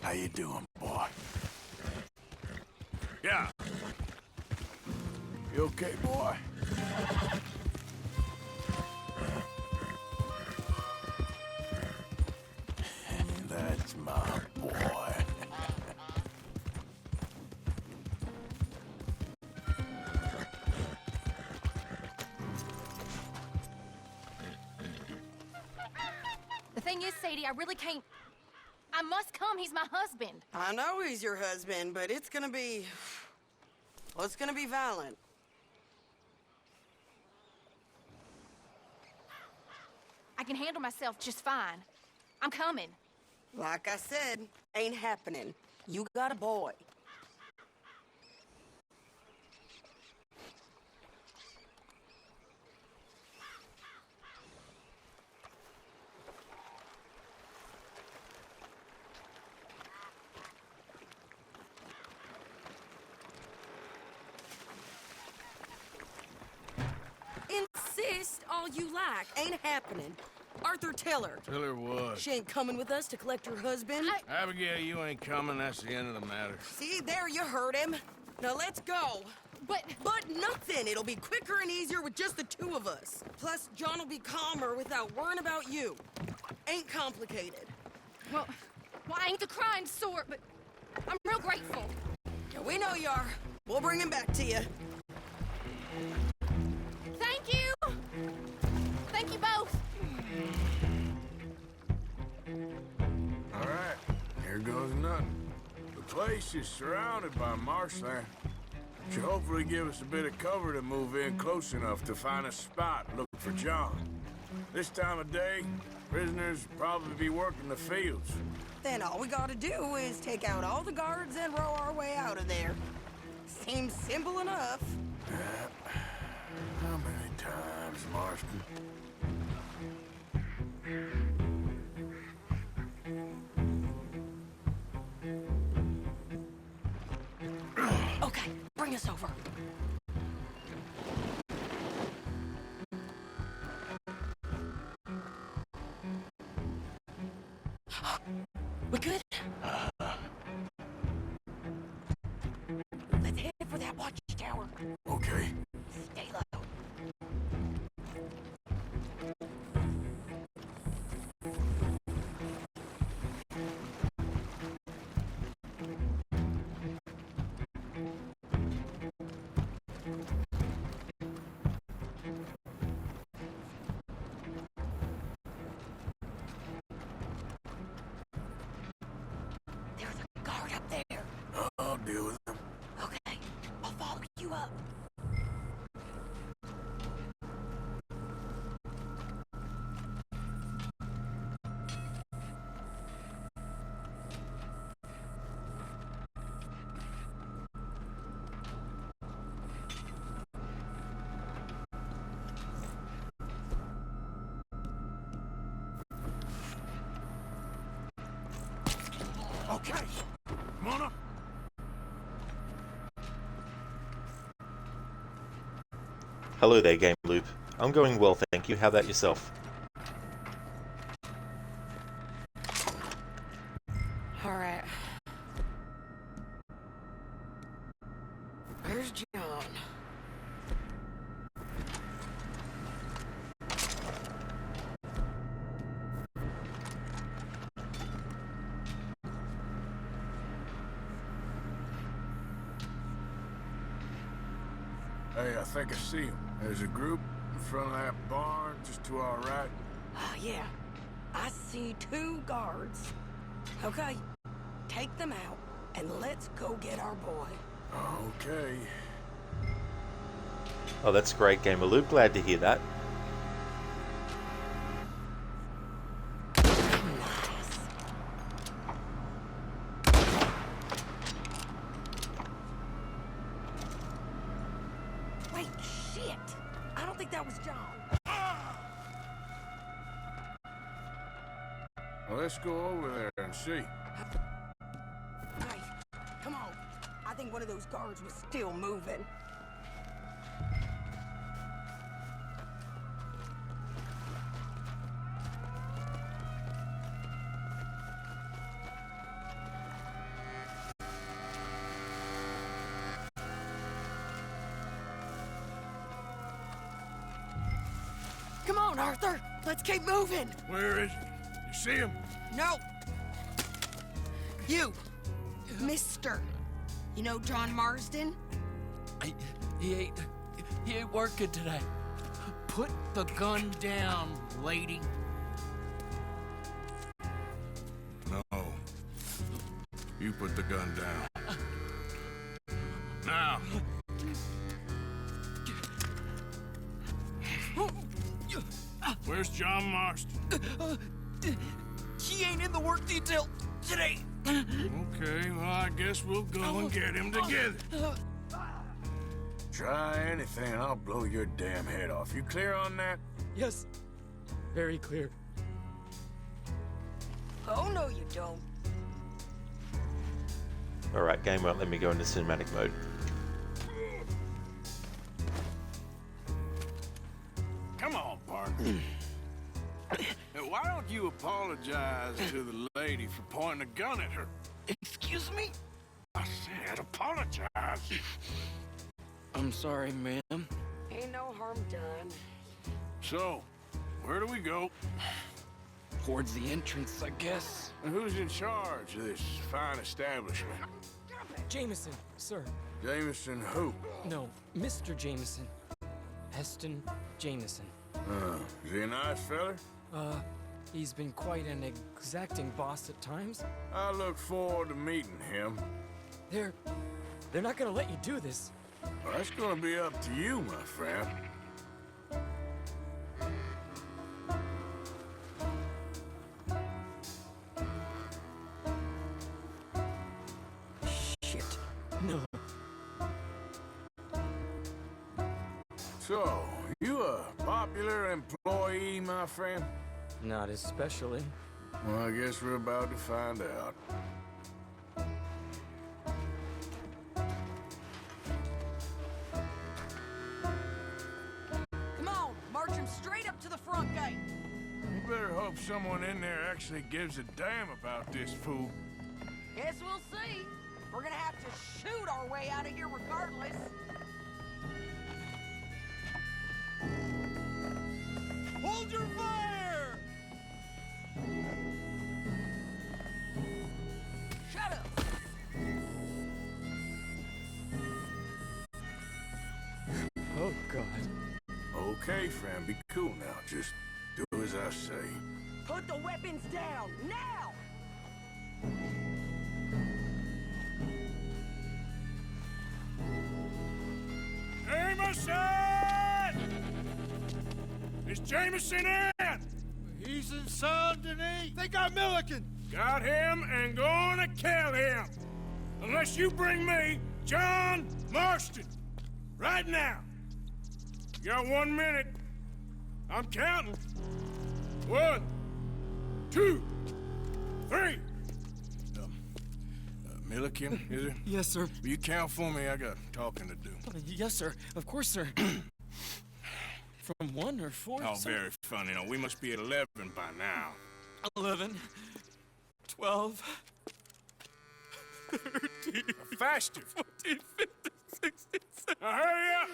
How you doing, boy? Yeah. You okay, boy? That's my boy. The thing is, Sadie, I really can't... I must come. He's my husband. I know he's your husband, but it's gonna be... Well, it's gonna be violent. I can handle myself just fine. I'm coming. Like I said, ain't happening. You got a boy. Insist all you like. Ain't happening. Arthur, tell her. Tell her what? She ain't coming with us to collect her husband. Abigail, you ain't coming. That's the end of the matter. See, there you heard him. Now let's go. But nothing. It'll be quicker and easier with just the two of us. Plus, John will be calmer without worrying about you. Ain't complicated. Well, I ain't the crime sort, but I'm real grateful. Yeah, we know you are. We'll bring him back to you. Thank you! Thank you both! All right, here goes nothing. The place is surrounded by marshland. Should hopefully give us a bit of cover to move in close enough to find a spot looking for John. This time of day, prisoners probably be working the fields. Then all we gotta do is take out all the guards and row our way out of there. Seems simple enough. How many times, Marston? Okay, bring us over. We good? Let's head for that watchtower. Okay. Stay low. There's a guard up there. I'll deal with him. Okay, I'll follow you up. Okay, come on up. Hello there, Game Loop. I'm going well, thank you. How about yourself? All right. Where's John? Hey, I think I see him. There's a group in front of that barn just to our right. Oh, yeah. I see 2 guards. Okay, take them out, and let's go get our boy. Okay. Oh, that's great, Gamer Loop. Glad to hear that. Wait, shit! I don't think that was John. Well, let's go over there and see. Hey, come on. I think one of those guards was still moving. Come on, Arthur. Let's keep moving. Where is he? You see him? No. You, Mister. You know John Marsden? He ain't working today. Put the gun down, lady. No. You put the gun down. Now. Where's John Marston? He ain't in the work detail today. Okay, well, I guess we'll go and get him together. Try anything, and I'll blow your damn head off. You clear on that? Yes. Very clear. Oh, no, you don't. Alright, game won't let me go into cinematic mode. Come on, partner. Now, why don't you apologize to the lady for pointing a gun at her? Excuse me? I said apologize. I'm sorry, ma'am. Ain't no harm done. So, where do we go? Towards the entrance, I guess. And who's in charge of this fine establishment? Jameson, sir. Jameson who? No, Mr. Jameson. Heston Jameson. Is he a nice feller? He's been quite an exacting boss at times. I look forward to meeting him. They're not gonna let you do this. Well, that's gonna be up to you, my friend. Shit. No. So, you a popular employee, my friend? Not especially. Well, I guess we're about to find out. Come on, march him straight up to the front gate. You better hope someone in there actually gives a damn about this fool. Guess we'll see. We're gonna have to shoot our way out of here regardless. Hold your fire! Shut up! Oh, God. Okay, friend, be cool now. Just do as I say. Put the weapons down, now! Jameson! Is Jameson in? He's in Saint Denis. They got Milliken. Got him and gonna kill him. Unless you bring me John Marston. Right now. You got 1 minute. I'm counting. 1, 2, 3. Milliken, is it? Yes, sir. Will you count for me? I got talking to do. Yes, sir. Of course, sir. From 1 or 4? Oh, very funny. No, we must be at 11 by now. 11, 12, 13, faster. 14, 15, 16, 17. Now hurry up!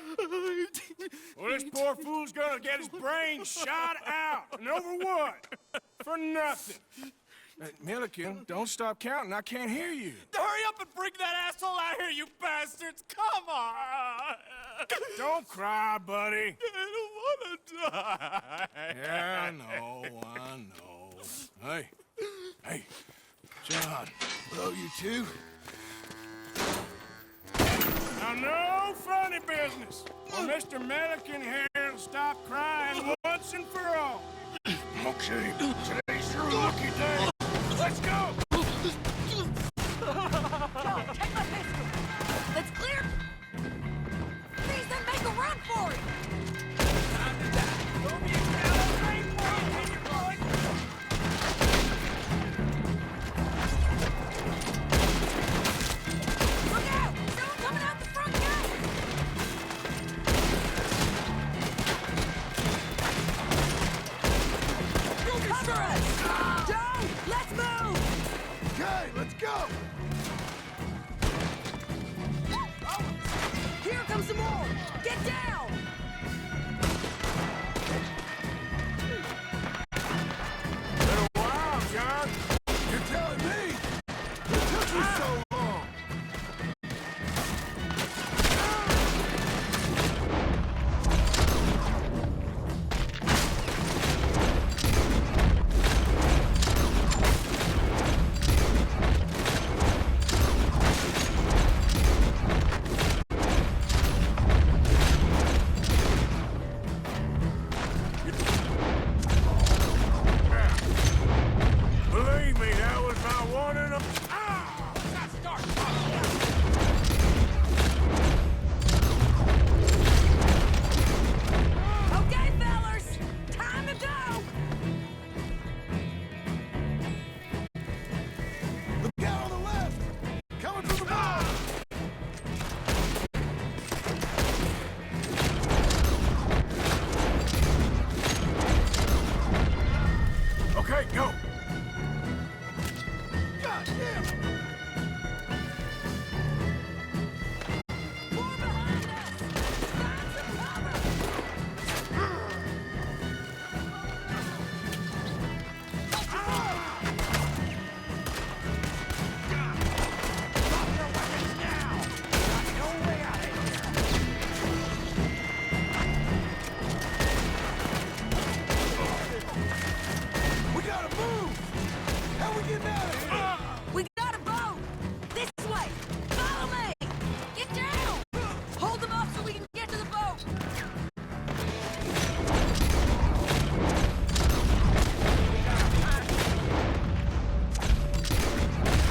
Well, this poor fool's gonna get his brains shot out. And over what? For nothing. Milliken, don't stop counting. I can't hear you. Hurry up and bring that asshole out here, you bastards! Come on! Don't cry, buddy. I don't want to die. Yeah, I know. Hey, John, blow you too? Now, no funny business. Or Mr. Milliken here will stop crying once and for all. Okay, today's your lucky day. Let's go! Go, take my pistol! That's clear! Please then make a run for it! Look out! Someone coming out the front gate! Cover us! Down! Let's move! Okay, let's go! Here comes some more! Get down! Been a while, John. You're telling me? It took you so long! We got a boat! This way! Follow me! Get down! Hold them up so we can get to the boat!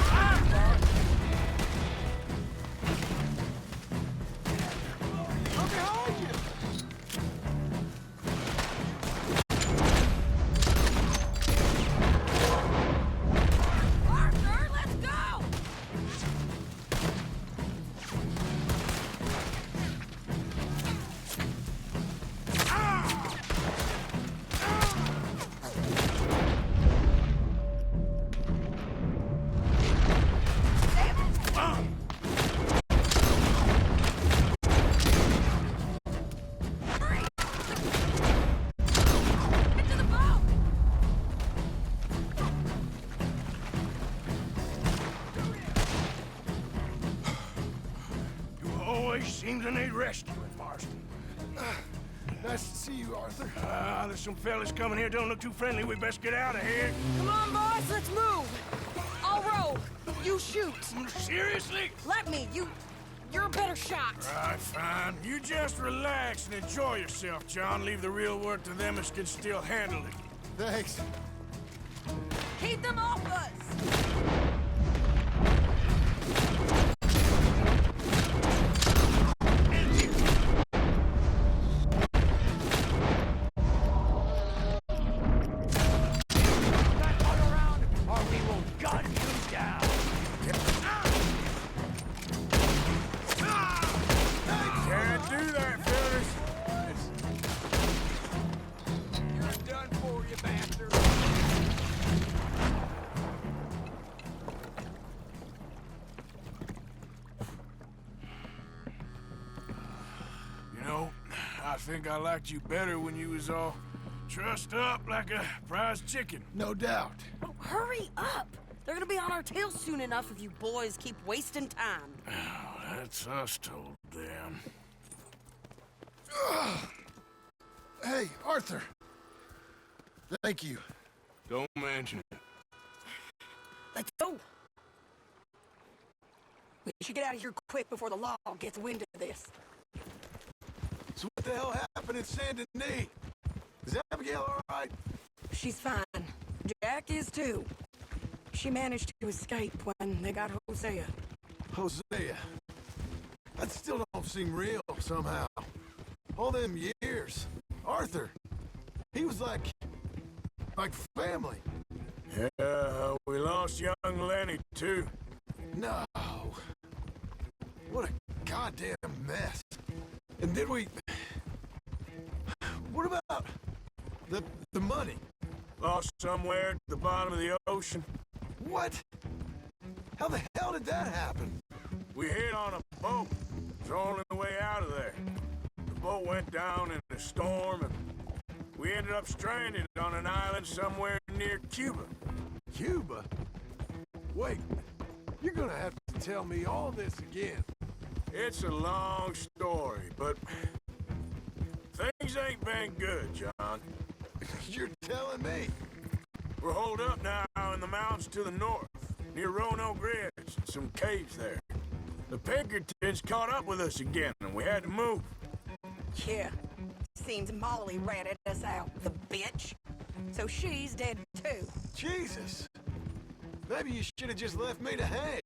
I'm behind you! Arthur, let's go! Get to the boat! You always seem to need rescuing, Marston. Nice to see you, Arthur. There's some fellas coming here. Don't look too friendly. We best get out of here. Come on, boys, let's move! I'll row. You shoot. Seriously? Let me. You're a better shot. Right, fine. You just relax and enjoy yourself, John. Leave the real work to them as can still handle it. Thanks. Keep them off us! Or we will gun you down. Can't do that, fellas. You're done for, you bastard. You know, I think I liked you better when you was all trussed up like a prize chicken. No doubt. Oh, hurry up! They're gonna be on our tails soon enough if you boys keep wasting time. Oh, that's us told them. Hey, Arthur. Thank you. Don't mention it. Let's go! We should get out of here quick before the law gets wind of this. So what the hell happened in Saint Denis? Is Abigail all right? She's fine. Jack is too. She managed to escape when they got Hosea. Hosea. That still don't seem real somehow. All them years. Arthur. He was like family. Yeah, we lost young Lenny, too. No. What a goddamn mess. And did we... What about the money? Lost somewhere at the bottom of the ocean. What? How the hell did that happen? We hit on a boat. It was on the way out of there. The boat went down in a storm, and we ended up stranded on an island somewhere near Cuba. Cuba? Wait, you're gonna have to tell me all this again. It's a long story, but things ain't been good, John. You're telling me? We're holed up now in the mountains to the north, near Roanoke Ridge, and some caves there. The Pinkertons caught up with us again, and we had to move. Yeah. Seems Molly ratted us out, the bitch. So she's dead too. Jesus. Maybe you should have just left me to hang.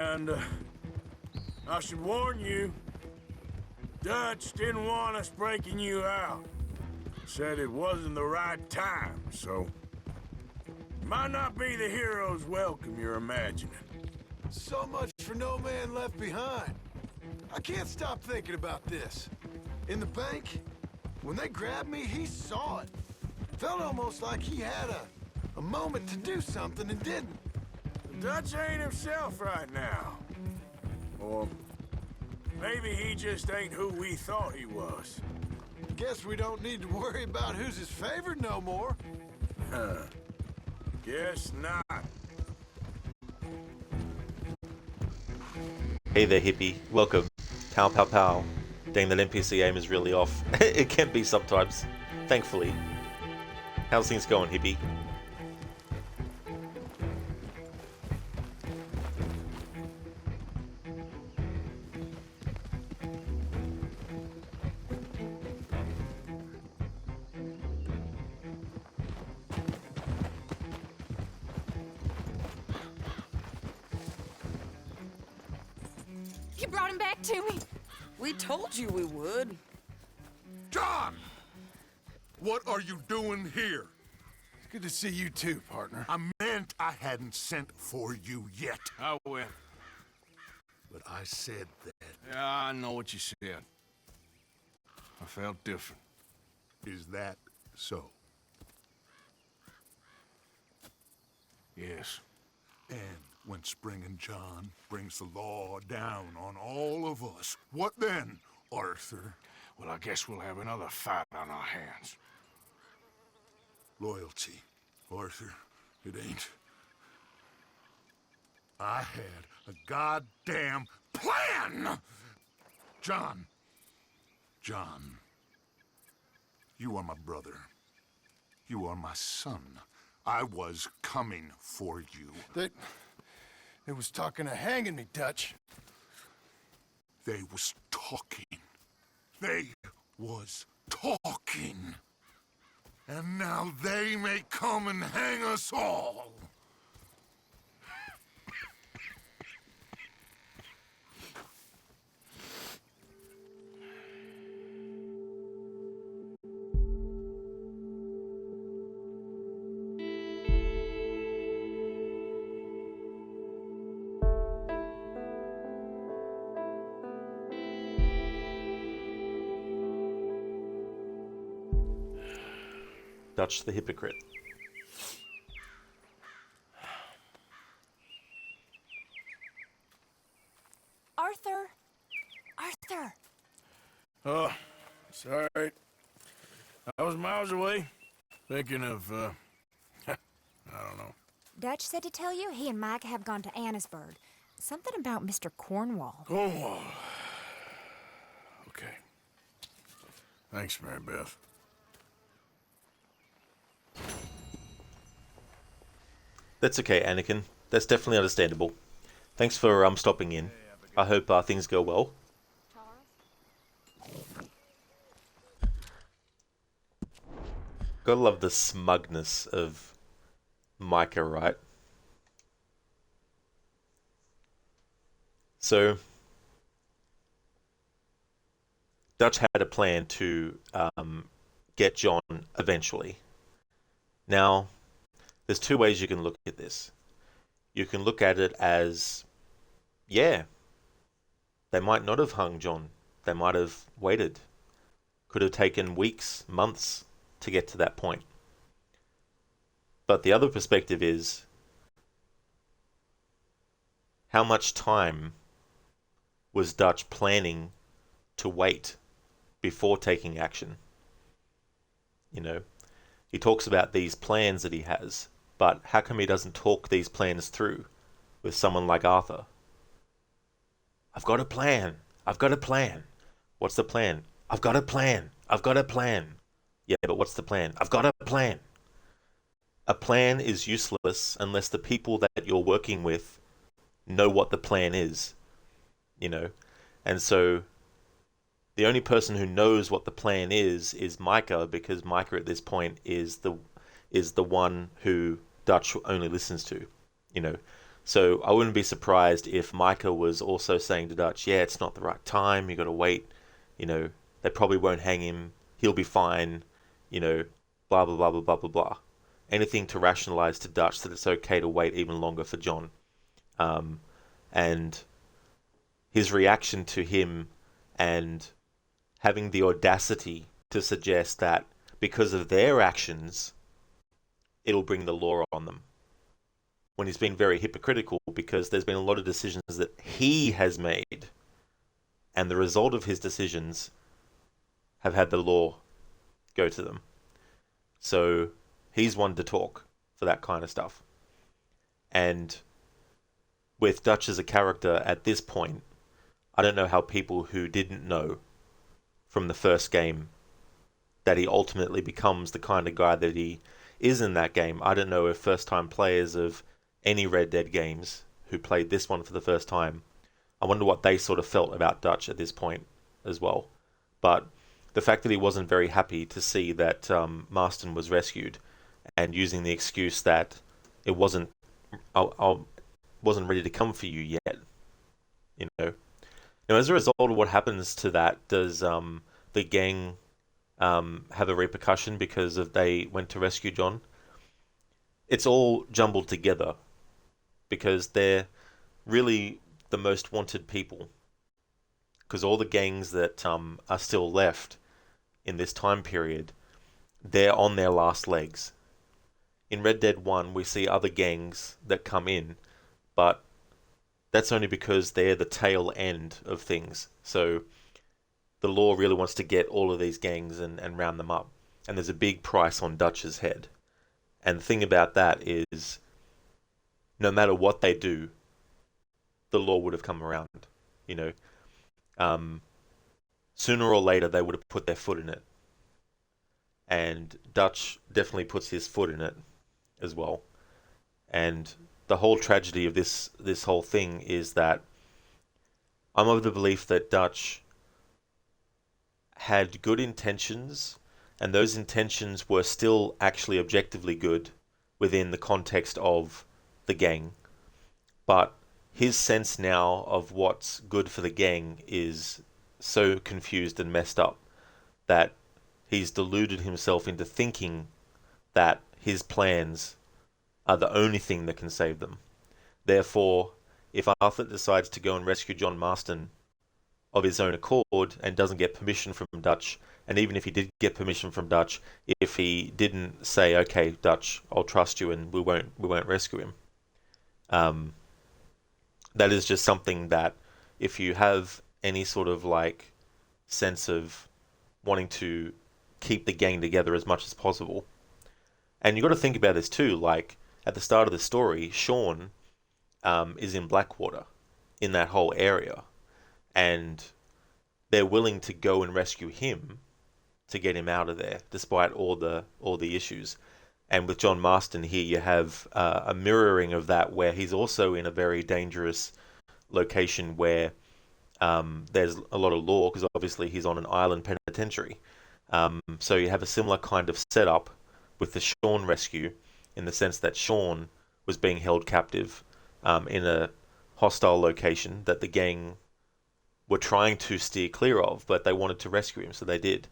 And I should warn you, Dutch didn't want us breaking you out. Said it wasn't the right time, so... Might not be the hero's welcome you're imagining. So much for no man left behind. I can't stop thinking about this. In the bank, when they grabbed me, he saw it. Felt almost like he had a moment to do something and didn't. Dutch ain't himself right now. Or maybe he just ain't who we thought he was. Guess we don't need to worry about who's his favorite no more. Guess not. Hey there, hippie. Welcome. Pow pow pow. Dang, that NPC aim is really off. It can be sometimes. Thankfully. How's things going, hippie? You brought him back to me. We told you we would. John! What are you doing here? It's good to see you too, partner. I meant I hadn't sent for you yet. I went. But I said that. Yeah, I know what you said. I felt different. Is that so? Yes. And when Spring and John brings the law down on all of us, what then, Arthur? Well, I guess we'll have another fight on our hands. Loyalty, Arthur, it ain't. I had a goddamn plan! John, you are my brother. You are my son. I was coming for you. They was talking of hanging me, Dutch. They was talking. They was talking. And now they may come and hang us all. Dutch the hypocrite. Arthur! Arthur! Oh, sorry. I was miles away, thinking of, I don't know. Dutch said to tell you he and Mike have gone to Annisburg. Something about Mr. Cornwall. Cornwall. Okay. Thanks, Mary Beth. That's okay, Anakin. That's definitely understandable. Thanks for stopping in. I hope things go well. Gotta love the smugness of Micah, right? So, Dutch had a plan to get John eventually. Now, there's two ways you can look at this. You can look at it as, yeah, they might not have hung John. They might have waited. Could have taken weeks, months to get to that point. But the other perspective is, how much time was Dutch planning to wait before taking action? You know, he talks about these plans that he has, but how come he doesn't talk these plans through with someone like Arthur? I've got a plan. I've got a plan. What's the plan? I've got a plan. I've got a plan. Yeah, but what's the plan? I've got a plan. A plan is useless unless the people that you're working with know what the plan is, you know? And so the only person who knows what the plan is Micah, because Micah at this point is the one who Dutch only listens to, you know? So I wouldn't be surprised if Micah was also saying to Dutch, yeah, it's not the right time, you got to wait, you know, they probably won't hang him, he'll be fine, you know, blah, blah, blah, blah, blah, blah, blah. Anything to rationalize to Dutch that it's okay to wait even longer for John. And his reaction to him and having the audacity to suggest that because of their actions, it'll bring the law on them. when he's been very hypocritical, because there's been a lot of decisions that he has made, and the result of his decisions have had the law go to them. So he's one to talk for that kind of stuff. And with Dutch as a character at this point, I don't know how people who didn't know from the first game that he ultimately becomes the kind of guy that he is in that game. I don't know if first-time players of any Red Dead games who played this one for the first time, I wonder what they sort of felt about Dutch at this point as well. But the fact that he wasn't very happy to see that Marston was rescued, and using the excuse that it wasn't, I wasn't ready to come for you yet, you know. Now, as a result of what happens to that, does the gang have a repercussion because of they went to rescue John? It's all jumbled together because they're really the most wanted people. Because all the gangs that are still left in this time period, they're on their last legs. In Red Dead 1, we see other gangs that come in, but that's only because they're the tail end of things. So the law really wants to get all of these gangs and round them up. And there's a big price on Dutch's head. And the thing about that is, no matter what they do, the law would have come around. You know, sooner or later they would have put their foot in it. And Dutch definitely puts his foot in it as well. And the whole tragedy of this whole thing is that I'm of the belief that Dutch had good intentions, and those intentions were still actually objectively good within the context of the gang. But his sense now of what's good for the gang is so confused and messed up that he's deluded himself into thinking that his plans are the only thing that can save them. Therefore, if Arthur decides to go and rescue John Marston of his own accord and doesn't get permission from Dutch, and even if he did get permission from Dutch, if he didn't say, okay, Dutch, I'll trust you and we won't rescue him, that is just something that if you have any sort of like sense of wanting to keep the gang together as much as possible. And you got to think about this too, like at the start of the story, Sean is in Blackwater, in that whole area, and they're willing to go and rescue him to get him out of there, despite all the issues. And with John Marston here, you have a mirroring of that, where he's also in a very dangerous location where there's a lot of law, because obviously he's on an island penitentiary. So you have a similar kind of setup with the Sean rescue, in the sense that Sean was being held captive in a hostile location that the gang were trying to steer clear of, but they wanted to rescue him, so they did.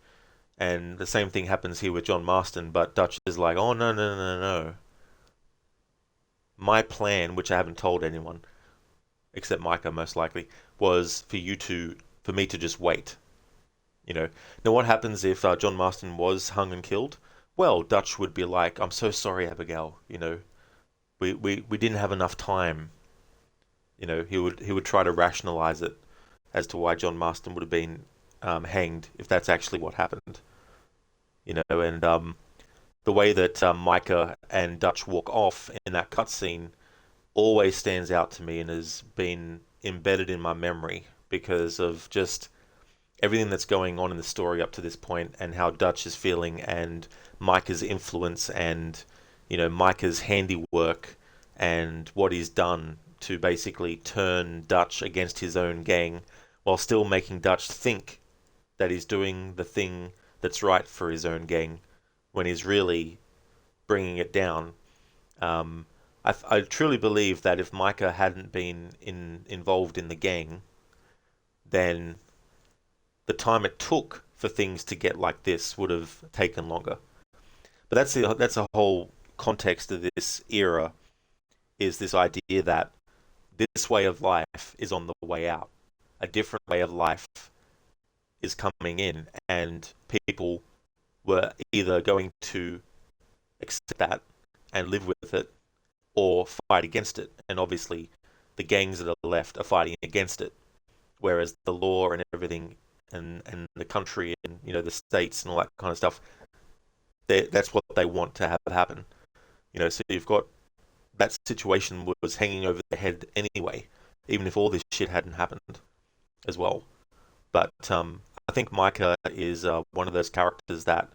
And the same thing happens here with John Marston, but Dutch is like, oh, no. My plan, which I haven't told anyone, except Micah most likely, was for me to just wait. You know, now what happens if John Marston was hung and killed? Well, Dutch would be like, I'm so sorry, Abigail. You know, we didn't have enough time. You know, he would try to rationalize it as to why John Marston would have been hanged if that's actually what happened. You know, and the way that Micah and Dutch walk off in that cutscene always stands out to me and has been embedded in my memory because of just everything that's going on in the story up to this point, and how Dutch is feeling, and Micah's influence, and, you know, Micah's handiwork, and what he's done to basically turn Dutch against his own gang, while still making Dutch think that he's doing the thing that's right for his own gang, when he's really bringing it down. I truly believe that if Micah hadn't been involved in the gang, then the time it took for things to get like this would have taken longer. But that's a whole context of this era, is this idea that this way of life is on the way out. A different way of life is coming in, and people were either going to accept that and live with it, or fight against it. And obviously, the gangs that are left are fighting against it, whereas the law and everything, and the country and the states and all that kind of stuff, that's what they want to have happen. So you've got that situation was hanging over their head anyway, even if all this shit hadn't happened as well. But I think Micah is one of those characters that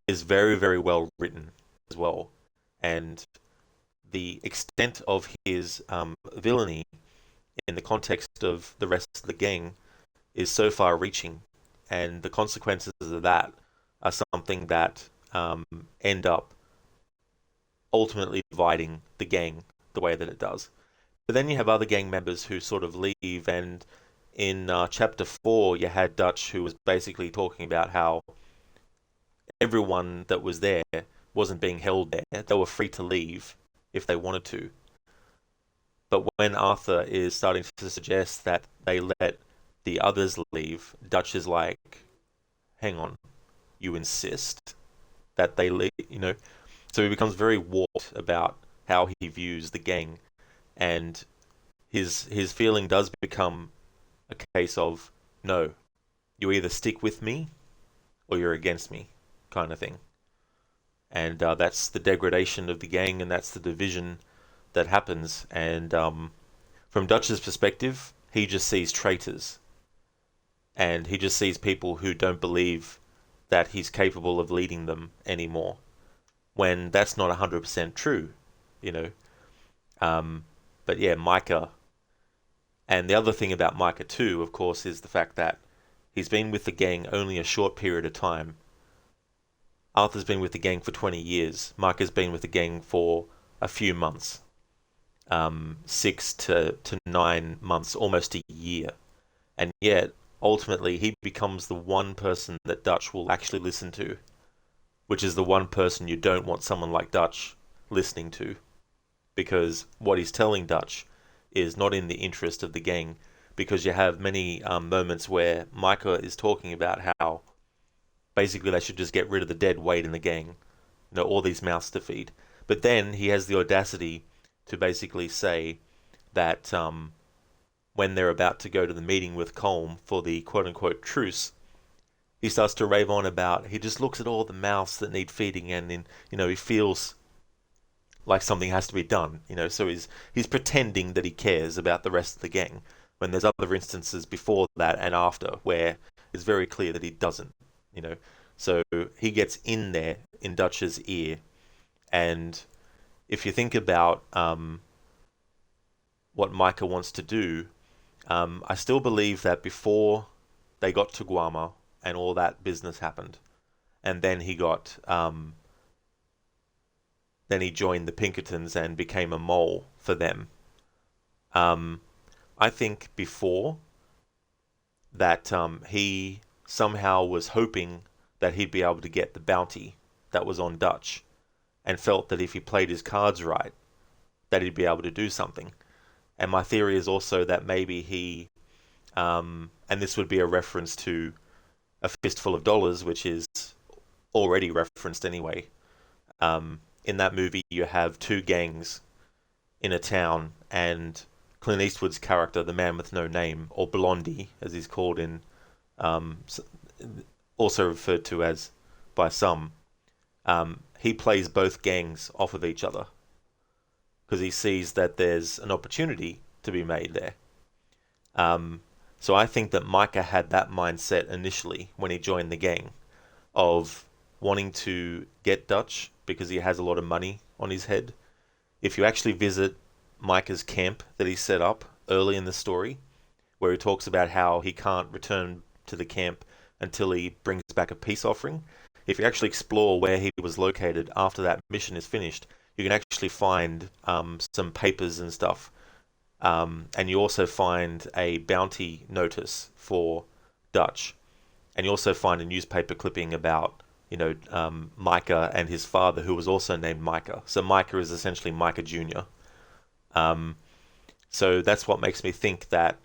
is very, very well written as well. And the extent of his villainy in the context of the rest of the gang is so far reaching. And the consequences of that are something that end up ultimately dividing the gang the way that it does. But then you have other gang members who sort of leave, and in chapter 4 you had Dutch, who was basically talking about how everyone that was there wasn't being held there. They were free to leave if they wanted to. But when Arthur is starting to suggest that they let the others leave, Dutch is like, hang on, you insist that they leave, So he becomes very warped about how he views the gang, and his feeling does become a case of, no, you either stick with me or you're against me, kind of thing. And that's the degradation of the gang, and that's the division that happens. And from Dutch's perspective, he just sees traitors, and he just sees people who don't believe that he's capable of leading them anymore, when that's not 100% true, But yeah, Micah. And the other thing about Micah too, of course, is the fact that he's been with the gang only a short period of time. Arthur's been with the gang for 20 years. Micah's been with the gang for a few months. 6 to 9 months, almost a year. And yet, ultimately, he becomes the one person that Dutch will actually listen to, which is the one person you don't want someone like Dutch listening to, because what he's telling Dutch is not in the interest of the gang, because you have many moments where Micah is talking about how basically they should just get rid of the dead weight in the gang, all these mouths to feed. But then he has the audacity to basically say that when they're about to go to the meeting with Colm for the quote-unquote truce, he starts to rave on about, he just looks at all the mouths that need feeding, and then, he feels like something has to be done, so he's pretending that he cares about the rest of the gang, when there's other instances before that and after where it's very clear that he doesn't, So he gets in there in Dutch's ear, and if you think about what Micah wants to do, I still believe that before they got to Guarma and all that business happened, and then he got then he joined the Pinkertons and became a mole for them. I think before that he somehow was hoping that he'd be able to get the bounty that was on Dutch, and felt that if he played his cards right, that he'd be able to do something. And my theory is also that maybe he, and this would be a reference to A Fistful of Dollars, which is already referenced anyway. In that movie, you have two gangs in a town, and Clint Eastwood's character, the man with no name, or Blondie, as he's called in, also referred to as by some, he plays both gangs off of each other, because he sees that there's an opportunity to be made there. So I think that Micah had that mindset initially when he joined the gang, of wanting to get Dutch because he has a lot of money on his head. If you actually visit Micah's camp that he set up early in the story, where he talks about how he can't return to the camp until he brings back a peace offering, if you actually explore where he was located after that mission is finished, you can actually find some papers and stuff. And you also find a bounty notice for Dutch. And you also find a newspaper clipping about, Micah and his father, who was also named Micah. So Micah is essentially Micah Jr. So that's what makes me think that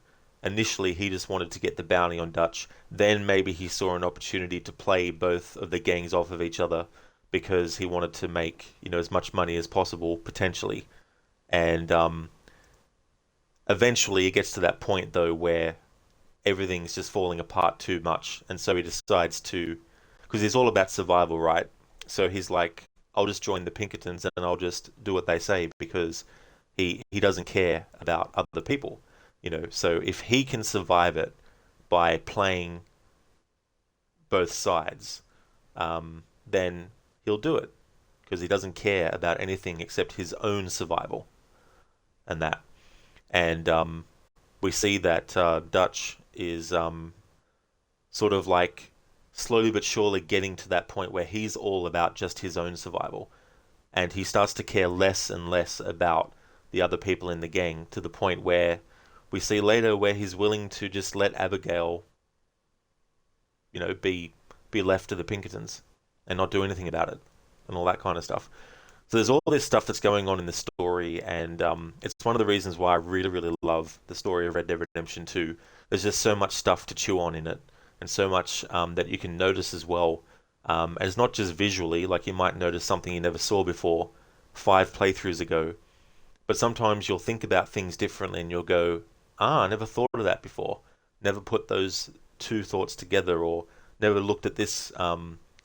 initially he just wanted to get the bounty on Dutch. Then maybe he saw an opportunity to play both of the gangs off of each other, because he wanted to make, as much money as possible, potentially. And eventually it gets to that point, though, where everything's just falling apart too much. And so he decides to, because he's all about survival, right? So he's like, I'll just join the Pinkertons and I'll just do what they say, because he doesn't care about other people, you know. So if he can survive it by playing both sides, then he'll do it, because he doesn't care about anything except his own survival and that. And we see that Dutch is sort of like slowly but surely getting to that point where he's all about just his own survival, and he starts to care less and less about the other people in the gang, to the point where we see later where he's willing to just let Abigail, you know, be left to the Pinkertons and not do anything about it and all that kind of stuff. So there's all this stuff that's going on in the story, and it's one of the reasons why I really, really love the story of Red Dead Redemption 2. There's just so much stuff to chew on in it, and so much that you can notice as well. And it's not just visually, like you might notice something you never saw before 5 playthroughs ago, but sometimes you'll think about things differently and you'll go, I never thought of that before. Never put those two thoughts together, or never looked at this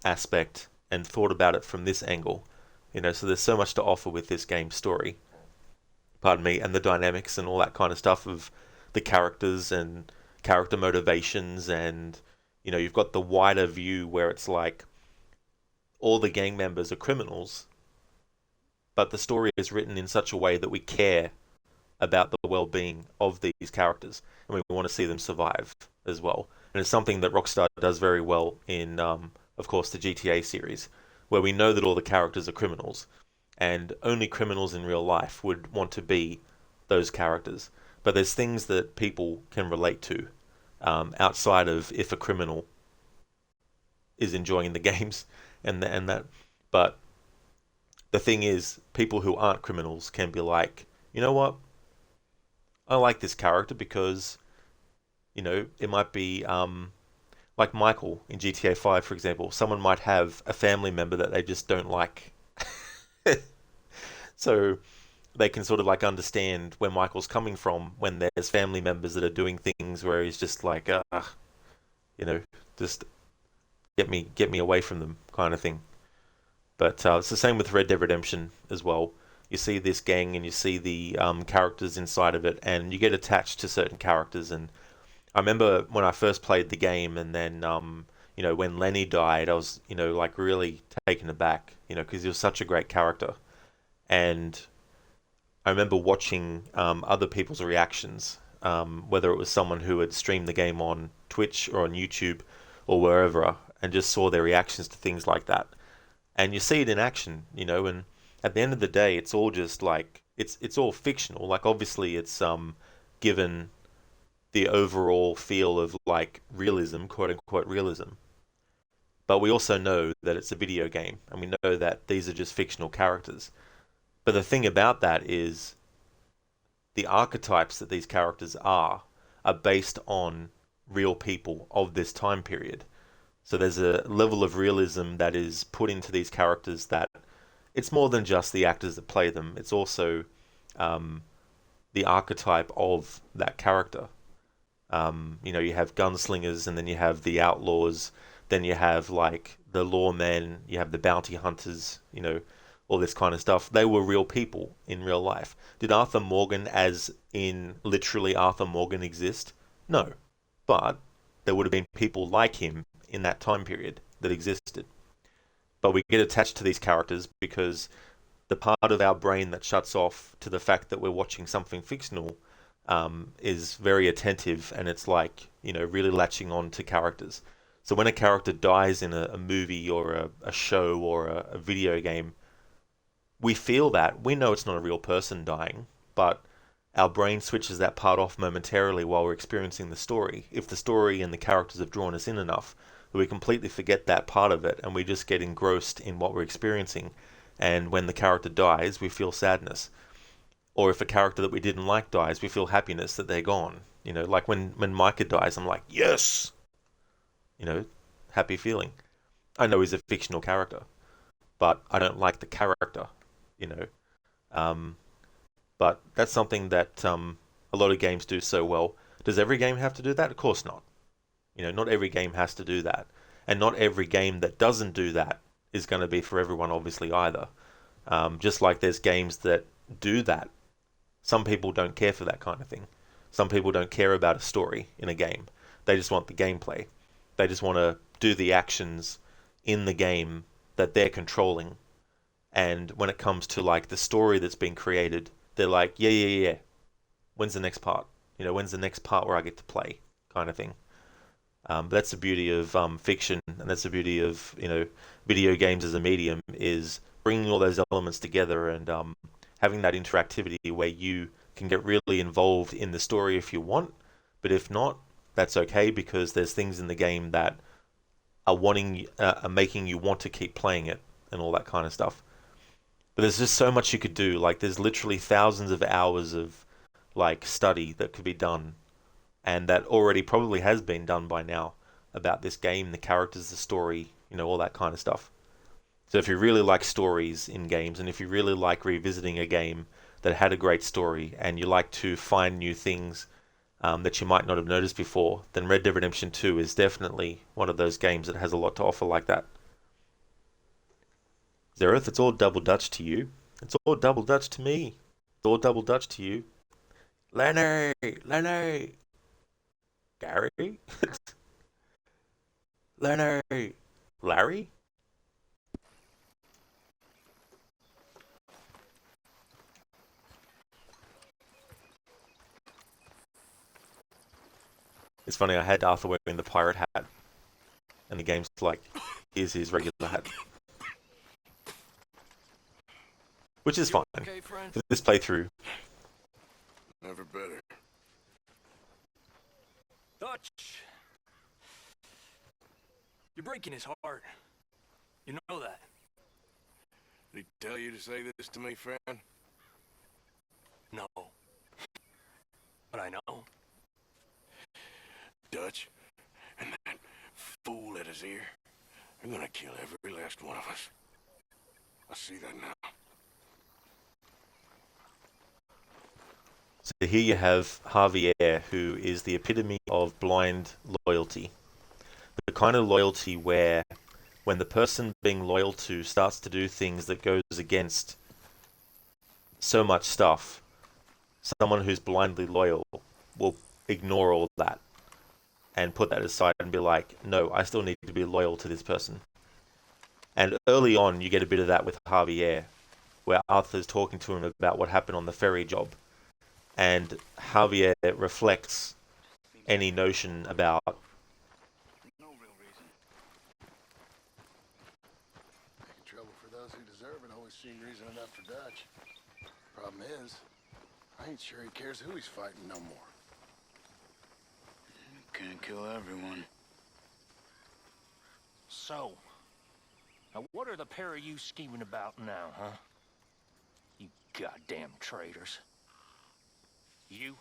aspect and thought about it from this angle. You know, so there's so much to offer with this game's story. Pardon me, and the dynamics and all that kind of stuff of the characters and character motivations, and, you know, you've got the wider view where it's like all the gang members are criminals, but the story is written in such a way that we care about the well-being of these characters, and we want to see them survive as well. And it's something that Rockstar does very well in, of course, the GTA series, where we know that all the characters are criminals, and only criminals in real life would want to be those characters. But there's things that people can relate to, outside of if a criminal is enjoying the games and that. But the thing is, people who aren't criminals can be like, you know what? I like this character because, you know, it might be like Michael in GTA 5, for example. Someone might have a family member that they just don't like. So they can sort of like understand where Michael's coming from when there's family members that are doing things where he's just like, you know, just get me away from them kind of thing. But it's the same with Red Dead Redemption as well. You see this gang and you see the characters inside of it, and you get attached to certain characters. And I remember when I first played the game, and then you know, when Lenny died, I was, you know, like really taken aback, you know, because he was such a great character. And I remember watching other people's reactions, whether it was someone who had streamed the game on Twitch or on YouTube or wherever, and just saw their reactions to things like that. And you see it in action, you know, and at the end of the day, it's all just like, it's all fictional. Like, obviously it's given the overall feel of like realism, quote unquote realism. But we also know that it's a video game, and we know that these are just fictional characters. But the thing about that is the archetypes that these characters are based on real people of this time period. So there's a level of realism that is put into these characters that it's more than just the actors that play them. It's also the archetype of that character. You know, you have gunslingers, and then you have the outlaws, then you have like the lawmen, you have the bounty hunters, you know, all this kind of stuff. They were real people in real life. Did Arthur Morgan, as in literally Arthur Morgan, exist? No. But there would have been people like him in that time period that existed. But we get attached to these characters because the part of our brain that shuts off to the fact that we're watching something fictional is very attentive, and it's like, you know, really latching on to characters. So when a character dies in a movie or a show or a video game, we feel that. We know it's not a real person dying, but our brain switches that part off momentarily while we're experiencing the story. If the story and the characters have drawn us in enough, we completely forget that part of it, and we just get engrossed in what we're experiencing. And when the character dies, we feel sadness. Or if a character that we didn't like dies, we feel happiness that they're gone. You know, like when Micah dies, I'm like, yes! You know, happy feeling. I know he's a fictional character, but I don't like the character, you know. but that's something that a lot of games do so well. Does every game have to do that? Of course not. You know, not every game has to do that. And not every game that doesn't do that is going to be for everyone, obviously, either. Just like there's games that do that. Some people don't care for that kind of thing. Some people don't care about a story in a game. They just want the gameplay. They just want to do the actions in the game that they're controlling. And when it comes to like the story that's been created, they're like, yeah. When's the next part? You know, when's the next part where I get to play, kind of thing. But that's the beauty of fiction, and that's the beauty of, you know, video games as a medium, is bringing all those elements together and having that interactivity where you can get really involved in the story if you want, but if not, that's okay, because there's things in the game that are making you want to keep playing it and all that kind of stuff. But there's just so much you could do. Like, there's literally thousands of hours of like study that could be done, and that already probably has been done by now, about this game, the characters, the story, you know, all that kind of stuff. So if you really like stories in games, and if you really like revisiting a game that had a great story, and you like to find new things that you might not have noticed before, then Red Dead Redemption 2 is definitely one of those games that has a lot to offer like that. Zereth, it's all double Dutch to you. It's all double Dutch to me. It's all double Dutch to you. Lenny! Gary? Lenny! Larry? It's funny, I had Arthur wearing the pirate hat, and the game's like, here's his regular hat. Which is fine. Okay, friend? For this playthrough. Never better. Dutch. You're breaking his heart. You know that. Did he tell you to say this to me, friend? No. But I know. Dutch and that fool at his ear, they're gonna kill every last one of us. I see that now. So here you have Javier, who is the epitome of blind loyalty. The kind of loyalty where when the person being loyal to starts to do things that goes against so much stuff, someone who's blindly loyal will ignore all that and put that aside and be like, no, I still need to be loyal to this person. And early on, you get a bit of that with Javier, where Arthur's talking to him about what happened on the ferry job. And Javier reflects any notion about No real reason. Making trouble for those who deserve it always seemed reason enough for Dutch. Problem is, I ain't sure he cares who he's fighting no more. Can't kill everyone. So, now what are the pair of you scheming about now, huh? You goddamn traitors. You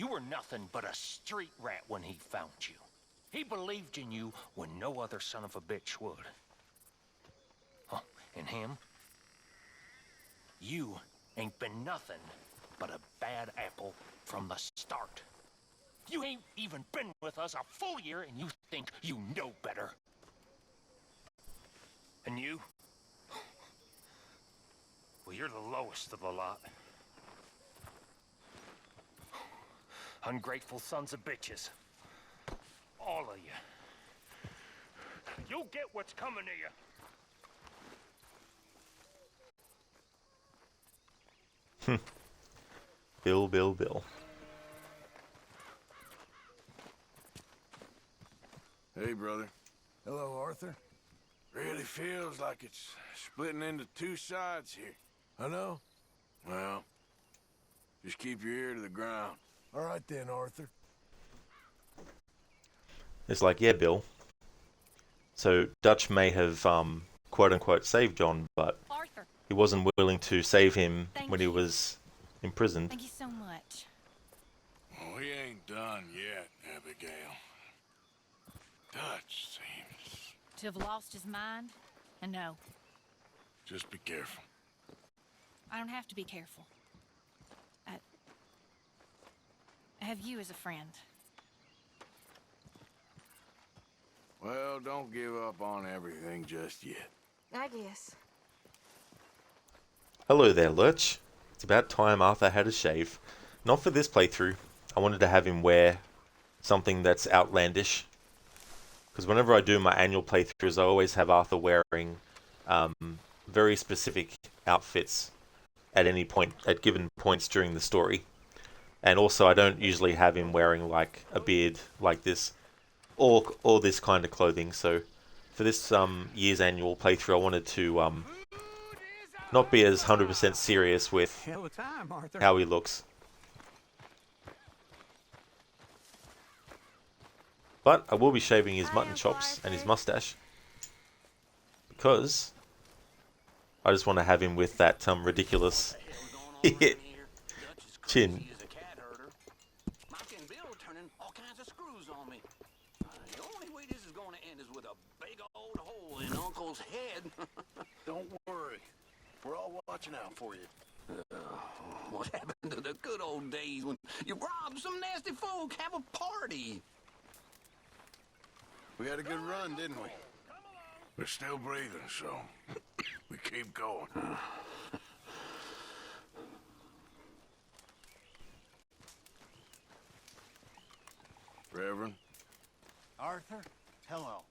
were nothing but a street rat when he found you. He believed in you when no other son of a bitch would. Huh, and him? You ain't been nothing but a bad apple from the start. You ain't even been with us a full year and you think you know better. And you? Well, you're the lowest of the lot. Ungrateful sons of bitches. All of you. You'll get what's coming to you. Bill. Hey, brother. Hello, Arthur. Really feels like it's splitting into two sides here. I know. Well, just keep your ear to the ground. All right then, Arthur. It's like, yeah, Bill. So Dutch may have, quote-unquote, saved John, but Arthur. he wasn't willing to save him when he was imprisoned. Thank you so much. Oh, he ain't done yet, Abigail. Dutch seems... To have lost his mind? And no, Just be careful. I don't have to be careful. have you as a friend. Well, don't give up on everything just yet. I guess. Hello there, Lurch. It's about time Arthur had a shave. Not for this playthrough. I wanted to have him wear something that's outlandish. Because whenever I do my annual playthroughs, I always have Arthur wearing very specific outfits at any point, at given points during the story. And also, I don't usually have him wearing like a beard like this, or this kind of clothing. So, for this year's annual playthrough, I wanted to not be as 100% serious with how he looks. But I will be shaving his mutton chops and his mustache, because I just want to have him with that ridiculous chin. Mike and Bill turning all kinds of screws on me. The only way this is going to end is with a big old hole in Uncle's head. Don't worry. We're all watching out for you. What happened to the good old days when you robbed some nasty folk, have a party? We had a good run, didn't we? We're still breathing, so we keep going. Reverend? Arthur, hello.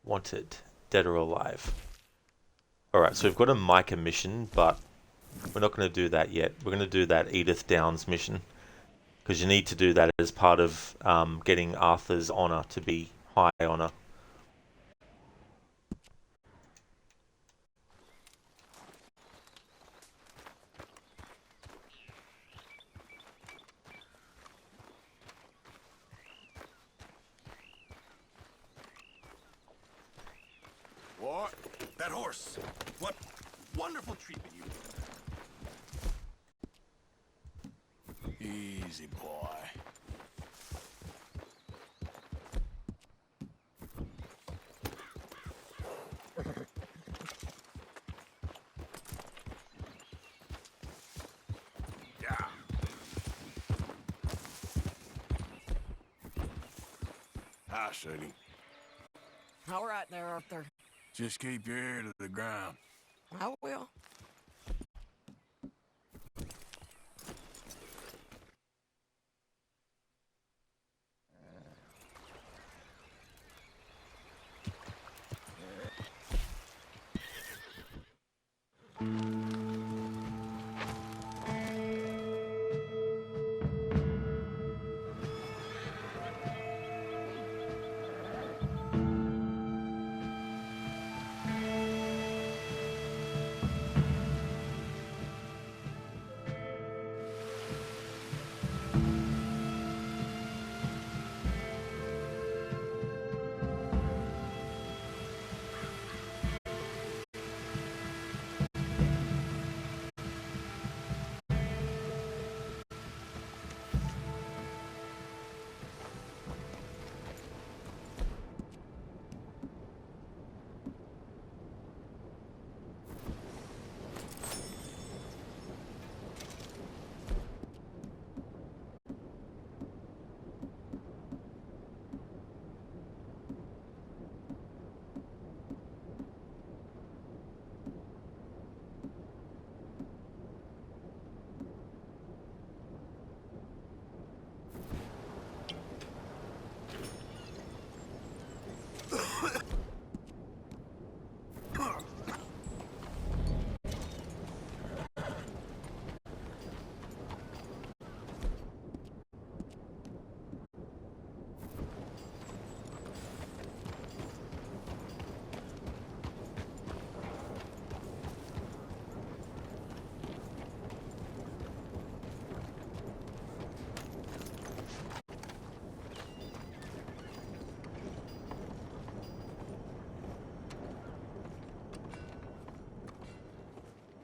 Wanted, dead or alive. Alright, so we've got a Micah mission, but we're not going to do that yet. We're going to do that Edith Downs mission, because you need to do that as part of getting Arthur's honor to be high honor. What? That horse. What wonderful treatment you gave. Easy, boy. Yeah. Hi, Sadie. All right there, Arthur. Just keep your ear to the ground. I will.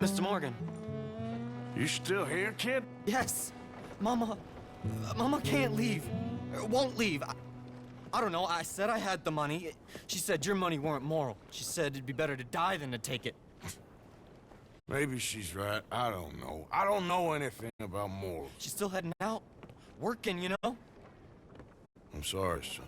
Mr. Morgan. You still here, kid? Yes. Mama can't leave. Won't leave. I don't know. I said I had the money. She said your money weren't moral. She said it'd be better to die than to take it. Maybe she's right. I don't know. I don't know anything about morals. She's still heading out. Working, you know? I'm sorry, son.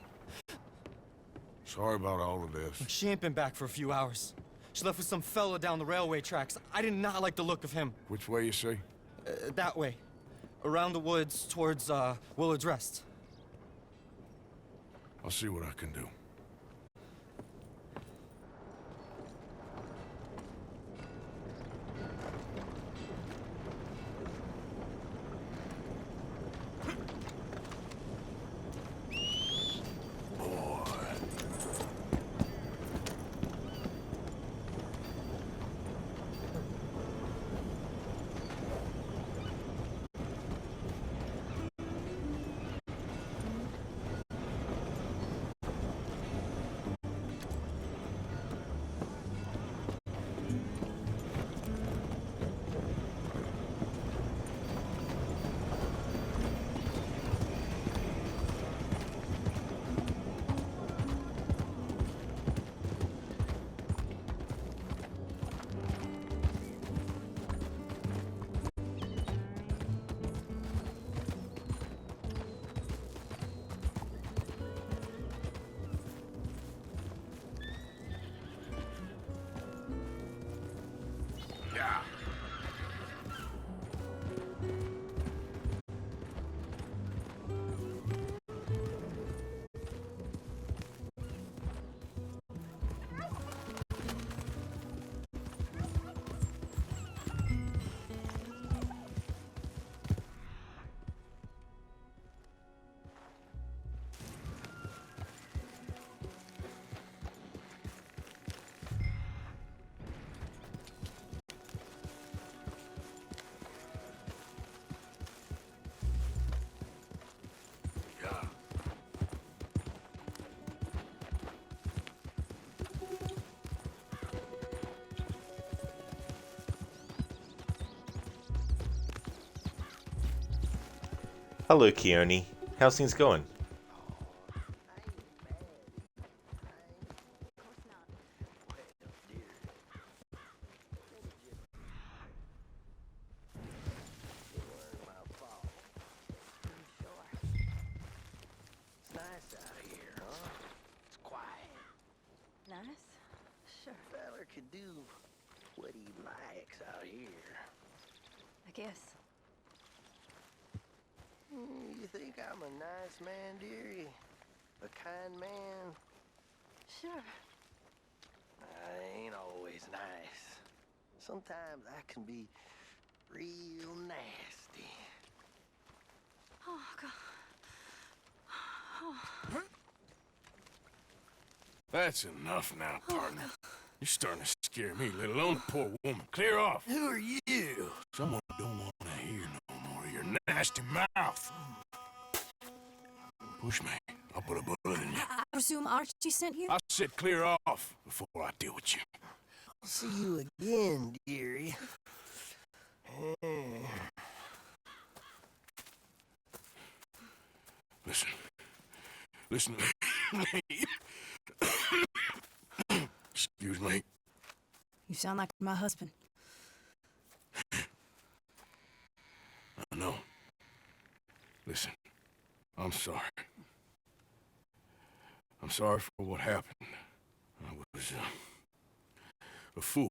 Sorry about all of this. She ain't been back for a few hours. She left with some fella down the railway tracks. I did not like the look of him. Which way you say? That way. Around the woods towards, Willard's Rest. I'll see what I can do. Hello, Keone. How's things going? It's nice out here, huh? It's quiet. Nice? Sure. Feller could do what he likes out here. I guess. You think I'm a nice man, dearie? A kind man? Sure. I ain't always nice. Sometimes I can be real nasty. Oh, God. Oh. That's enough now, partner. You're starting to scare me, let alone the poor woman. Clear off. Who are you? Someone don't want to hear no more of your nasty mouth. Push me. I'll put a bullet in you. I presume Archie sent you? I said clear off before I deal with you. I'll see you again, dearie. Listen. Listen to me. Excuse me. You sound like my husband. I know. Listen, I'm sorry. I'm sorry for what happened. I was a fool.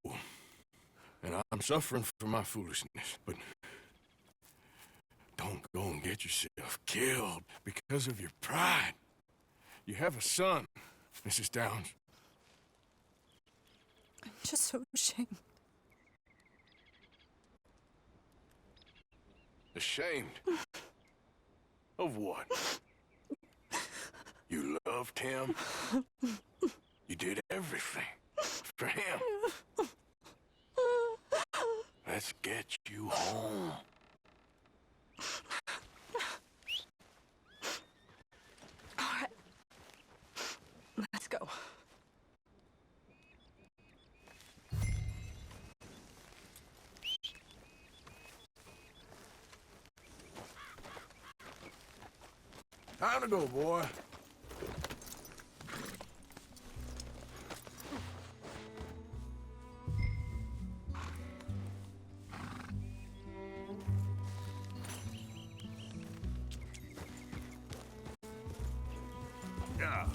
And I'm suffering for my foolishness. But don't go and get yourself killed because of your pride. You have a son, Mrs. Downs. I'm just so ashamed. Ashamed? Of what? You loved him? You did everything for him. Let's get you home. All right. Let's go. Time to go, boy. Yeah.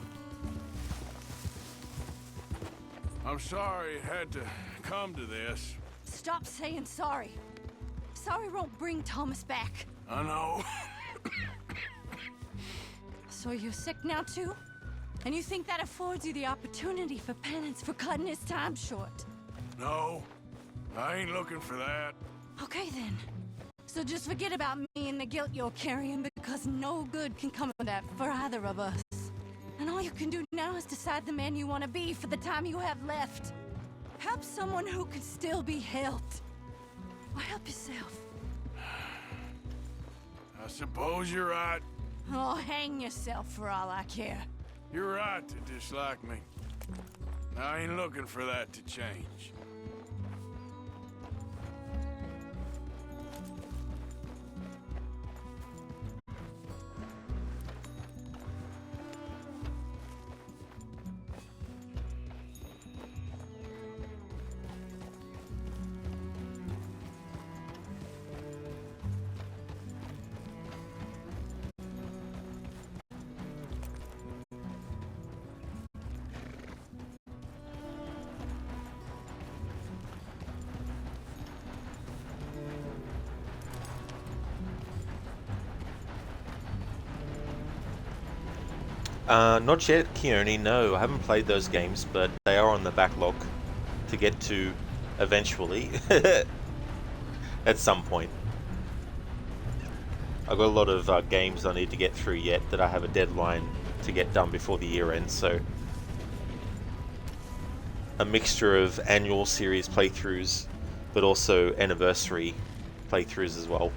I'm sorry it had to come to this. Stop saying sorry. Sorry won't bring Thomas back. I know. So you're sick now too? And you think that affords you the opportunity for penance for cutting his time short? No, I ain't looking for that. Okay then. So just forget about me and the guilt you're carrying, because no good can come of that for either of us. And all you can do now is decide the man you want to be for the time you have left. Help someone who can still be helped. Or help yourself. I suppose you're right. Oh, hang yourself for all I care. You're right to dislike me. I ain't looking for that to change. Not yet, Keone, no. I haven't played those games, but they are on the backlog to get to eventually. At some point. I've got a lot of games I need to get through yet that I have a deadline to get done before the year ends, so... a mixture of annual series playthroughs, but also anniversary playthroughs as well.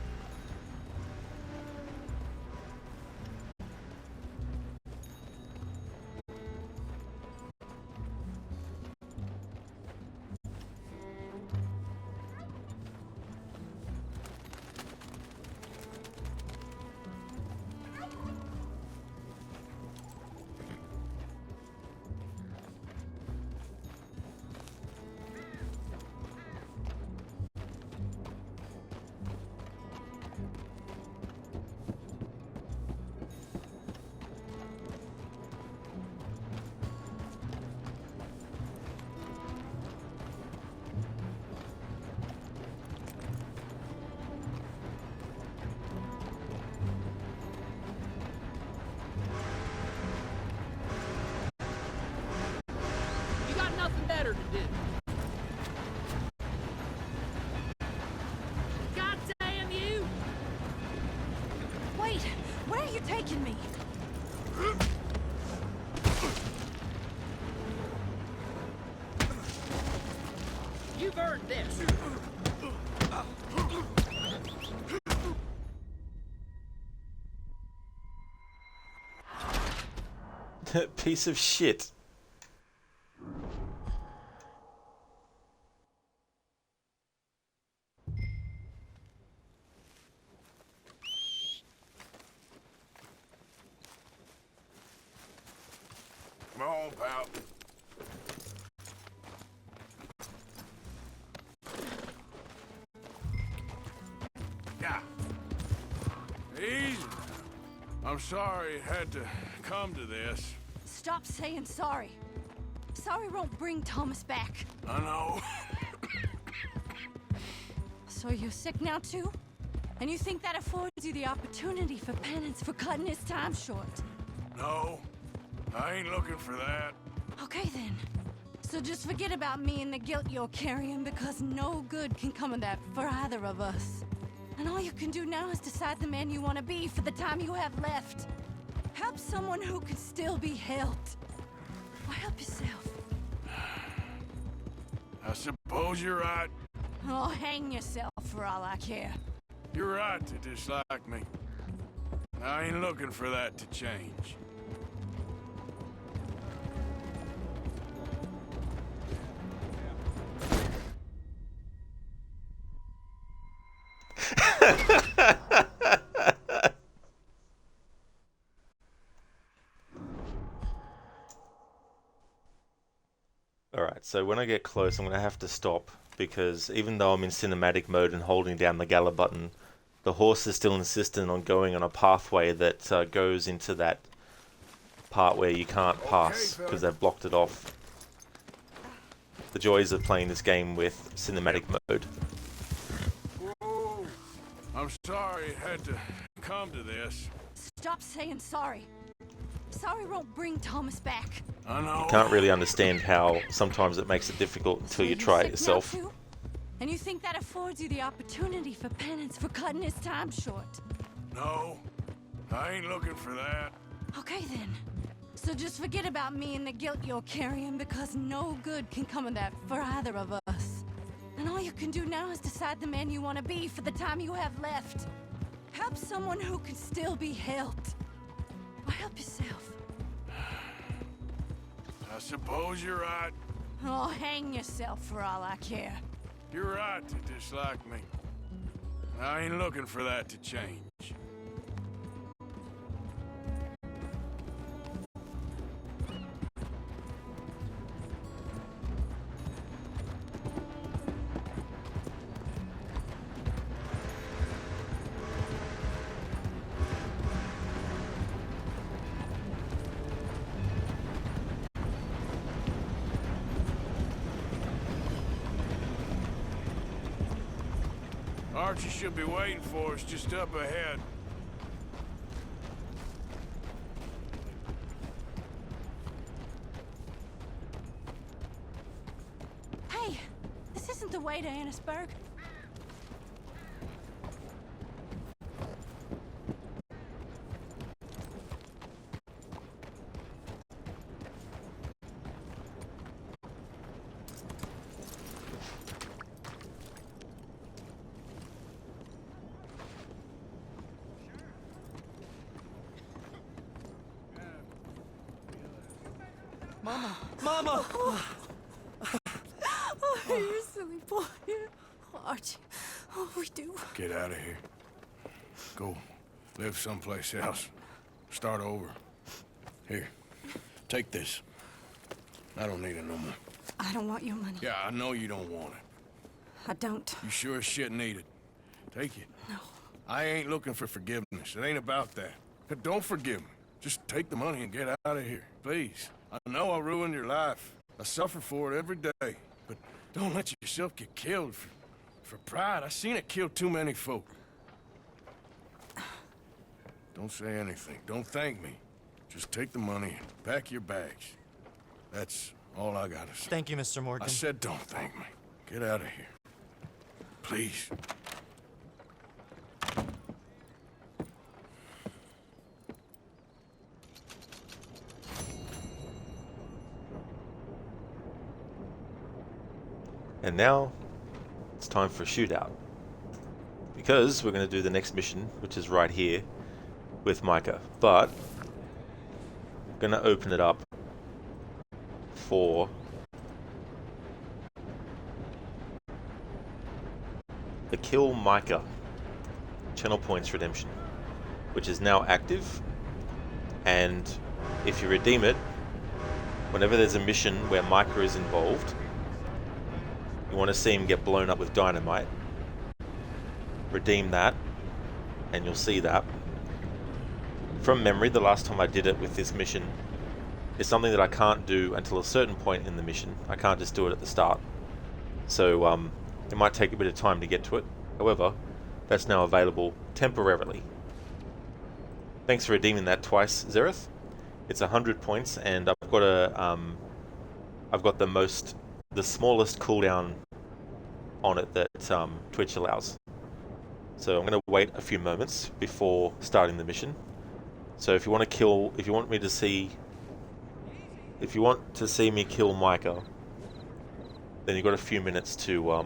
Better to do. God damn you! Wait, where are you taking me? You've earned this. Piece of shit. Come on, pal. Yeah. Easy. I'm sorry it had to come to this. Stop saying sorry. Sorry won't bring Thomas back. I know. So you're sick now too? And you think that affords you the opportunity for penance for cutting his time short? No, I ain't looking for that. Okay then. So just forget about me and the guilt you're carrying, because no good can come of that for either of us. And all you can do now is decide the man you want to be for the time you have left. Help someone who can still be helped. Or help yourself. I suppose you're right. Oh, hang yourself for all I care. You're right to dislike me. I ain't looking for that to change. Alright, so when I get close I'm going to have to stop, because even though I'm in cinematic mode and holding down the gallop button, the horse is still insistent on going on a pathway that goes into that part where you can't pass because they've blocked it off. The joys of playing this game with cinematic mode. Whoa. I'm sorry it had to come to this. Stop saying sorry. Sorry won't bring Thomas back. I know. You can't really understand how sometimes it makes it difficult until you try it yourself. And you think that affords you the opportunity for penance for cutting his time short? No, I ain't looking for that. Okay then. So just forget about me and the guilt you're carrying, because no good can come of that for either of us. And all you can do now is decide the man you want to be for the time you have left. Help someone who can still be helped. Or help yourself. I suppose you're right. Oh, hang yourself for all I care. You're right to dislike me. I ain't looking for that to change. Archie should be waiting for us just up ahead. Hey, this isn't the way to Annisburg. Mama! Mama! Oh, you silly boy. Archie, oh, we do. Get out of here. Go. Live someplace else. Start over. Here. Take this. I don't need it no more. I don't want your money. Yeah, I know you don't want it. I don't. You sure as shit need it. Take it. No. I ain't looking for forgiveness. It ain't about that. But don't forgive me. Just take the money and get out of here. Please. I know I ruined your life. I suffer for it every day. But don't let yourself get killed for pride. I seen it kill too many folk. Don't say anything. Don't thank me. Just take the money and pack your bags. That's all I gotta say. Thank you, Mr. Morgan. I said don't thank me. Get out of here. Please. And now, it's time for a shootout. Because we're going to do the next mission, which is right here, with Micah. But, I'm going to open it up for the Kill Micah Channel Points Redemption, which is now active. And if you redeem it, whenever there's a mission where Micah is involved, you want to see him get blown up with dynamite, redeem that, and you'll see that. From memory, the last time I did it with this mission is something that I can't do until a certain point in the mission. I can't just do it at the start. So it might take a bit of time to get to it. However, that's now available temporarily. Thanks for redeeming that twice, Zereth. It's 100 points, and I've got the smallest cooldown on it that Twitch allows. So I'm going to wait a few moments before starting the mission. So if you want to see me kill Micah, then you've got a few minutes to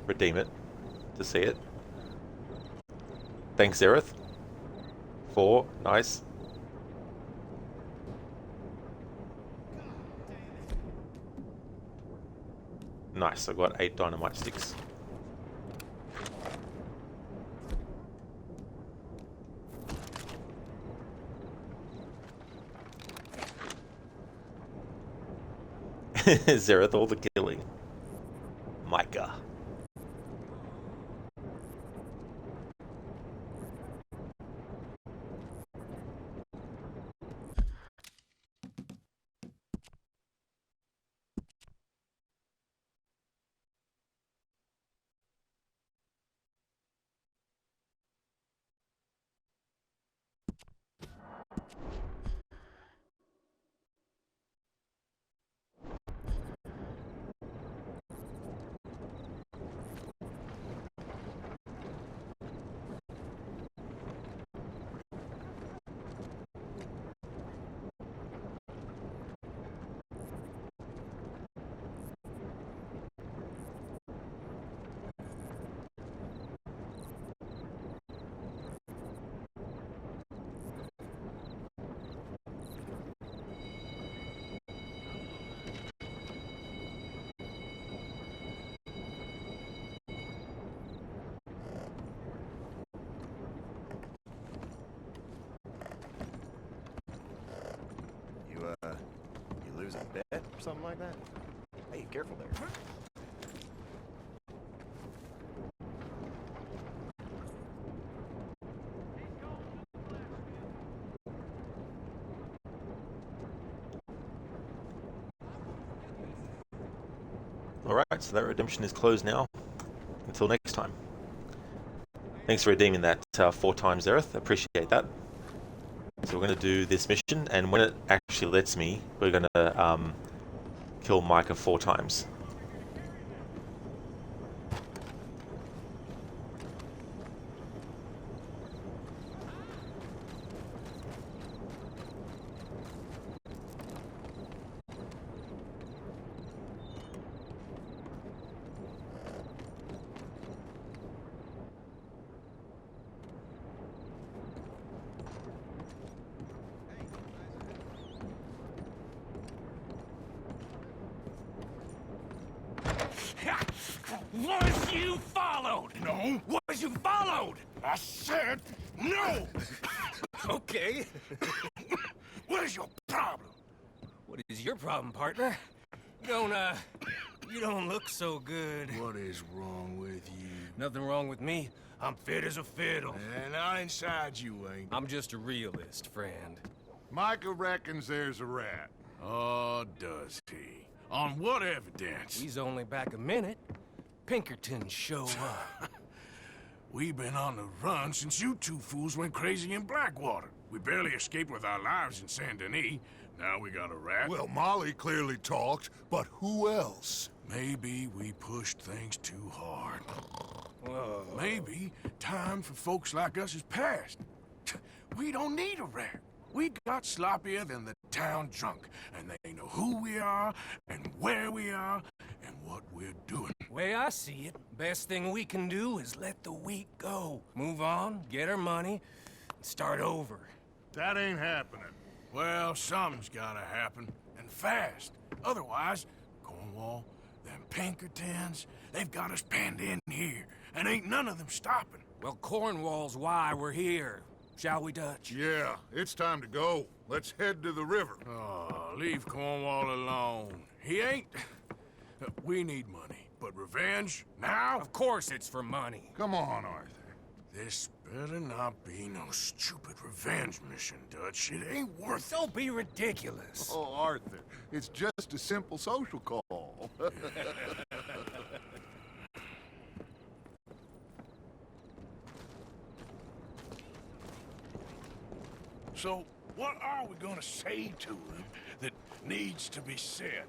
redeem it, to see it. Thanks, Zereth. 4, nice. Nice, I got 8 dynamite sticks. Zereth, all the killing. Micah. lose a bet or something like that? Hey, careful there. Alright, so that redemption is closed now. Until next time. Thanks for redeeming that 4 times, Zereth. Appreciate that. So we're going to do this mission, and when it actually lets me, we're going to kill Micah 4 times. Was you followed? No. Was you followed? I said no. Okay. What is your problem? What is your problem, partner? You don't look so good. What is wrong with you? Nothing wrong with me. I'm fit as a fiddle. And inside you ain't. I'm just a realist, friend. Micah reckons there's a rat. Oh, does he? On what evidence? He's only back a minute. Pinkerton show up. We've been on the run since you two fools went crazy in Blackwater. We barely escaped with our lives in Saint Denis. Now we got a rat. Well, Molly clearly talked, but who else? Maybe we pushed things too hard. Whoa. Maybe time for folks like us is past. We don't need a rat. We got sloppier than the town drunk, and they know who we are, and where we are, and what we're doing. Way I see it, best thing we can do is let the week go. Move on, get our money, and start over. That ain't happening. Well, something's gotta happen, and fast. Otherwise, Cornwall, them Pinkertons, they've got us penned in here, and ain't none of them stopping. Well, Cornwall's why we're here. Shall we, Dutch? Yeah, it's time to go. Let's head to the river. Oh, leave Cornwall alone. He ain't... We need money, but revenge, now? Of course it's for money. Come on, Arthur. This better not be no stupid revenge mission, Dutch. It ain't worth it. Don't be ridiculous. Oh, Arthur, it's just a simple social call. So, what are we gonna say to him that needs to be said?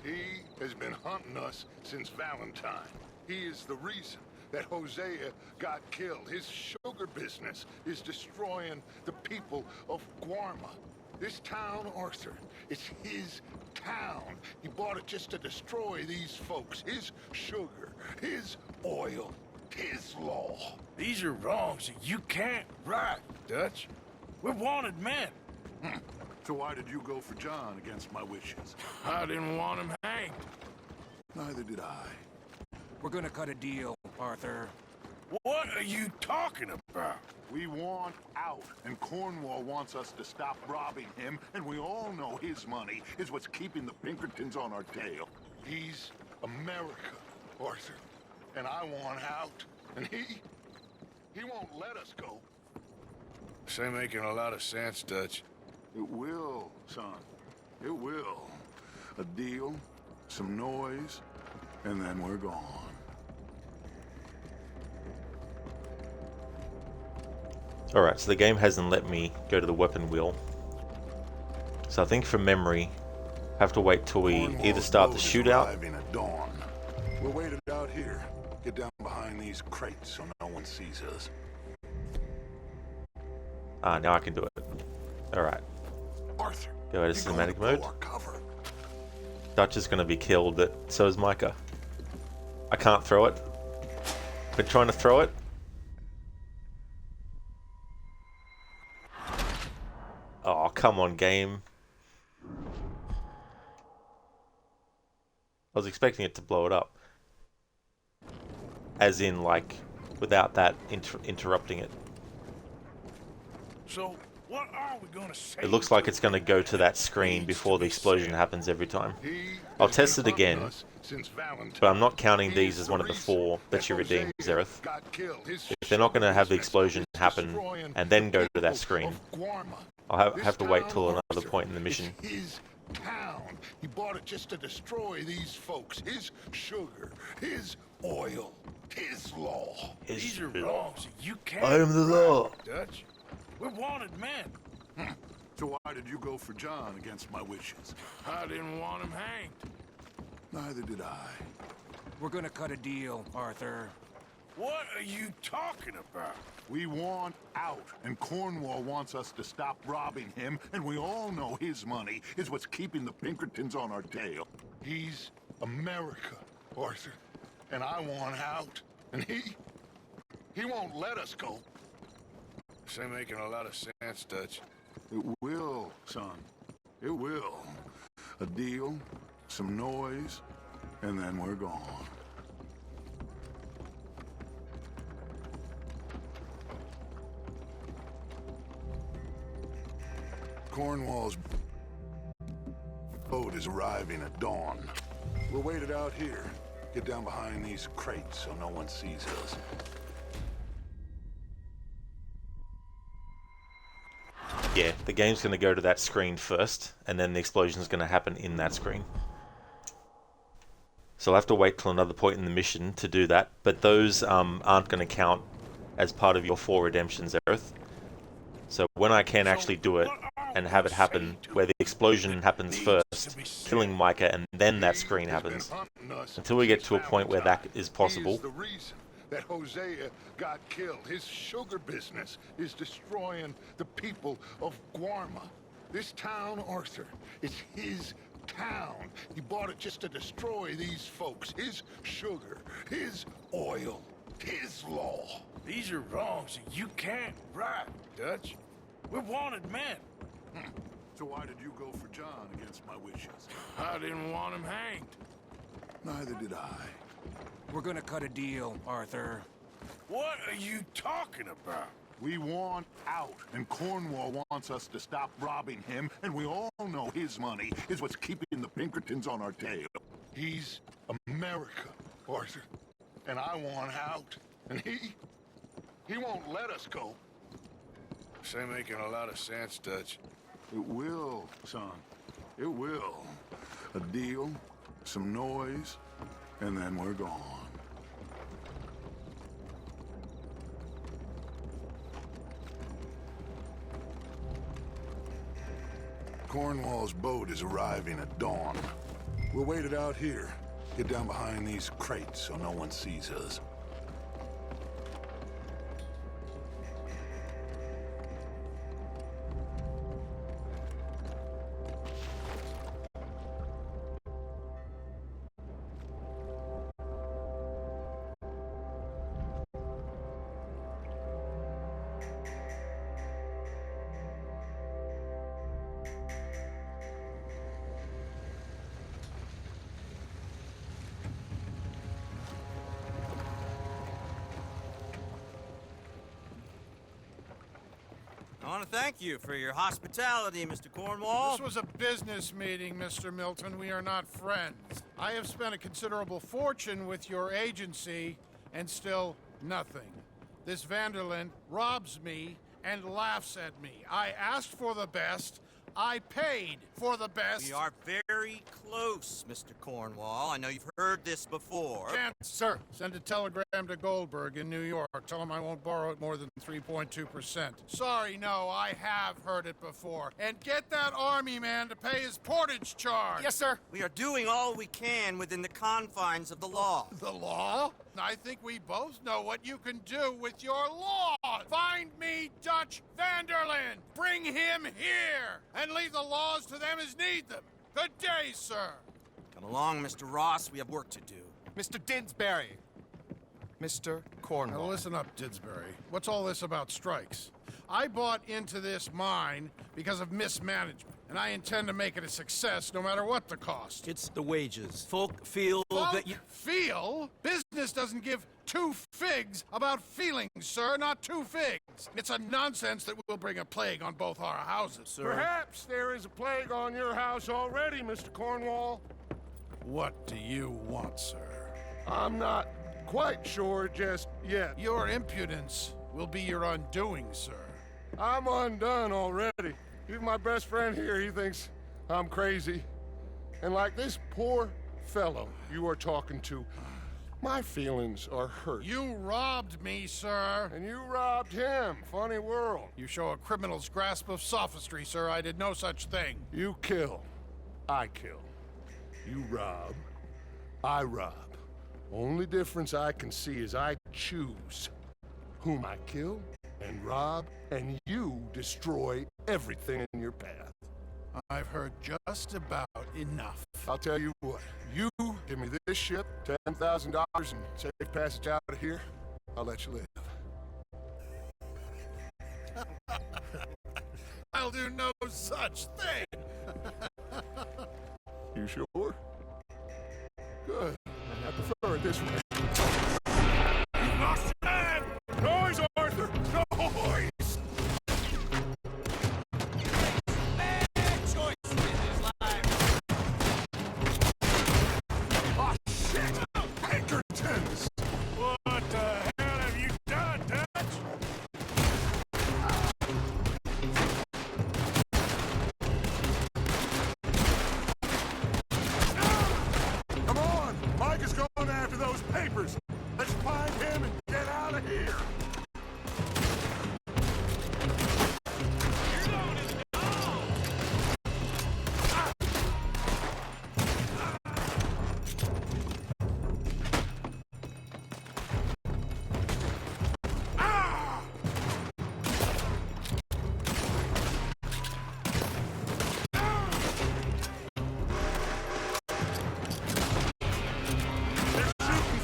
He has been hunting us since Valentine. He is the reason that Hosea got killed. His sugar business is destroying the people of Guarma. This town, Arthur, it's his town. He bought it just to destroy these folks. His sugar, his oil, his law. These are wrongs that you can't right, Dutch. We're wanted men. So why did you go for John against my wishes? I didn't want him hanged. Neither did I. We're gonna cut a deal, Arthur. What are you talking about? We want out, and Cornwall wants us to stop robbing him, and we all know his money is what's keeping the Pinkertons on our tail. He's America, Arthur, and I want out, and he won't let us go. This ain't making a lot of sense, Dutch. It will, son. It will. A deal, some noise, and then we're gone. Alright, so the game hasn't let me go to the weapon wheel. So I think from memory, I have to wait till we either start the shootout. At dawn. We're waited out here. Get down behind these crates so no one sees us. Ah, now I can do it. Alright. Arthur, go out of cinematic mode. Dutch is going to be killed, but so is Micah. I can't throw it. Been trying to throw it. Oh, come on, game. I was expecting it to blow it up. As in, like, without that interrupting it. So, What are we gonna say? It looks like it's going to go to that screen before the explosion happens every time. I'll test it again, but I'm not counting these as one of the 4 that you redeem, Zereth. If they're not going to have the explosion happen and then go to that screen, I'll have to wait till another point in the mission. His town. He bought it just to destroy these folks. His sugar, his oil, his law. These are wrongs. You can't. I am the law. Dutch. We're wanted men. So why did you go for John against my wishes? I didn't want him hanged. Neither did I. We're gonna cut a deal, Arthur. What are you talking about? We want out, and Cornwall wants us to stop robbing him, and we all know his money is what's keeping the Pinkertons on our tail. He's America, Arthur, and I want out, and he won't let us go. This ain't making a lot of sense, Dutch. It will, son. It will. A deal, some noise, and then we're gone. Cornwall's boat is arriving at dawn. We'll wait it out here. Get down behind these crates so no one sees us. Yeah, the game's going to go to that screen first, and then the explosion's going to happen in that screen. So I'll have to wait till another point in the mission to do that, but those aren't going to count as part of your 4 redemptions, Aerith. So when I can actually do it and have it happen where the explosion happens first, killing Micah, and then that screen happens, until we get to a point where that is possible, that Hosea got killed. His sugar business is destroying the people of Guarma. This town, Arthur, is his town. He bought it just to destroy these folks. His sugar, his oil, his law. These are wrongs you can't right, Dutch. We're wanted men. So why did you go for John against my wishes? I didn't want him hanged. Neither did I. We're gonna cut a deal, Arthur. What are you talking about? We want out, and Cornwall wants us to stop robbing him, and we all know his money is what's keeping the Pinkertons on our tail. He's America, Arthur, and I want out, and he won't let us go. This ain't making a lot of sense, Dutch. It will, son. It will. A deal, some noise, and then we're gone. Cornwall's boat is arriving at dawn. We'll wait it out here. Get down behind these crates so no one sees us. I want to thank you for your hospitality, Mr. Cornwall. This was a business meeting, Mr. Milton. We are not friends. I have spent a considerable fortune with your agency, and still nothing. This Vanderlyn robs me and laughs at me. I asked for the best. I paid for the best. We are very close, Mr. Cornwall. I know you've heard this before. Can't, sir. Send a telegram to Goldberg in New York. Tell him I won't borrow it more than 3.2%. Sorry, no, I have heard it before. And get that army man to pay his portage charge. Yes, sir. We are doing all we can within the confines of the law. The law? I think we both know what you can do with your law. Find me Dutch Vanderlyn. Bring him here. And leave the laws to them as need them. Good day, sir. Come along, Mr. Ross. We have work to do. Mr. Didsbury. Mr. Cornwall. Now listen up, Didsbury. What's all this about strikes? I bought into this mine because of mismanagement. and I intend to make it a success no matter what the cost. It's the wages. Folk feel Folk that you... feel? Business doesn't give two figs about feelings, sir, not two figs. It's a nonsense that will bring a plague on both our houses, sir. Perhaps there is a plague on your house already, Mr. Cornwall. What do you want, sir? I'm not quite sure just yet. Your impudence will be your undoing, sir. I'm undone already. Even my best friend here, he thinks I'm crazy. And like this poor fellow you are talking to, my feelings are hurt. You robbed me, sir. And you robbed him. Funny world. You show a criminal's grasp of sophistry, sir. I did no such thing. You kill. I kill. You rob. I rob. Only difference I can see is I choose whom I kill and rob, and you destroy everything in your path. I've heard just about enough. I'll tell you what, you give me this ship, $10,000 and safe passage out of here, I'll let you live. I'll do no such thing. You sure? Good. I prefer it this way. You lost your man! Noise, Arthur! Noise! Bad choice in his life. Oh, shit! Pinkertons! What the hell have you done, Dutch? Come on! Mike is going after those papers! Let's find him and get out of here!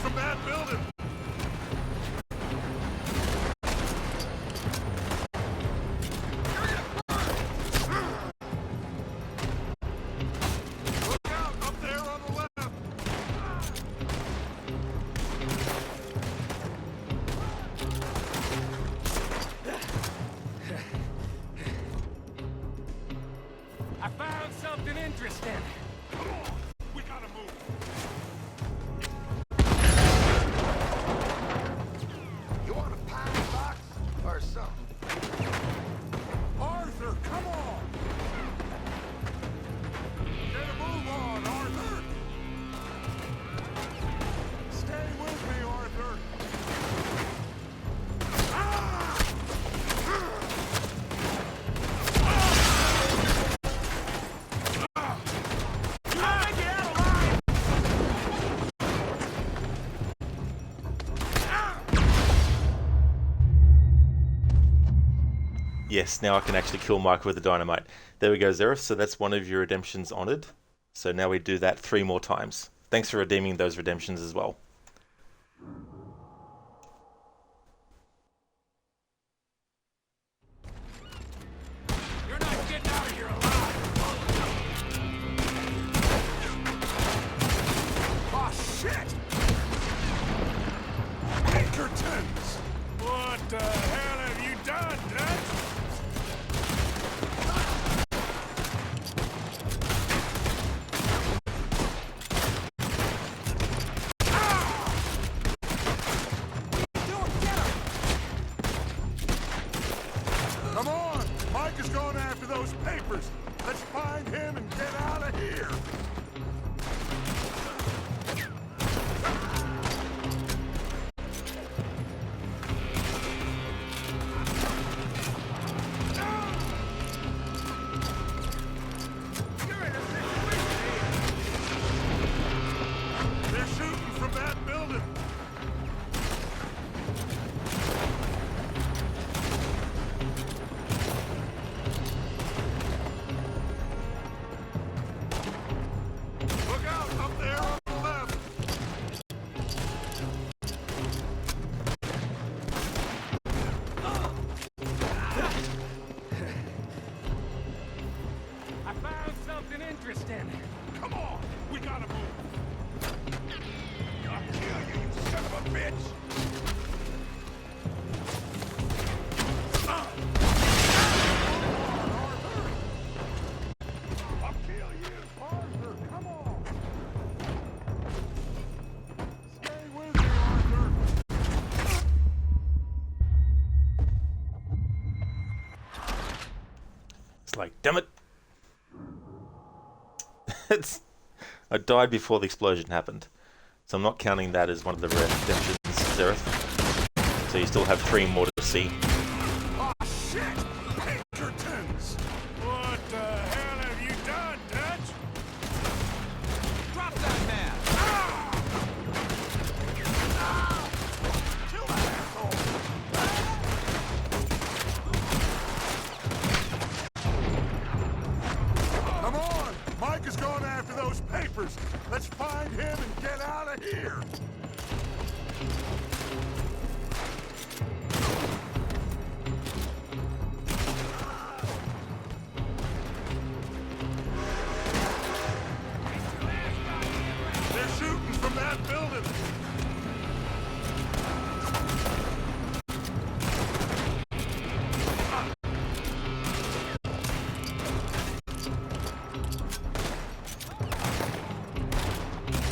From that building! Look out, up there on the left! I found something interesting. Come on! We gotta move! You want a pine box or something? Arthur, come on! Get a move on, Arthur! Stay with me, Arthur! Yes, now I can actually kill Mike with the dynamite. There we go, Zeref. So that's one of your redemptions honored. So now we do that 3 more times. Thanks for redeeming those redemptions as well. You're not getting out of here alive. Oh, shit! Pinkertons! What the hell have you done, Dutch? Ah! bitch! I'll kill you! Arthur, come on! Stay with me, Arthur! It's like, damn it! I died before the explosion happened, so I'm not counting that as one of the rare redemptions, Zereth. So you still have 3 more to see. Oh shit! Pinkertons! What the hell have you done, Dutch? Drop that man! Kill that asshole! Come on! Mike is going after those papers! Let's find him and get out of here! They're shooting from that building!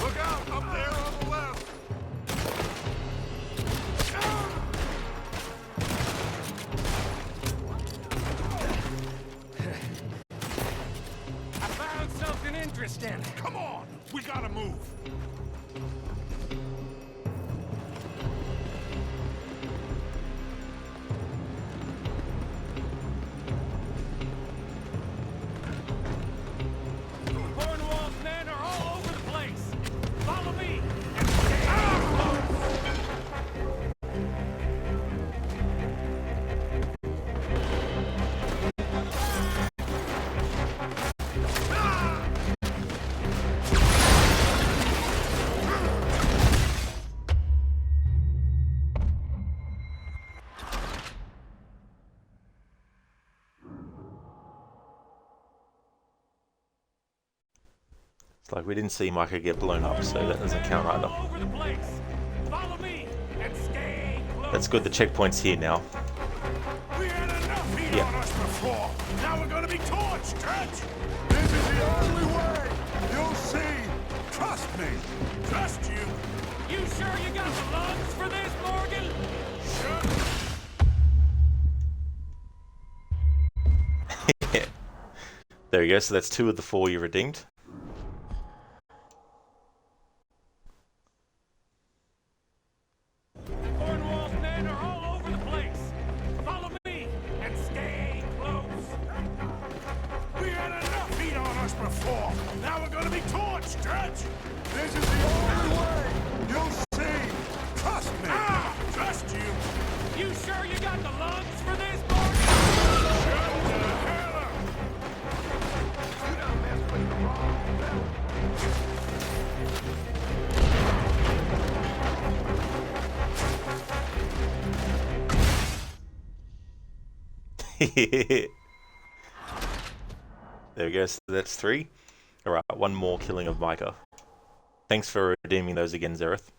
Look out! Up there on the left! I found something interesting. Come on! We gotta move! Cornwall's men are all over the place. Follow me and stay It's like we didn't see Micah get blown up, so that doesn't count either. over the place. Follow me and stay close. That's good, the checkpoint's here now. We had enough heat Yeah. on us before! Now we're gonna be torched, Dutch! This is the only way! You'll see! Trust me! Trust you! You sure you got the lungs for this, Morgan? There you go, so that's 2 of the 4 you redeemed. Cornwall's men are all over the place. Follow me and stay close. We had enough heat on us before! Now we're gonna be torched, Dutch! This is the only way! You'll see! Trust me! Trust you! You sure you got the lungs for this, Morgan? Shut the hell up! You done messed with the wrong belt. There we go, so that's 3. Alright, 1 more killing of Micah. Thanks for redeeming those again, Zereth.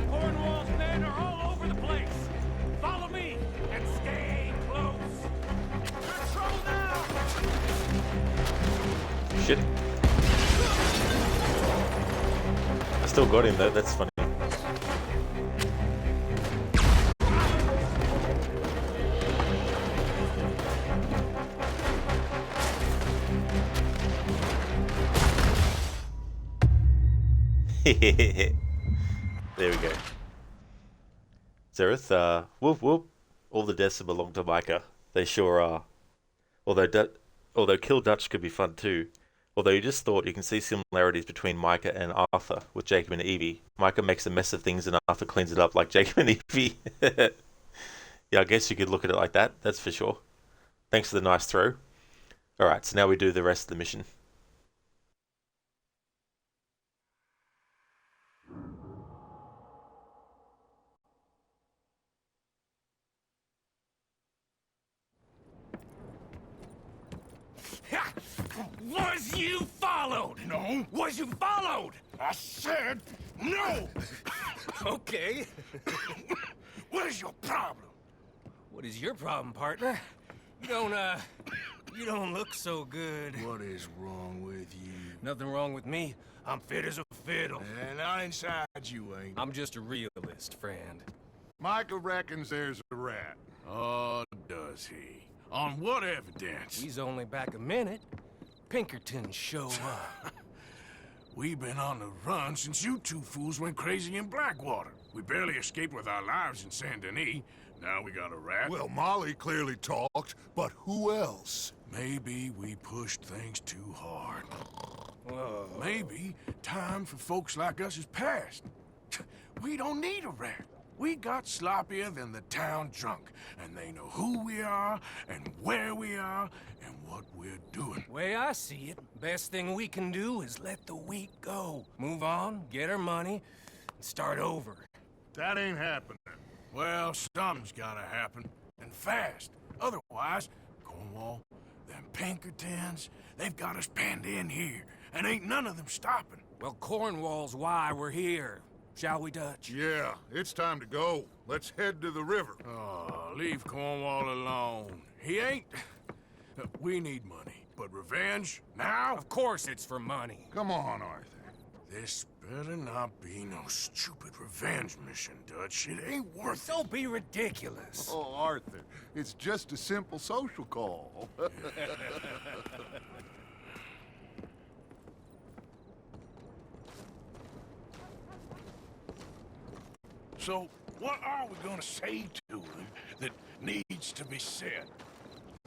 Cornwall's men are all over the place. Follow me and stay close. You're in trouble now. Shit. I still got him though, that's funny. There we go. Zereth, whoop whoop. All the deaths belong to Micah. They sure are. Although Kill Dutch could be fun too. Although you just thought you can see similarities between Micah and Arthur with Jacob and Evie. Micah makes a mess of things and Arthur cleans it up like Jacob and Evie. Yeah, I guess you could look at it like that, that's for sure. Thanks for the nice throw. Alright, so now we do the rest of the mission. Was you followed? No. Was you followed? I said, No! Okay. What is your problem? What is your problem, partner? You don't look so good. What is wrong with you? Nothing wrong with me. I'm fit as a fiddle. And not inside you ain't. I'm just a realist, friend. Micah reckons there's a rat. Oh, does he? On what evidence? He's only back a minute. Pinkerton show up. We've been on the run since you two fools went crazy in Blackwater. We barely escaped with our lives in Saint Denis. Now we got a rat. Well, Molly clearly talked, but who else? Maybe we pushed things too hard. Whoa. Maybe time for folks like us is past. We don't need a rat. We got sloppier than the town drunk, and they know who we are, and where we are, and what we're doing. Way I see it, best thing we can do is let the week go. Move on, get our money, and start over. That ain't happening. Well, something's gotta happen, and fast. Otherwise, Cornwall, them Pinkertons, they've got us penned in here, and ain't none of them stopping. Well, Cornwall's why we're here. Shall we, Dutch? Yeah, it's time to go. Let's head to the river. Oh, leave Cornwall alone. He ain't... We need money, but revenge, now? Of course it's for money. Come on, Arthur. This better not be no stupid revenge mission, Dutch. It ain't worth it. Don't be ridiculous. Oh, Arthur, it's just a simple social call. So, what are we gonna say to him that needs to be said?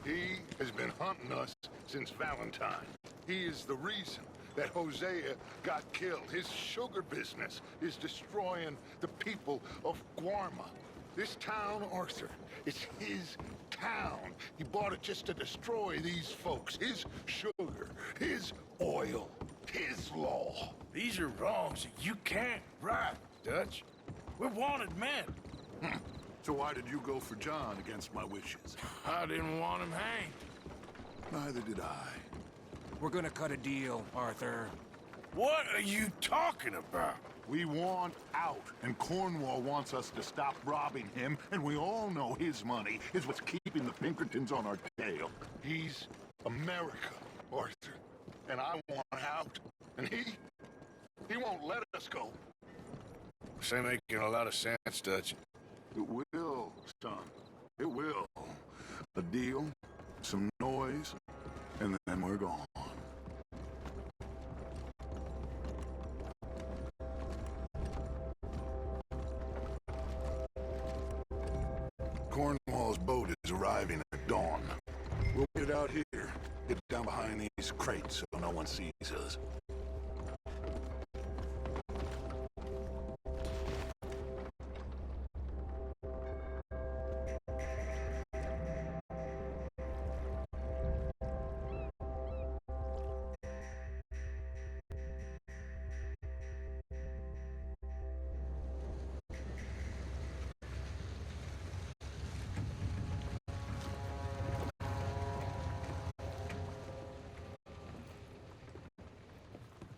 He has been hunting us since Valentine. He is the reason that Hosea got killed. His sugar business is destroying the people of Guarma. This town, Arthur, it's his town. He bought it just to destroy these folks. His sugar, his oil, his law. These are wrongs that you can't right, Dutch. We're wanted men. So why did you go for John against my wishes? I didn't want him hanged. Neither did I. We're gonna cut a deal, Arthur. What are you talking about? We want out, and Cornwall wants us to stop robbing him, and we all know his money is what's keeping the Pinkertons on our tail. He's America, Arthur, and I want out, and he won't let us go. This ain't making a lot of sense, Dutch. It will, son. It will. A deal, some noise, and then we're gone. Cornwall's boat is arriving at dawn. We'll get out here, get down behind these crates so no one sees us.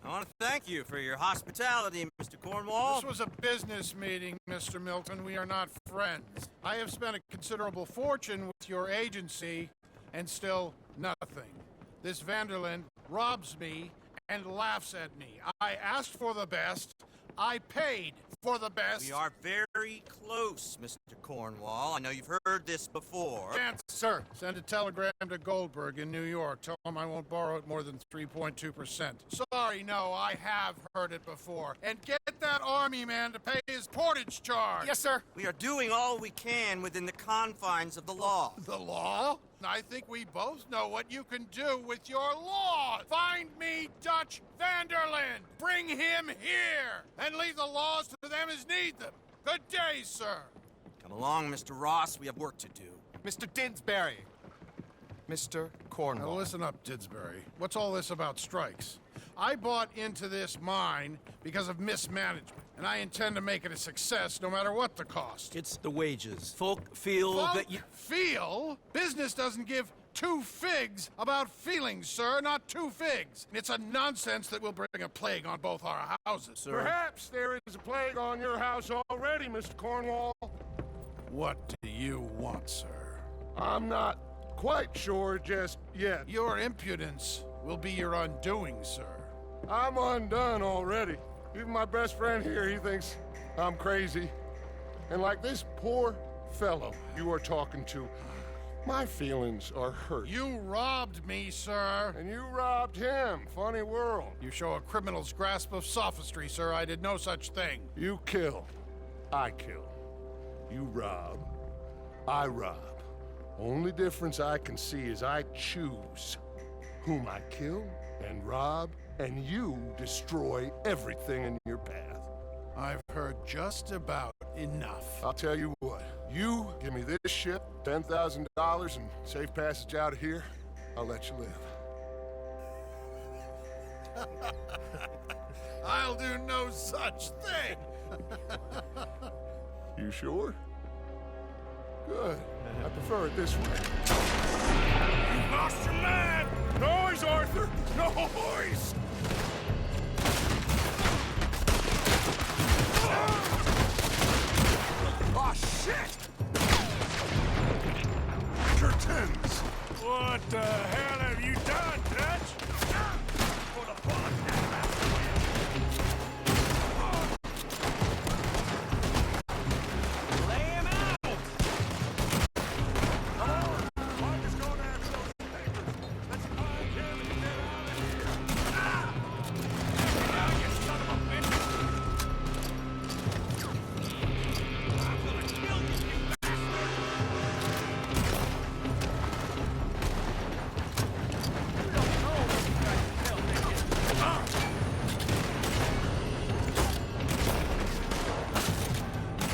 I want to thank you for your hospitality, Mr. Cornwall. This was a business meeting, Mr. Milton. We are not friends. I have spent a considerable fortune with your agency, and still nothing. This Vanderlyn robs me and laughs at me. I asked for the best. I paid for the best. We are very close, Mr. Cornwall. I know you've heard this before. Sir, send a telegram to Goldberg in New York. Tell him I won't borrow at more than 3.2%. Sorry, no, I have heard it before. And get that army man to pay his portage charge. Yes, sir. We are doing all we can within the confines of the law. The law? I think we both know what you can do with your law. Find me Dutch Vanderlyn. Bring him here. And leave the laws to them as need them. Good day, sir. Come along, Mr. Ross. We have work to do. Mr. Didsbury. Mr. Cornwall. Now listen up, Didsbury. What's all this about strikes? I bought into this mine because of mismanagement, and I intend to make it a success no matter what the cost. It's the wages. Folk feel that you... Feel? Business doesn't give two figs about feelings, sir, not two figs. It's a nonsense that will bring a plague on both our houses, sir. Perhaps there is a plague on your house already, Mr. Cornwall. What do you want, sir? I'm not quite sure just yet. Your impudence will be your undoing, sir. I'm undone already. Even my best friend here, he thinks I'm crazy. And like this poor fellow you are talking to, my feelings are hurt. You robbed me, sir. And you robbed him. Funny world. You show a criminal's grasp of sophistry, sir. I did no such thing. You kill. I kill. You rob. I rob. Only difference I can see is I choose whom I kill and rob, and you destroy everything in your path. I've heard just about enough. I'll tell you what. You give me this ship, $10,000, and safe passage out of here, I'll let you live. I'll do no such thing. You sure? Good. I prefer it this way. You lost your man! Noise, Arthur! Noise! Oh, shit! Curtains! What the hell have you done, Dutch? For the fun. Lay him out! Come on! Marcus, go down to those papers. Let's find him and get out of here. Ah! Now, you son of a bitch! I'm gonna kill you, you bastard! You don't know what you got to tell me.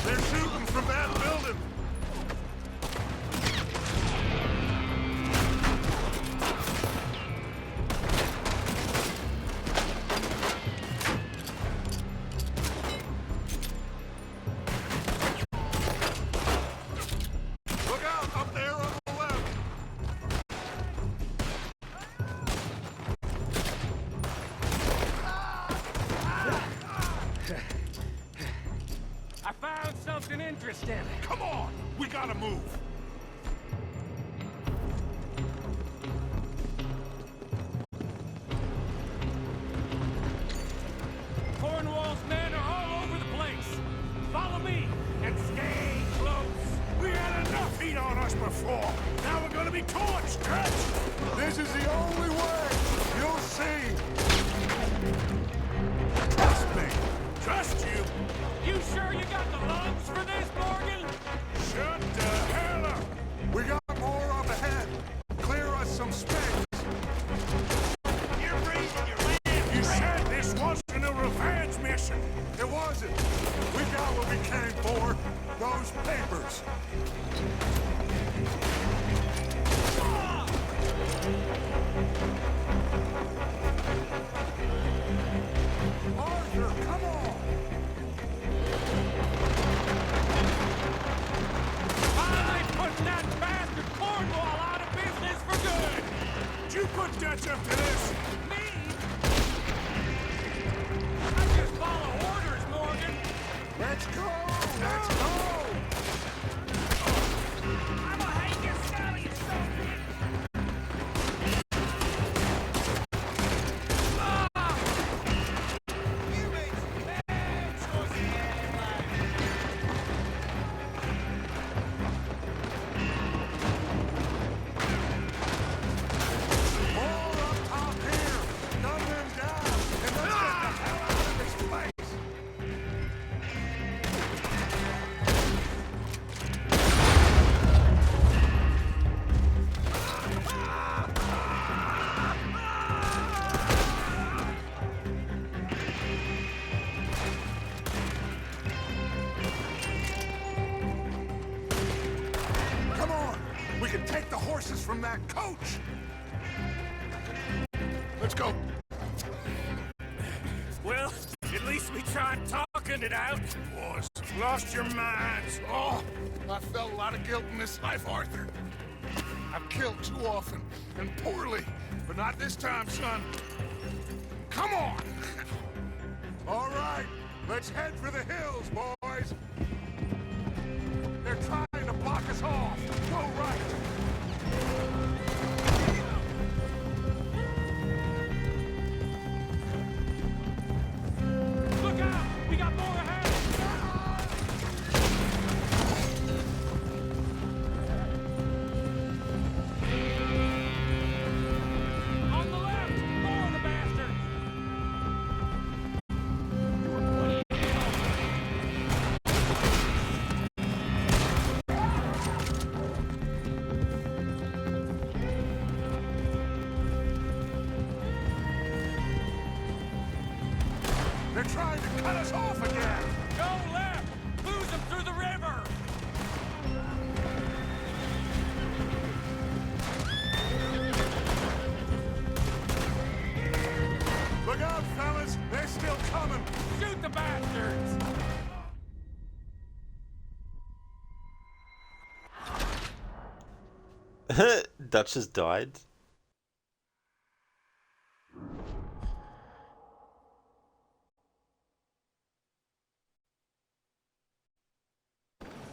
They're shooting from that building. Look out, up there on the left. I found something interesting. Come on! We gotta move! Cornwall's men are all over the place. Follow me and stay close. We had enough heat on us before! Now we're gonna be torched, Dutch! This is the only way. You'll see. Trust me. Trust you? You sure you got the lungs for this, Morgan? Shut the hell up! We got more up ahead. Clear us some space. You're raising your land. You said this wasn't a revenge mission! It wasn't. We got what we came for. Those papers. Arthur, come on! Finally putting that bastard Cornwall out of business for good. Did you put Dutch up to this? Me? I just follow orders, Morgan. Let's go! Let's go! I'm a hang your stallion, soldier. You made some bad choices in life. More up top here! Dumb them down! And let's get the hell out of this place! Come on! We can take the horses from that coach! Let's go! Well, at least we tried talking it out. Boys, lost your minds! Oh, I felt a lot of guilt in this life, Arthur. I've killed too often, and poorly, but not this time, son. Come on! All right, let's head for the hills, boys. They're trying to block us off. Go right. Look out! We got more ahead! On the left! More of the bastards! They're trying to cut us off again. Go left! Lose them through the river! Look out, fellas! They're still coming! Shoot the bastards! Dutch has died.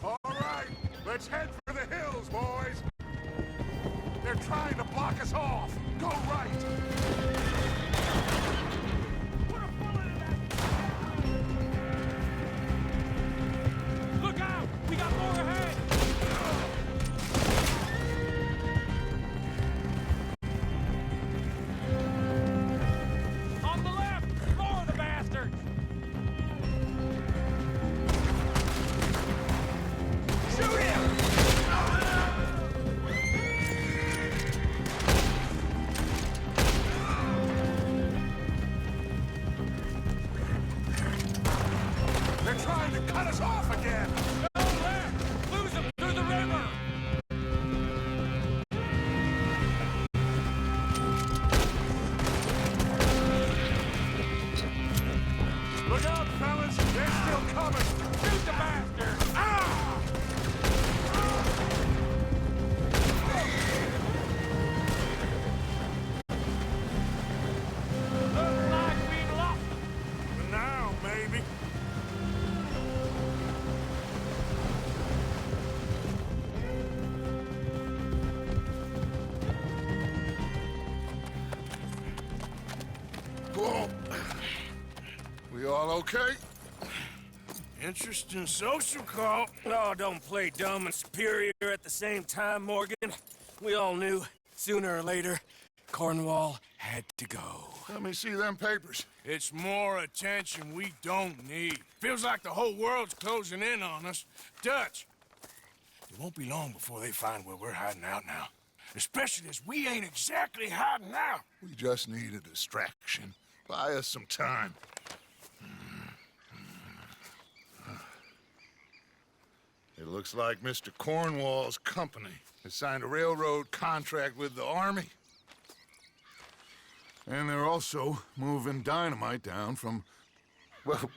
All right, let's head for the hills, boys. They're trying to block us off. Go right. Look out! We got more ahead! On the left! More of the bastards! Shoot him! They're trying to cut us off again. Go left! Lose them through the river! Look out, fellas. They're still coming. Shoot the bastards! Ah! Looks like we lost them. For now, maybe. Whoa. We all okay? Interesting social call. Oh, don't play dumb and superior at the same time, Morgan. We all knew, sooner or later, Cornwall had to go. Let me see them papers. It's more attention we don't need. Feels like the whole world's closing in on us. Dutch, it won't be long before they find where we're hiding out now. Especially as we ain't exactly hiding out. We just need a distraction. Buy us some time. It looks like Mr. Cornwall's company has signed a railroad contract with the Army. And they're also moving dynamite down from, well,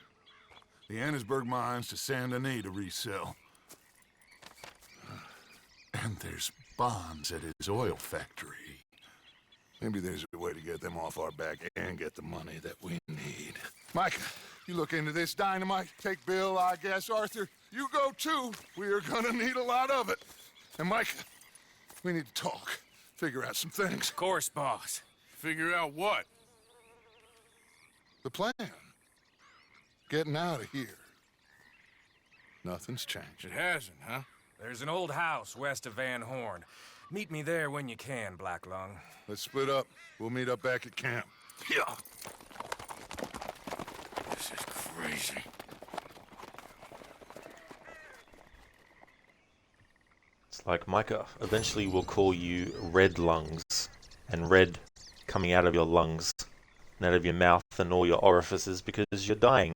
the Annesburg mines to Saint Denis to resell. And there's bonds at his oil factory. Maybe there's a way to get them off our back and get the money that we need. Micah, you look into this dynamite. Take Bill, I guess. Arthur, you go too. We are gonna need a lot of it. And Micah, we need to talk. Figure out some things. Of course, boss. Figure out what? The plan. Getting out of here. Nothing's changed. It hasn't, huh? There's an old house west of Van Horn. Meet me there when you can, Black Lung. Let's split up. We'll meet up back at camp. Yeah. This is crazy. It's like, Micah, eventually we'll call you Red Lungs, and red coming out of your lungs, and out of your mouth and all your orifices because you're dying.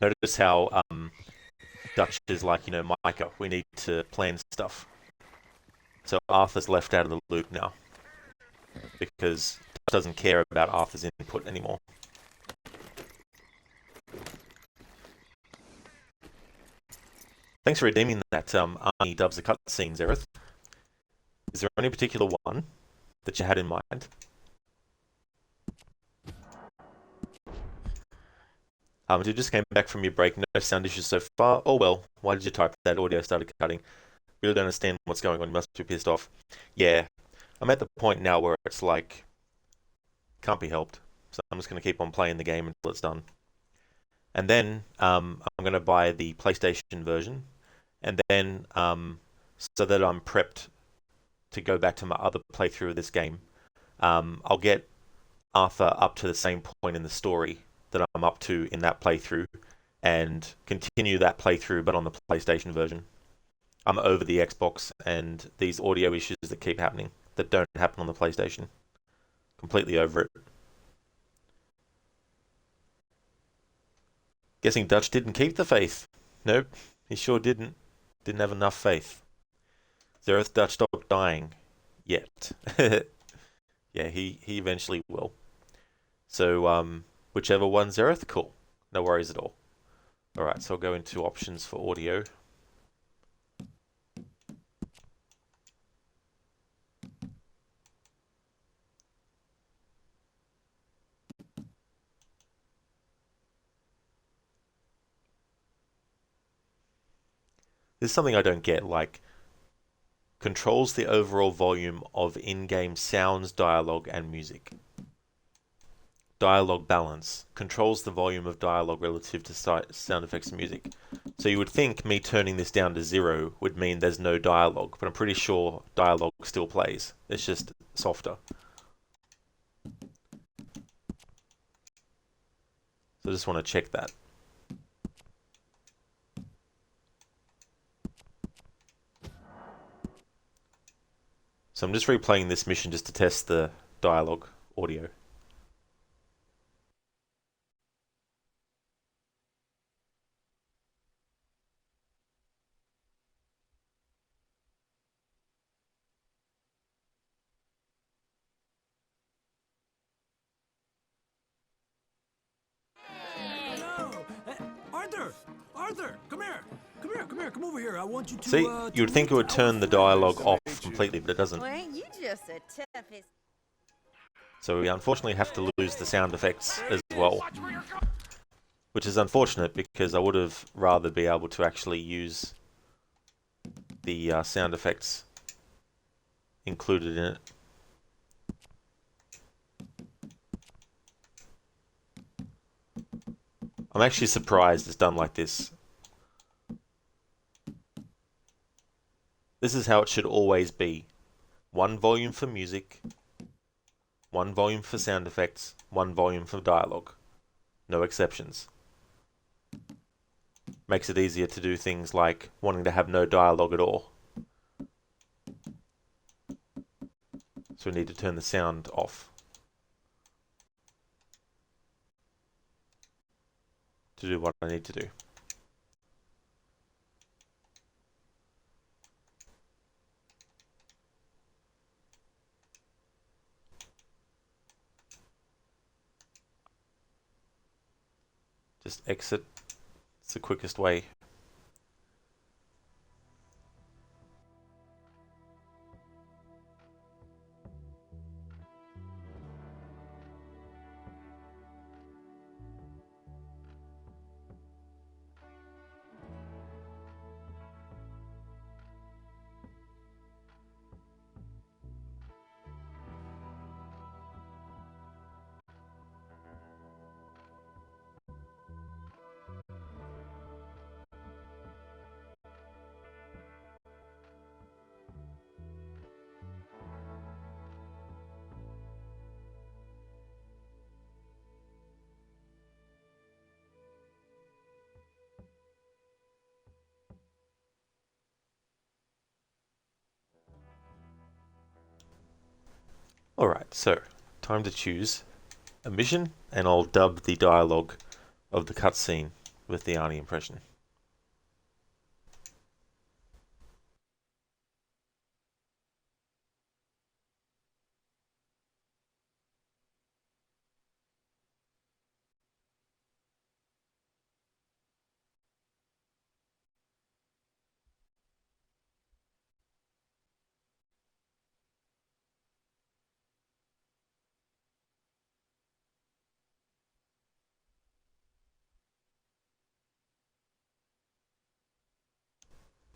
Notice how Dutch is like, you know, Micah, we need to plan stuff. So Arthur's left out of the loop now, because Dutch doesn't care about Arthur's input anymore. Thanks for redeeming that. Arnie dubs the cutscenes, Aerith. Is there any particular one that you had in mind? You just came back from your break. No sound issues so far. Oh well. Why did you type that? Audio started cutting. Really don't understand what's going on. You must be pissed off. Yeah. I'm at the point now where it's like, can't be helped. So I'm just going to keep on playing the game until it's done. And then I'm going to buy the PlayStation version. And then, so that I'm prepped to go back to my other playthrough of this game, I'll get Arthur up to the same point in the story that I'm up to in that playthrough, and continue that playthrough, but on the PlayStation version. I'm over the Xbox and these audio issues that keep happening, that don't happen on the PlayStation. Completely over it. Guessing Dutch didn't keep the faith. Nope, he sure didn't. Didn't have enough faith. Zereth Dutch stopped dying. Yet. Yeah, he eventually will. So, whichever one, Zereth, cool. No worries at all. Alright, so I'll go into options for audio. There's something I don't get, like, controls the overall volume of in-game sounds, dialogue, and music. Dialogue balance controls the volume of dialogue relative to sound effects and music. So you would think me turning this down to 0 would mean there's no dialogue, but I'm pretty sure dialogue still plays. It's just softer. So I just want to check that. So I'm just replaying this mission just to test the dialogue audio. Arthur, come here. Come over here. I want you to. See, you would think it would turn the dialogue off completely, but it doesn't. Well, ain't you just a toughest? So we unfortunately have to lose the sound effects as well. Which is unfortunate because I would have rather be able to actually use the sound effects included in it. I'm actually surprised it's done like this. This is how it should always be. One volume for music, one volume for sound effects, one volume for dialogue. No exceptions. Makes it easier to do things like wanting to have no dialogue at all. So we need to turn the sound off to do what I need to do. Just exit. It's the quickest way. Alright, so time to choose a mission, and I'll dub the dialogue of the cutscene with the Arnie impression.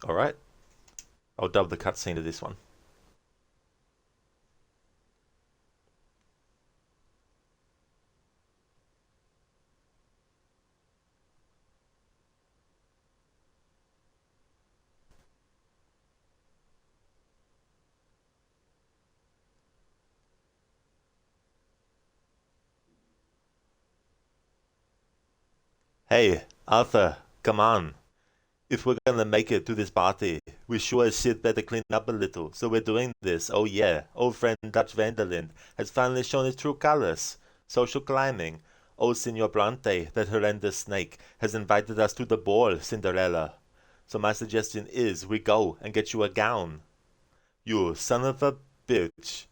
Alright. I'll dub the cutscene to this one. Hey, Arthur, come on. If we're gonna make it to this party, we sure as shit better clean up a little. So we're doing this. Oh yeah, old friend Dutch Vanderlyn has finally shown his true colors. Social climbing. Old Senor Bronte, that horrendous snake, has invited us to the ball, Cinderella. So my suggestion is we go and get you a gown. You son of a bitch.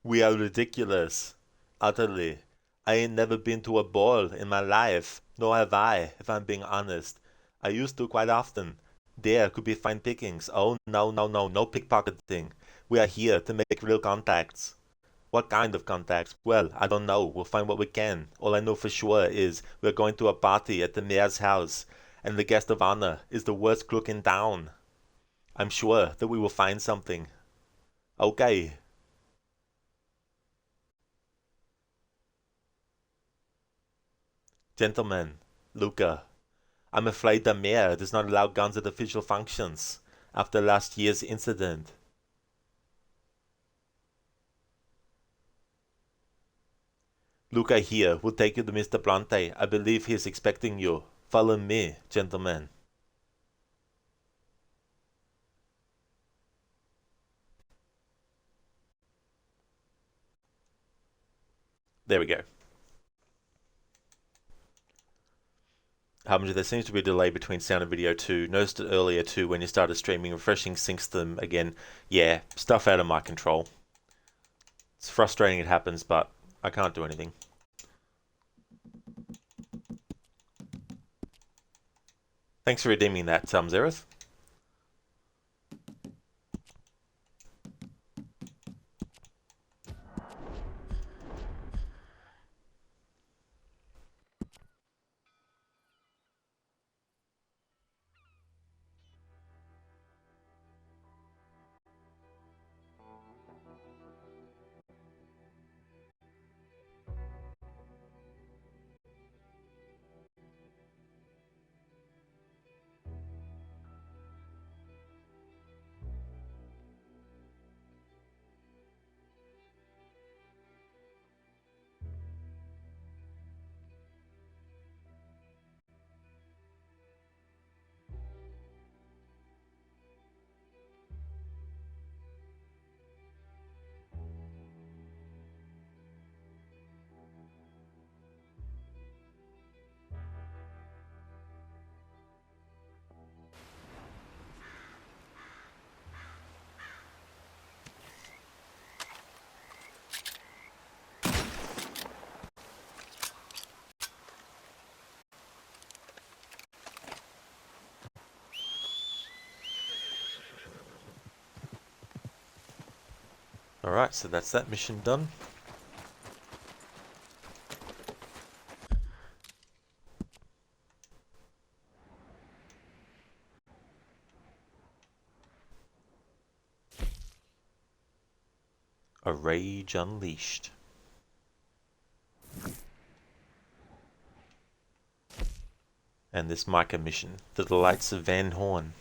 We are ridiculous. Utterly. I ain't never been to a ball in my life, nor have I, if I'm being honest. I used to quite often. There could be fine pickings. Oh, no, no pickpocketing. We are here to make real contacts. What kind of contacts? Well, I don't know. We'll find what we can. All I know for sure is we're going to a party at the mayor's house, and the guest of honor is the worst crook in town. I'm sure that we will find something. Okay. Gentlemen, Luca, I'm afraid the mayor does not allow guns at official functions after last year's incident. Luca here will take you to Mr. Bronte. I believe he is expecting you. Follow me, gentlemen. There we go. There seems to be a delay between sound and video too. Noticed it earlier too when you started streaming. Refreshing syncs them again. Yeah, stuff out of my control. It's frustrating it happens, but I can't do anything. Thanks for redeeming that, Zereth. Alright, so that's that mission done. A Rage Unleashed. And this Micah mission, The Delights of Van Horn.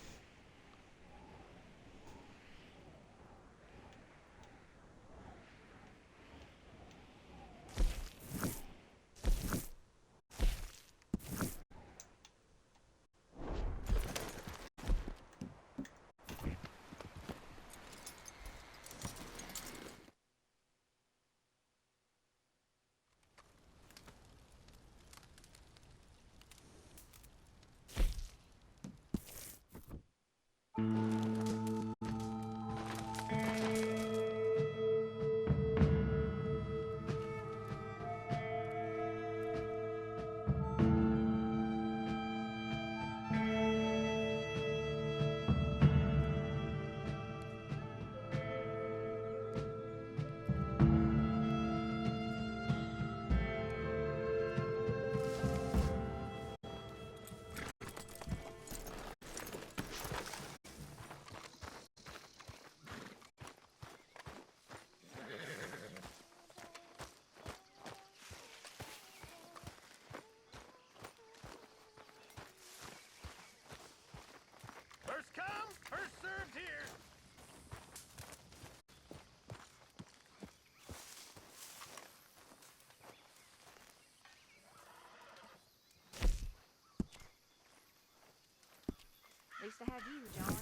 to have you, John.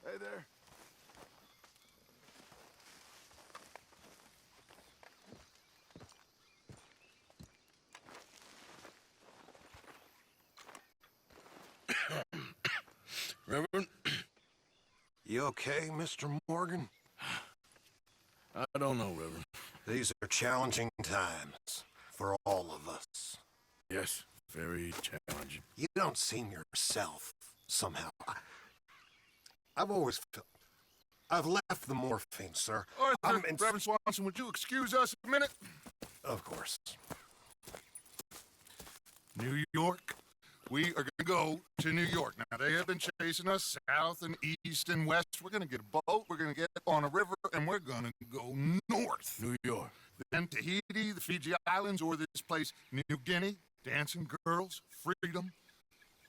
Hey there. Reverend? You okay, Mr. Morgan? I don't know, Reverend. These are challenging times for all of us. Yes, very challenging. You don't seem yourself, somehow. I've always felt... I've left the morphine, sir. Arthur, Reverend Swanson, would you excuse us a minute? Of course. New York. We are going to go to New York. Now, they have been chasing us south and east and west. We're going to get a boat, we're going to get on a river, and we're going to go north. New York. Then Tahiti, the Fiji Islands, or this place, New Guinea, dancing girls, freedom.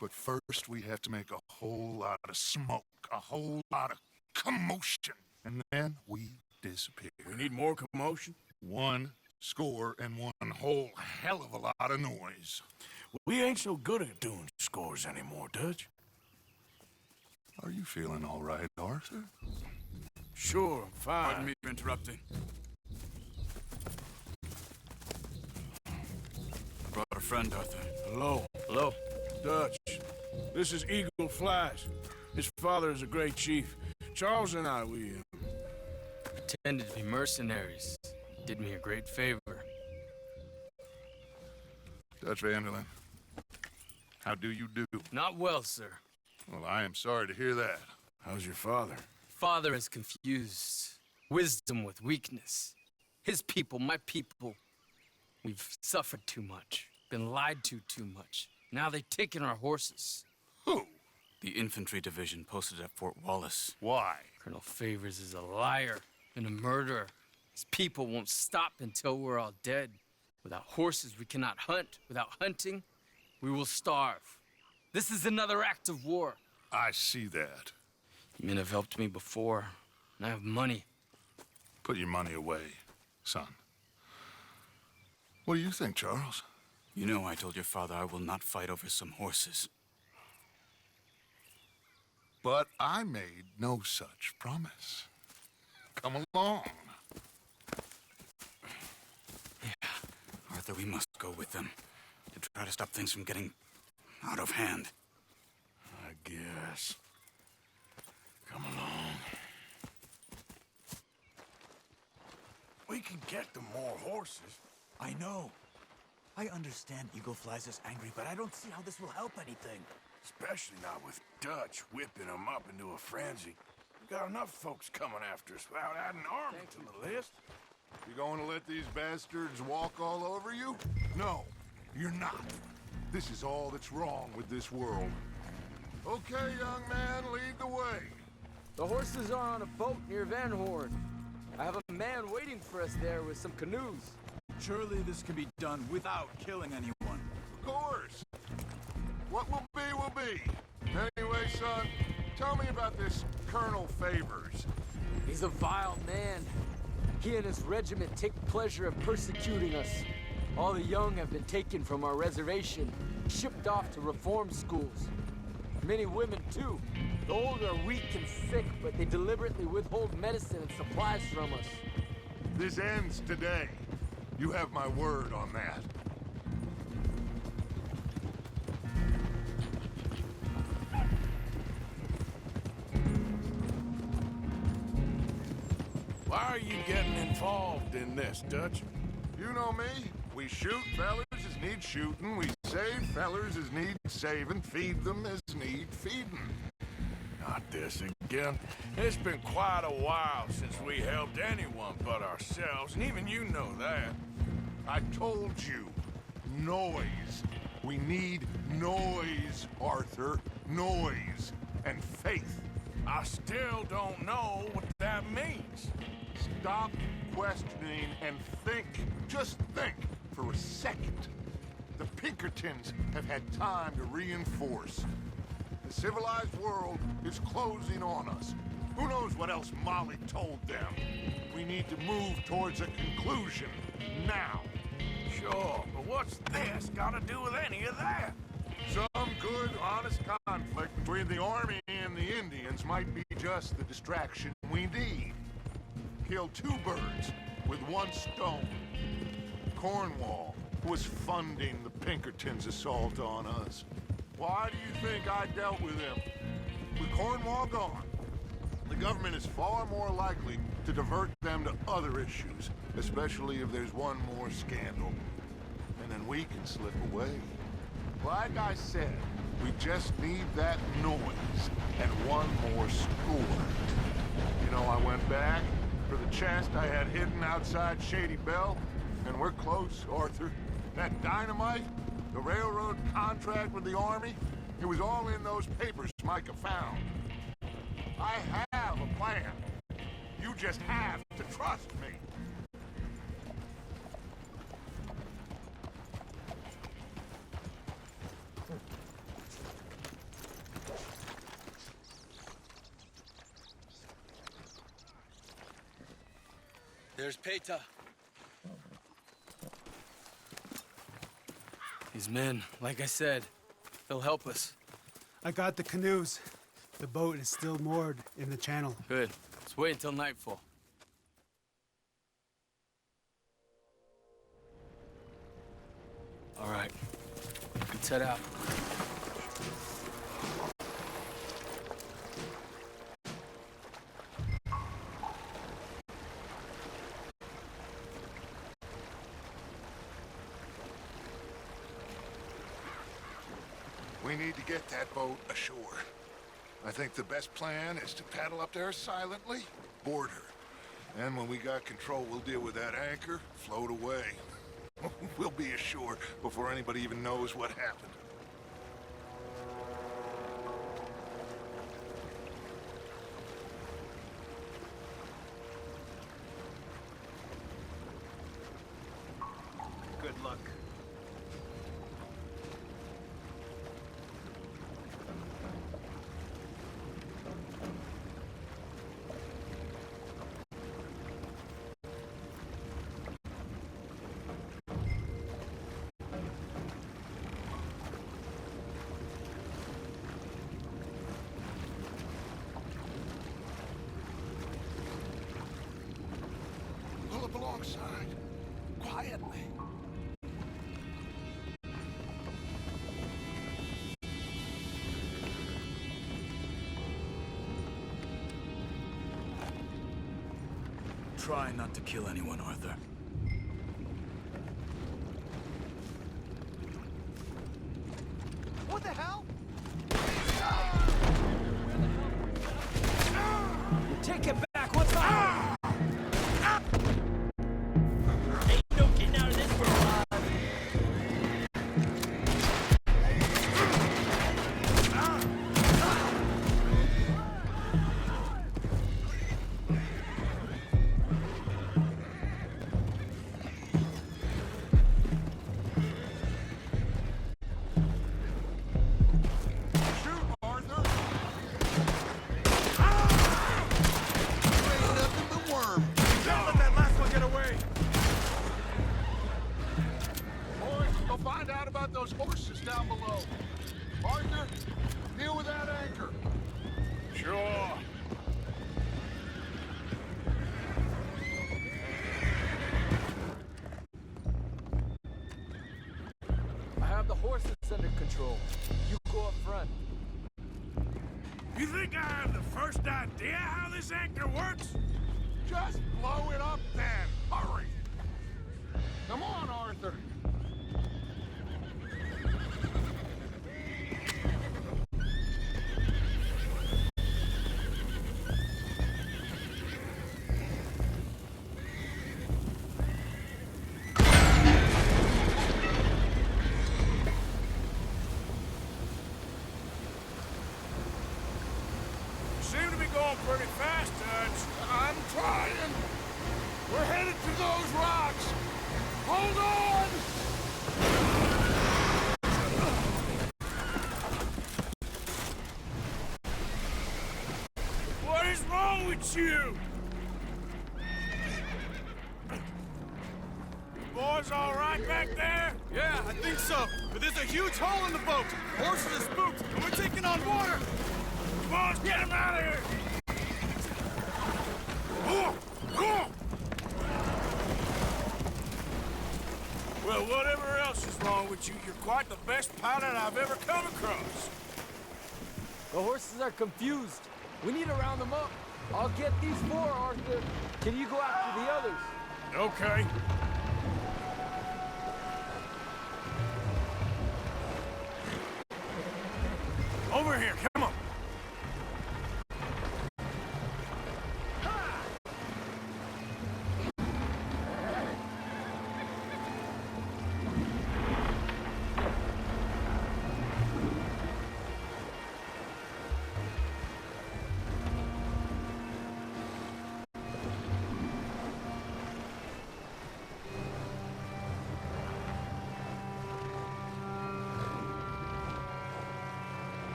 But first, we have to make a whole lot of smoke, a whole lot of commotion. And then we disappear. We need more commotion? 1 score and 1 whole hell of a lot of noise. We ain't so good at doing scores anymore, Dutch. Are you feeling all right, Arthur? Sure, I'm fine. Pardon me for interrupting. I brought a friend, Arthur. Hello. Hello. Dutch. This is Eagle Flash. His father is a great chief. Charles and I, we pretended to be mercenaries. Did me a great favor. Dutch Vanderlyn, how do you do? Not well, sir. Well, I am sorry to hear that. How's your father? Father has confused wisdom with weakness. His people, my people, we've suffered too much, been lied to too much. Now they've taken our horses. Who? The infantry division posted at Fort Wallace. Why? Colonel Favors is a liar and a murderer. His people won't stop until we're all dead. Without horses, we cannot hunt. Without hunting, we will starve. This is another act of war. I see that. You men have helped me before, and I have money. Put your money away, son. What do you think, Charles? You know I told your father I will not fight over some horses. But I made no such promise. Come along. Yeah, Arthur, we must go with them to try to stop things from getting out of hand. I guess. Come along. We can get them more horses. I know. I understand Eagle Flies is angry, but I don't see how this will help anything. Especially not with Dutch whipping them up into a frenzy. We got enough folks coming after us without adding army to the list. You going to let these bastards walk all over you? No, you're not. This is all that's wrong with this world. Okay, young man, lead the way. The horses are on a boat near Van Horn. I have a man waiting for us there with some canoes. Surely this can be done without killing anyone. Of course. What will be. Anyway, son, tell me about this Colonel Favors. He's a vile man. He and his regiment take pleasure in persecuting us. All the young have been taken from our reservation, shipped off to reform schools. Many women, too. The old are weak and sick, but they deliberately withhold medicine and supplies from us. This ends today. You have my word on that. Why are you getting involved in this, Dutch? You know me. We shoot fellers as need shooting. We save fellers as need saving. Feed them as need feeding. Not this again. It's been quite a while since we helped anyone but ourselves, and even you know that. I told you. Noise. We need noise, Arthur. Noise. And faith. I still don't know what that means. Stop questioning and think. Just think for a second. The Pinkertons have had time to reinforce. The civilized world is closing on us. Who knows what else Molly told them? We need to move towards a conclusion now. Sure, but what's this got to do with any of that? Some good, honest conflict conflict between the army and the Indians might be just the distraction we need. Kill two birds with one stone. Cornwall was funding the Pinkertons' assault on us. Why do you think I dealt with him? With Cornwall gone, the government is far more likely to divert them to other issues, especially if there's one more scandal. And then we can slip away. Like I said, we just need that noise and one more score. You know, I went back for the chest I had hidden outside Shady Belle, and we're close, Arthur. That dynamite, the railroad contract with the army, it was all in those papers Micah found. I have a plan. You just have to trust me. There's Peta. These men, like I said, they'll help us. I got the canoes. The boat is still moored in the channel. Good. Let's wait until nightfall. All right. Let's head out. We need to get that boat ashore. I think the best plan is to paddle up there silently, board her. And when we got control, we'll deal with that anchor, float away. We'll be ashore before anybody even knows what happened. Good luck. Pull up alongside, quietly. Try not to kill anyone, Arthur. What the hell? Take it back! What's up? Ain't no getting out of this for a while. Shoot, Arthur! Ain't nothing but worm. Don't let that last one get away! Boys, go find out about those horses down below. Arthur, deal with that anchor. Sure. I have the horses under control. You go up front. You think I have the first idea how this anchor works? Just blow it up then. Hurry. Come on, Arthur. You seem to be going pretty fast, Dutch. I'm trying. We're headed to those rocks. Hold on! What is wrong with you? Boys all right? right back there? Yeah, I think so. But there's a huge hole in the boat. Horses are spooked, and we're taking on water. Come on, let's get him out of here. Well, whatever else is wrong with you, you're quite the best pilot I've ever come across. The horses are confused. We need to round them up. I'll get these 4, Arthur. Can you go after the others? Okay. Over here, come on.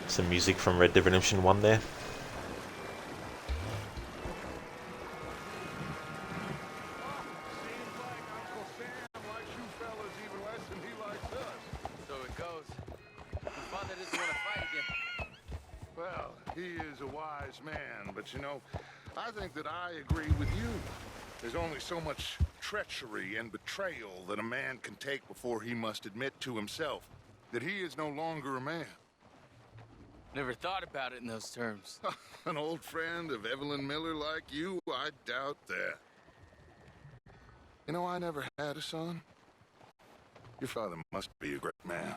Some music from Red Dead Redemption 1 there. So it goes. Your father doesn't want to fight again. Well, he is a wise man, but you know, I think that I agree with you. There's only so much treachery and betrayal that a man can take before he must admit to himself that he is no longer a man. Never thought about it in those terms. An old friend of Evelyn Miller like you, I doubt that. You know, I never had a son. Your father must be a great man.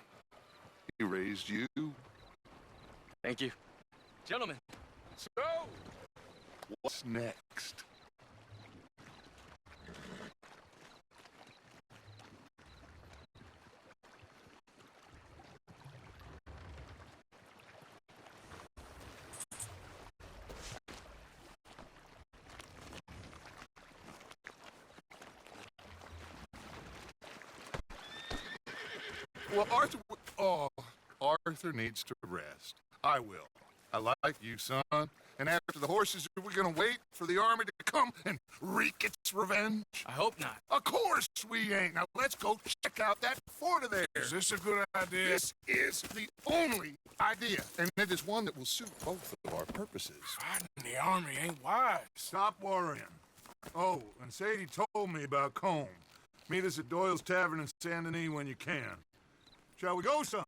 He raised you. Thank you. Gentlemen. So, what's next? Well, Arthur needs to rest. I will. I like you, son. And after the horses, are we gonna wait for the army to come and wreak its revenge? I hope not. Of course we ain't. Now let's go check out that fort of theirs. Is this a good idea? This is the only idea, and it is one that will suit both of our purposes. Fighting the army ain't wise. Stop worrying. Oh, and Sadie told me about Combe. Meet us at Doyle's Tavern in Saint Denis when you can. Shall we go, son?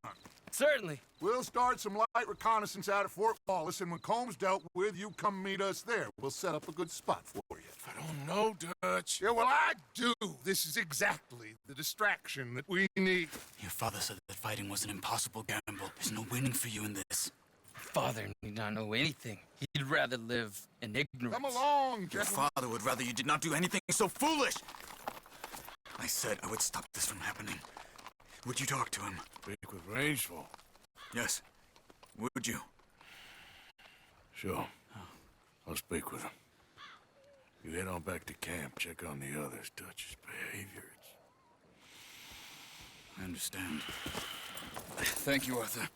Certainly. We'll start some light reconnaissance out at Fort Wallace, and when Combs dealt with, you come meet us there. We'll set up a good spot for you. I don't know, Dutch. Yeah, well, I do. This is exactly the distraction that we need. Your father said that fighting was an impossible gamble. There's no winning for you in this. Father need not know anything. He'd rather live in ignorance. Come along, Your gentlemen. father would rather you did not do anything so foolish. I said I would stop this from happening. Would you talk to him? Speak with Rangeful. Yes. Would you? Sure. I'll speak with him. You head on back to camp, check on the others, Dutch's behavior. I understand. Thank you, Arthur.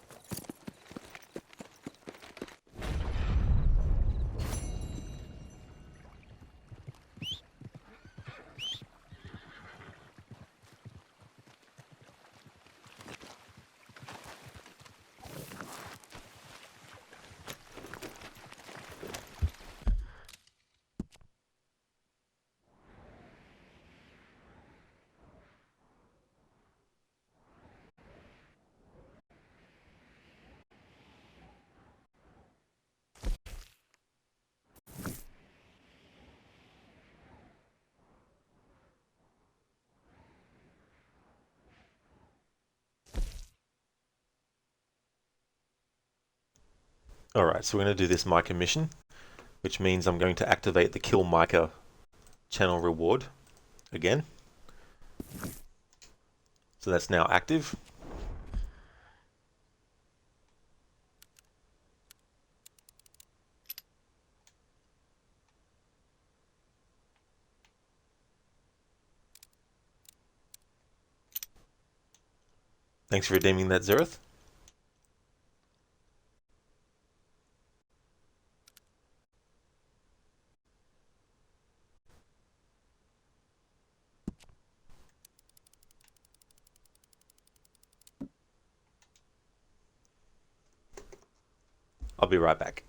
Alright, so we're going to do this Micah mission, which means I'm going to activate the Kill Micah channel reward again. So that's now active. Thanks for redeeming that, Zereth. I'll be right back.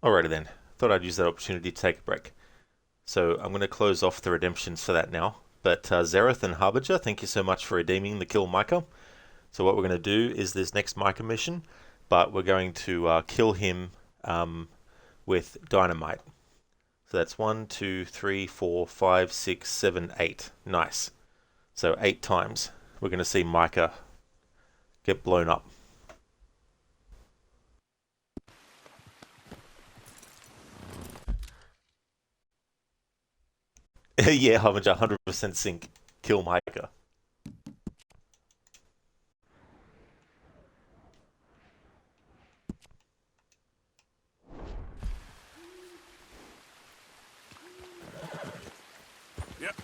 Alrighty then. Thought I'd use that opportunity to take a break. So I'm going to close off the redemptions for that now. But Zareth and Harbinger, thank you so much for redeeming the kill Micah. So what we're going to do is this next Micah mission, but we're going to kill him with dynamite. So that's 1, 2, 3, 4, 5, 6, 7, 8. Nice. So 8 times we're going to see Micah get blown up. Yeah, Harbinger, 100% sync. Kill Micah. Yep.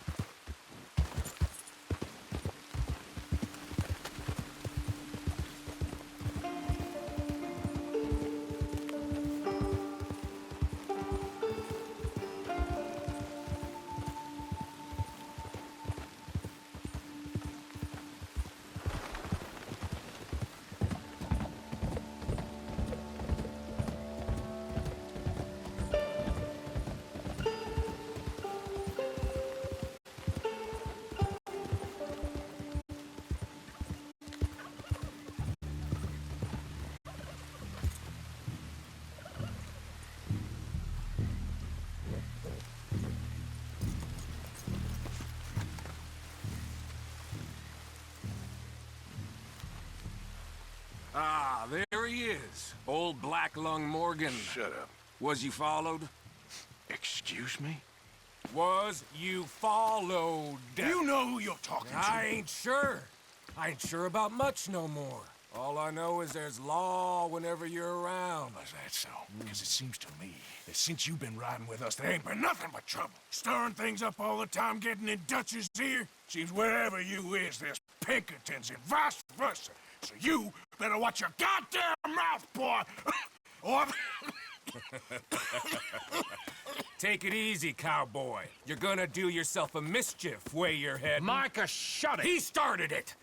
Ah, there he is. Old Black Lung Morgan. Shut up. Was you followed? Excuse me? Was you followed? You know who you're talking to. I ain't sure. I ain't sure about much no more. All I know is there's law whenever you're around. Is that so? Because it seems to me that since you've been riding with us, there ain't been nothing but trouble. Stirring things up all the time, getting in Dutch's ear. Seems wherever you is, there's Pinkertons and vice versa. So you better watch your goddamn mouth, boy! Or... Take it easy, cowboy. You're gonna do yourself a mischief way you're heading. Micah, shut it! He started it!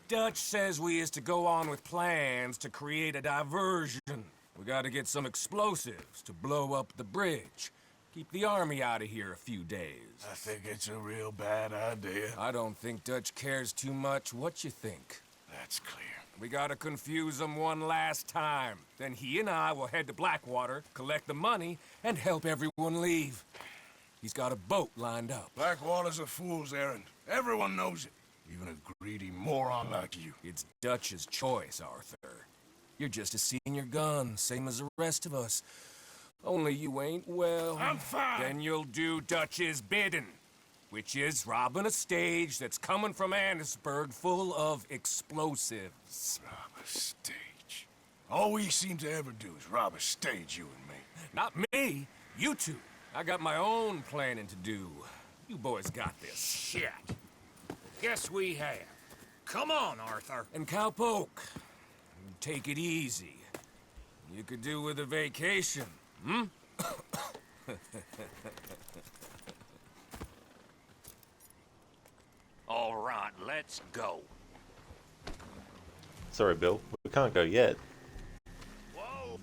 Dutch says we is to go on with plans to create a diversion. We gotta get some explosives to blow up the bridge. Keep the army out of here a few days. I think it's a real bad idea. I don't think Dutch cares too much. What you think? That's clear. We gotta confuse him one last time. Then he and I will head to Blackwater, collect the money, and help everyone leave. He's got a boat lined up. Blackwater's a fool's errand. Everyone knows it. Even a greedy moron like you. It's Dutch's choice, Arthur. You're just a senior gun, same as the rest of us. Only you ain't well. I'm fine. Then you'll do Dutch's bidding, which is robbing a stage that's coming from Annesburg full of explosives. Rob a stage. All we seem to ever do is rob a stage, you and me. Not me. You two. I got my own planning to do. You boys got this. Shit. Guess we have. Come on, Arthur. And Cowpoke, take it easy. You could do with a vacation, hmm? All right, let's go. Sorry, Bill. We can't go yet. Whoa!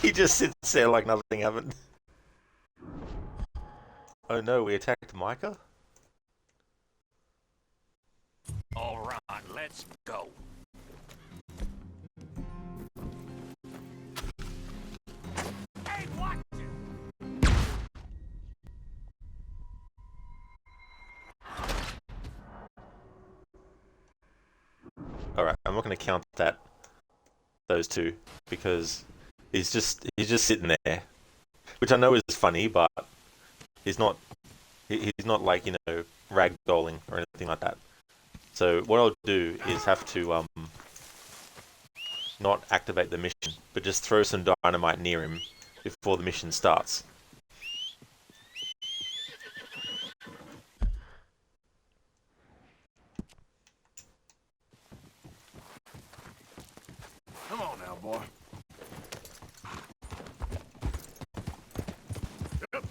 He just sits there like nothing happened. Oh no, we attacked Micah? All right, let's go. Hey, watch it! Alright, I'm not going to count those two, because he's just sitting there. Which I know is funny, but he's not like, you know, ragdolling or anything like that. So what I'll do is have to not activate the mission, but just throw some dynamite near him before the mission starts. Come on now, boy. Yep.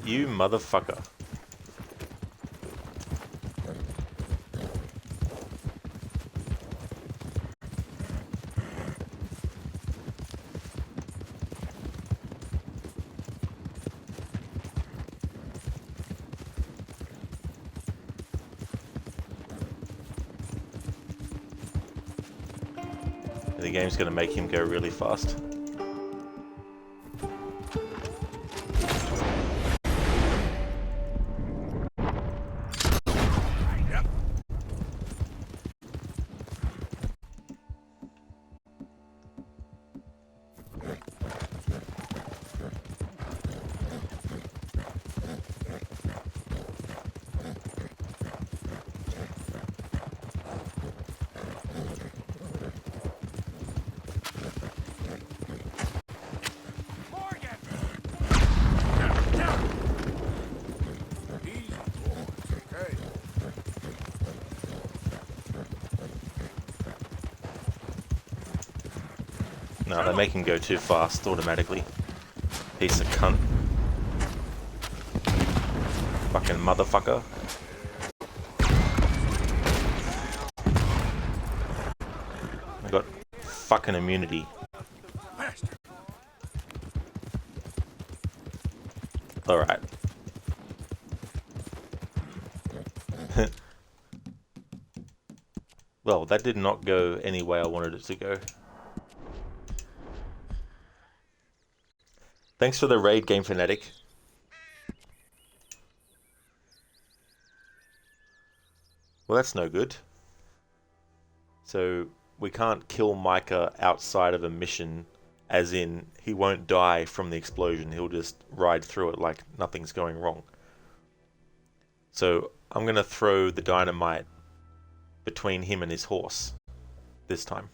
You motherfucker. The game's going to make him go really fast. No, they make him go too fast automatically. Piece of cunt. Fucking motherfucker. I got fucking immunity. Alright. Well, that did not go any way I wanted it to go. Thanks for the raid, Game Fanatic. Well, that's no good. So, we can't kill Micah outside of a mission, as in, he won't die from the explosion. He'll just ride through it like nothing's going wrong. So, I'm going to throw the dynamite between him and his horse this time.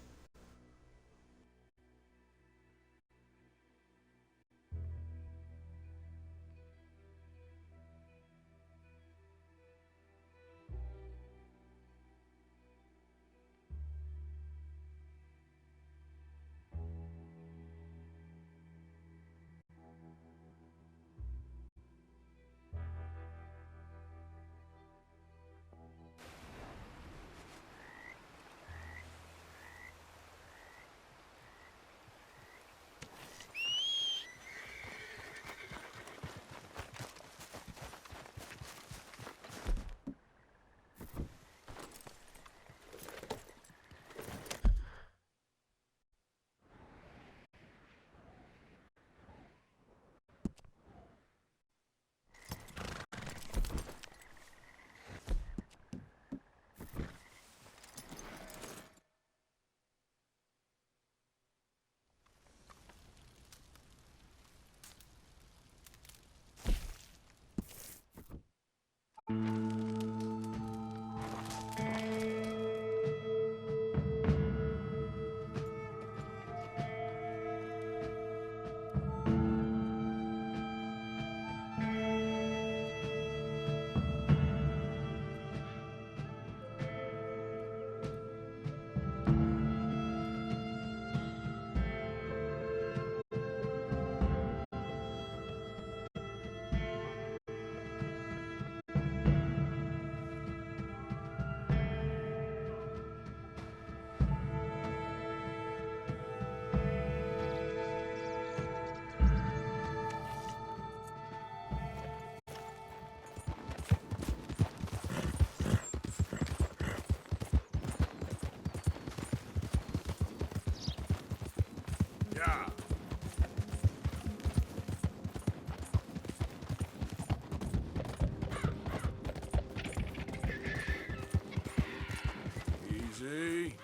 Easy.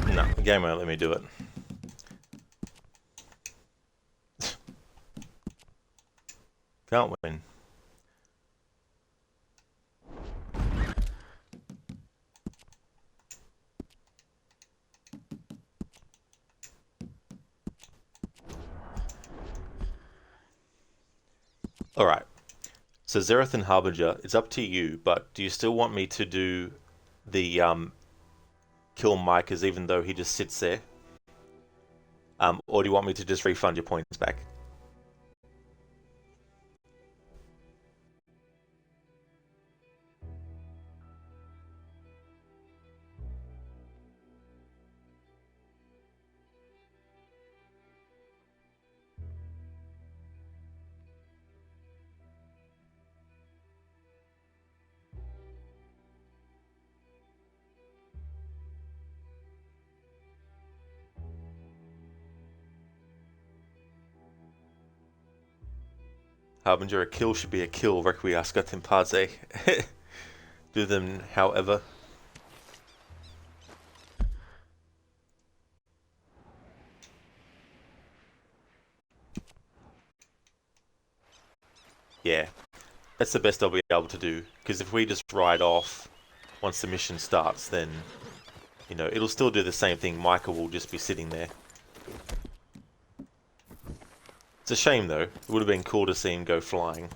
No, the game won't let me do it. Can't win. Alright. So Zereth and Harbinger, it's up to you, but do you still want me to do the kill Micahs even though he just sits there? Or do you want me to just refund your points back? Harbinger, a kill should be a kill, requiescat in pace. Do them however. Yeah, that's the best I'll be able to do, because if we just ride off once the mission starts, then, you know, it'll still do the same thing. Micah will just be sitting there. It's a shame though, it would have been cool to see him go flying.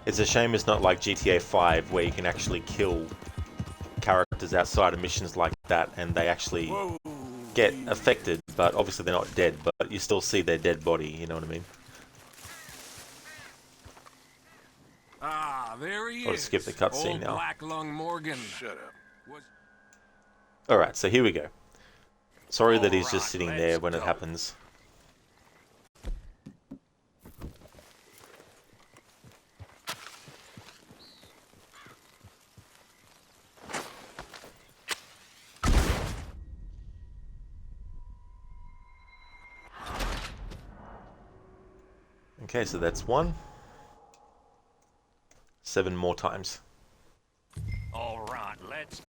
It's a shame it's not like GTA 5 where you can actually kill characters outside of missions like that and they actually get affected, but obviously they're not dead, but you still see their dead body, you know what I mean? Ah, there he is. I'll skip the cutscene now. Black Lung Morgan. Shut up. Alright, so here we go. Sorry that he's just sitting there when it happens. Okay, so that's 1. 7 more times. All right, let's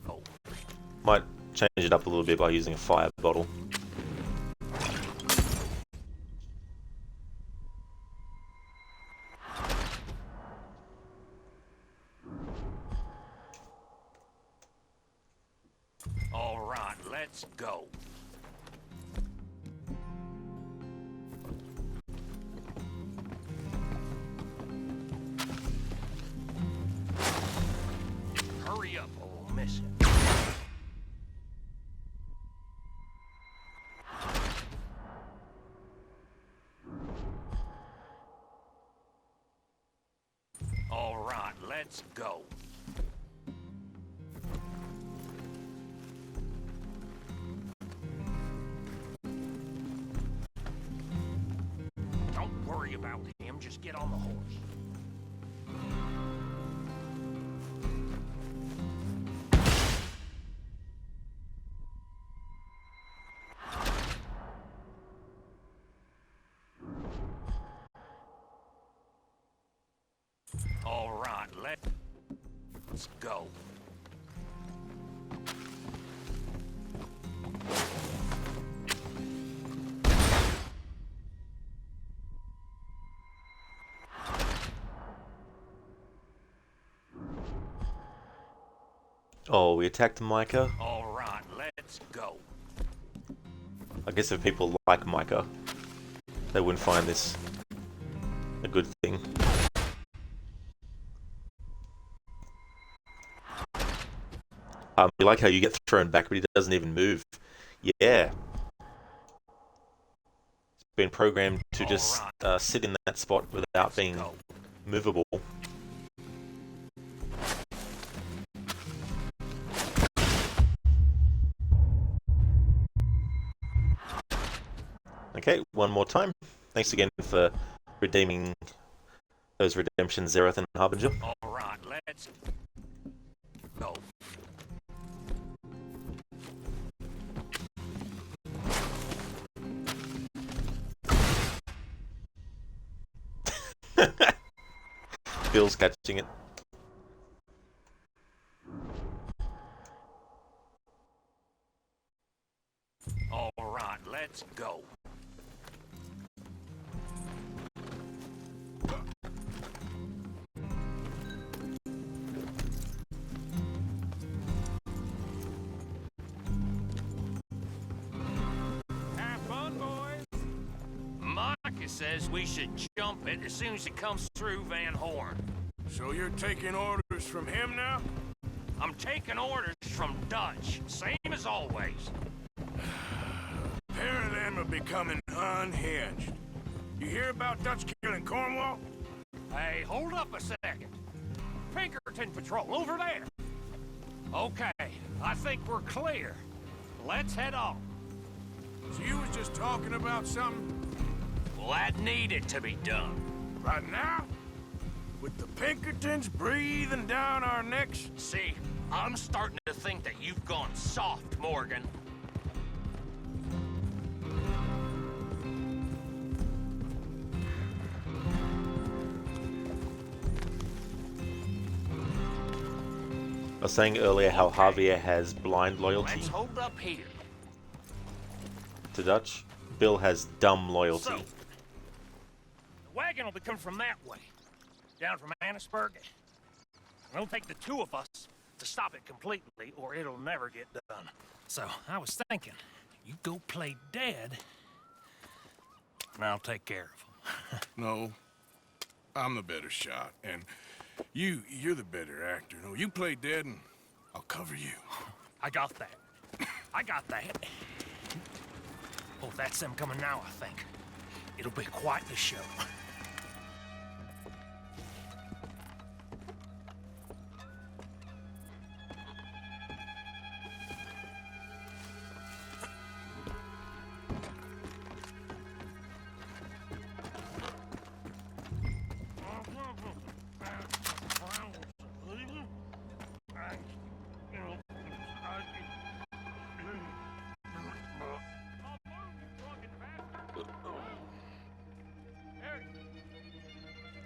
go. Might change it up a little bit by using a fire bottle. All right, let's go. Hurry up or we'll miss it. All right, let's go. Don't worry about him, just get on the horse. All right, let's go. Oh, we attacked Micah? All right, let's go. I guess if people like Micah, they wouldn't find this a good thing. You like how you get thrown back, but he doesn't even move. Yeah. It's been programmed to just sit in that spot without being movable. Okay, one more time. Thanks again for redeeming those redemptions, Zereth and Harbinger. All right, let's go. Bill's catching it. All right, let's go. Have fun, boys. Micah says we should jump it as soon as it comes through Van Horn. So you're taking orders from him now? I'm taking orders from Dutch, same as always. A pair of them are becoming unhinged. You hear about Dutch killing Cornwall? Hey, hold up a second. Pinkerton Patrol, over there. Okay, I think we're clear. Let's head on. So you was just talking about something? Well, that needed to be done. Right now? With the Pinkertons breathing down our necks? See, I'm starting to think that you've gone soft, Morgan. I was saying earlier how Javier has blind loyalty Let's hold up here. to Dutch. Bill has dumb loyalty. So, the wagon will be coming from that way, down from Annisburg. It'll take the two of us to stop it completely, or it'll never get done. So, I was thinking, you go play dead, and I'll take care of him. No. I'm the better shot, and you're the better actor. No, you play dead, and I'll cover you. I got that. I got that. Oh, that's them coming now, I think. It'll be quite the show.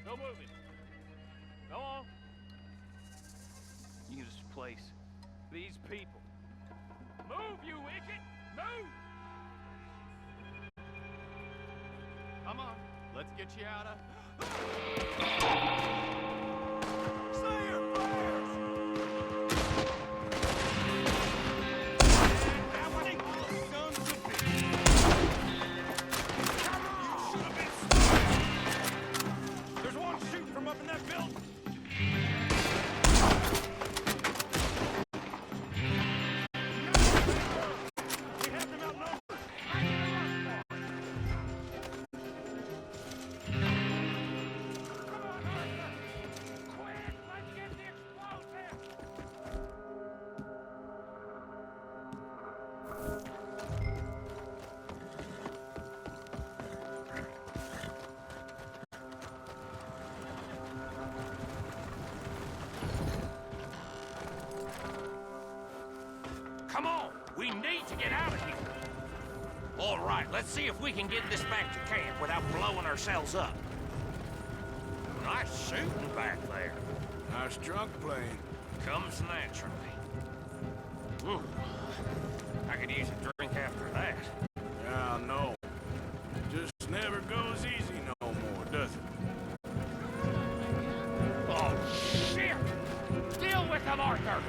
No moving. Go on. Use this place. These people. Move, you idiot! Move! Come on, let's get you out of... There's one shooting from up in that building. We have them outnumbered. Come on, we need to get out of here. All right, let's see if we can get this back to camp without blowing ourselves up. Nice shooting back there. Nice drunk playing. Comes naturally. I could use a drink after that. Yeah, I know. Just never goes easy no more, does it? Oh, shit! Deal with them, Arthur!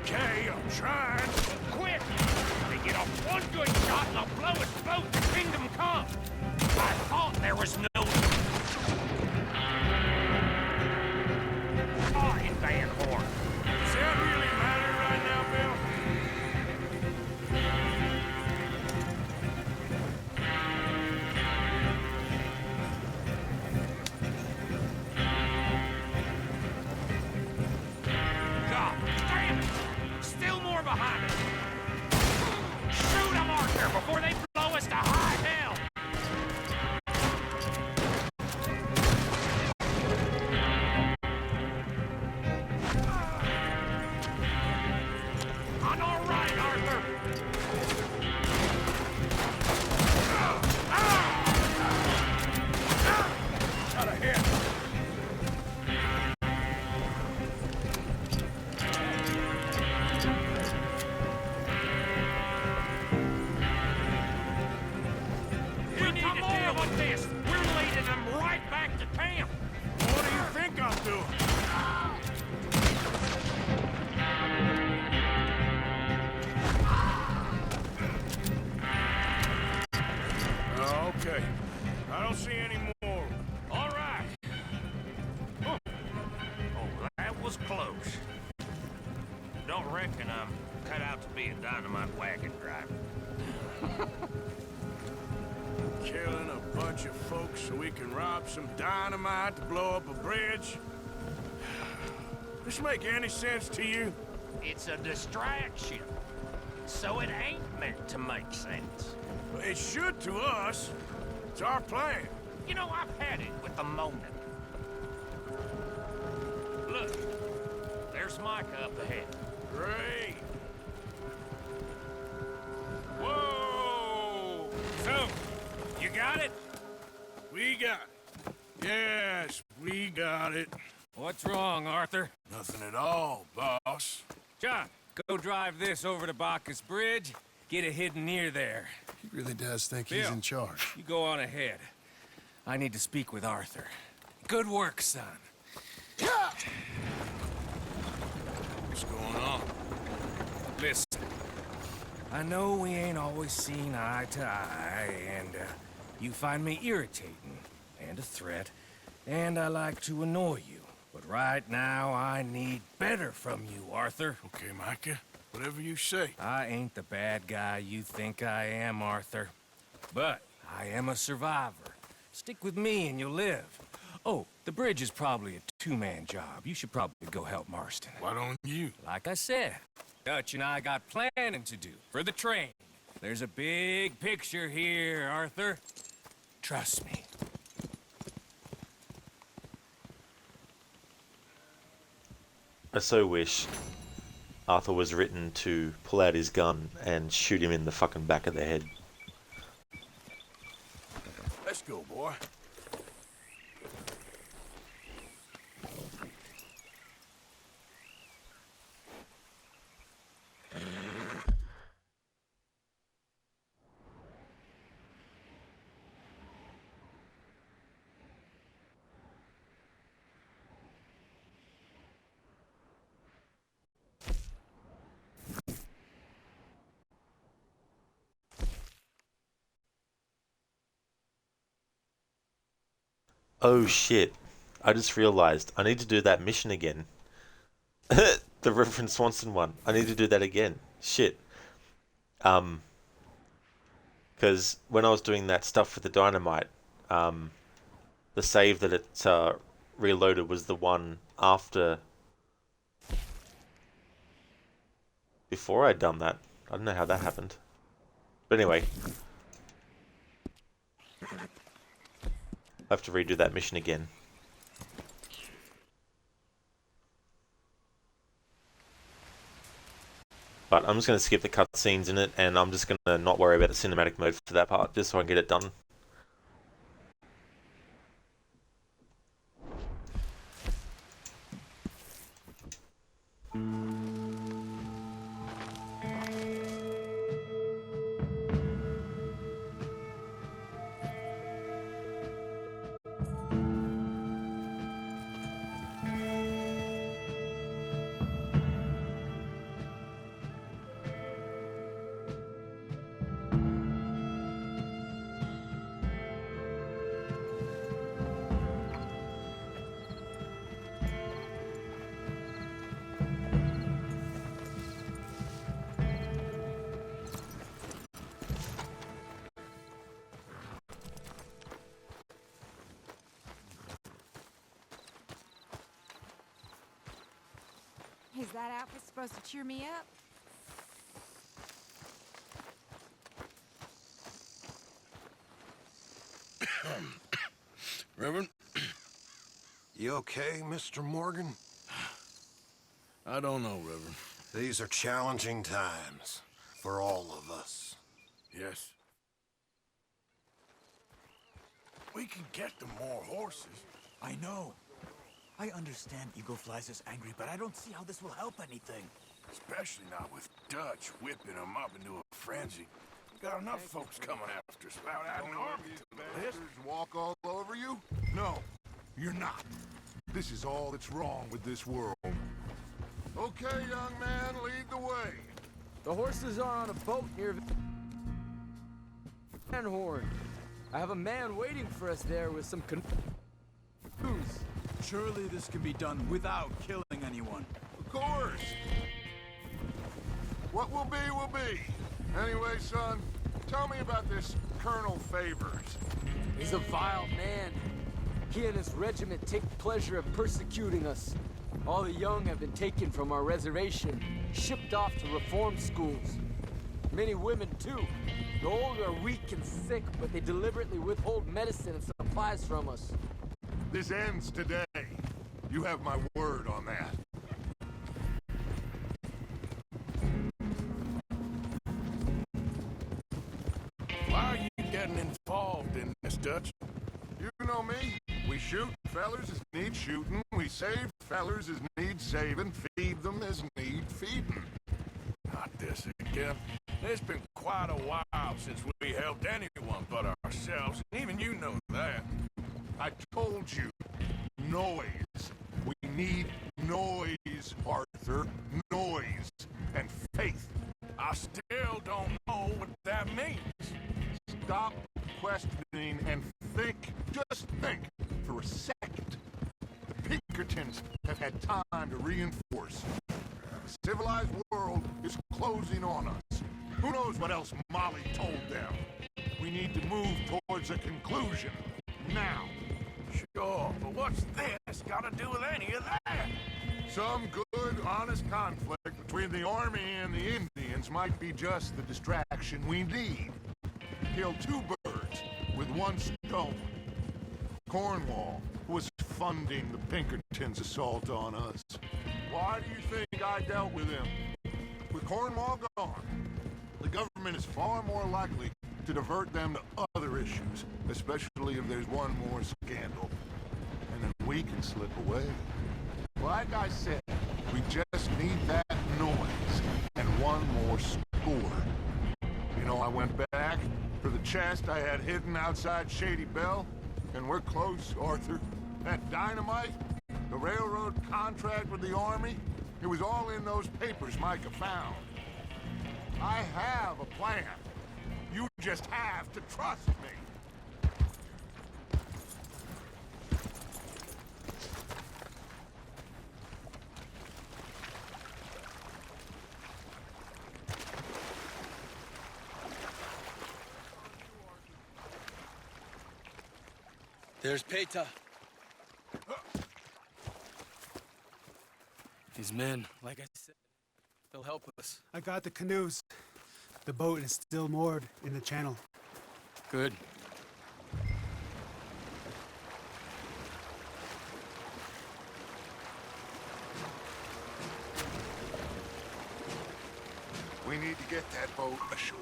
Okay, I'm trying. Quick! They get off one good shot and I'll blow his boat to Kingdom Come! I thought there was no... in Van Horn. Does that really matter right now, Bill? this, we're leading them right back to camp. What do you think I'm doing? Okay. I don't see any more. All right. Huh. Oh, that was close. Don't reckon I'm cut out to be a dynamite wagon driver. Killing a bunch of folks so we can rob some dynamite to blow up a bridge? This make any sense to you? It's a distraction, so it ain't meant to make sense. It should to us. It's our plan. You know, I've had it with the moment. Look, there's Micah up ahead. Great. Whoa! So, you got it? We got it. Yes, we got it. What's wrong, Arthur? Nothing at all, boss. John, go drive this over to Bacchus Bridge. Get it hidden near there. He really does think he's Bill, in charge. You go on ahead. I need to speak with Arthur. Good work, son. What's going on? Listen, I know we ain't always seen eye to eye, and you find me irritating and a threat, and I like to annoy you. But right now, I need better from you, Arthur. Okay, Micah. Whatever you say. I ain't the bad guy you think I am, Arthur. But I am a survivor. Stick with me and you'll live. Oh, the bridge is probably a two-man job. You should probably go help Marston. Why don't you? Like I said, Dutch and I got planning to do for the train. There's a big picture here, Arthur. Trust me. I so wish Arthur was written to pull out his gun and shoot him in the fucking back of the head. Let's go, boy. Oh shit. I just realized I need to do that mission again. The Reverend Swanson one. I need to do that again. Shit. Because when I was doing that stuff with the dynamite, the save that it reloaded was the one after... before I'd done that. I don't know how that happened. But anyway. I have to redo that mission again. But I'm just going to skip the cutscenes in it, and I'm just going to not worry about the cinematic mode for that part, just so I can get it done. Is that outfit supposed to cheer me up? Reverend? You okay, Mr. Morgan? I don't know, Reverend. These are challenging times for all of us. Yes. We can get them more horses. I know. I understand Eagle Flies is angry, but I don't see how this will help anything. Especially not with Dutch whipping them up into a frenzy. Got enough folks coming after us without adding an army to the list. Walk all over you? No, you're not. This is all that's wrong with this world. Okay, young man, lead the way. The horses are on a boat near Van Horn. I have a man waiting for us there with some canoes. Surely this can be done without killing anyone. Of course. What will be, will be. Anyway, son, tell me about this Colonel Favors. He's a vile man. He and his regiment take pleasure in persecuting us. All the young have been taken from our reservation, shipped off to reform schools. Many women, too. The old are weak and sick, but they deliberately withhold medicine and supplies from us. This ends today. You have my word on that. Why are you getting involved in this, Dutch? You know me. We shoot fellers as need shooting. We save fellers as need saving. Feed them as need feeding. Not this again. It's been quite a while since we helped anyone but ourselves, and even you know that. I told you. Noise. We need noise, Arthur. Noise. And faith. I still don't know what that means. Stop questioning and think. Just think for a second. The Pinkertons have had time to reinforce. The civilized world is closing on us. Who knows what else Molly told them? We need to move towards a conclusion. Now. Sure, but what's this got to do with any of that? Some good, honest conflict between the army and the Indians might be just the distraction we need. Kill two birds with one stone. Cornwall was funding the Pinkertons' assault on us. Why do you think I dealt with him? With Cornwall gone, the government is far more likely to divert them to other issues, especially if there's one more scandal. And then we can slip away. Like I said, we just need that noise and one more score. You know, I went back for the chest I had hidden outside Shady Belle, and we're close, Arthur. That dynamite, the railroad contract with the army, it was all in those papers Micah found. I have a plan. You just have to trust me. There's Peta. These men, like I said, they'll help us. I got the canoes. The boat is still moored in the channel. Good. We need to get that boat ashore.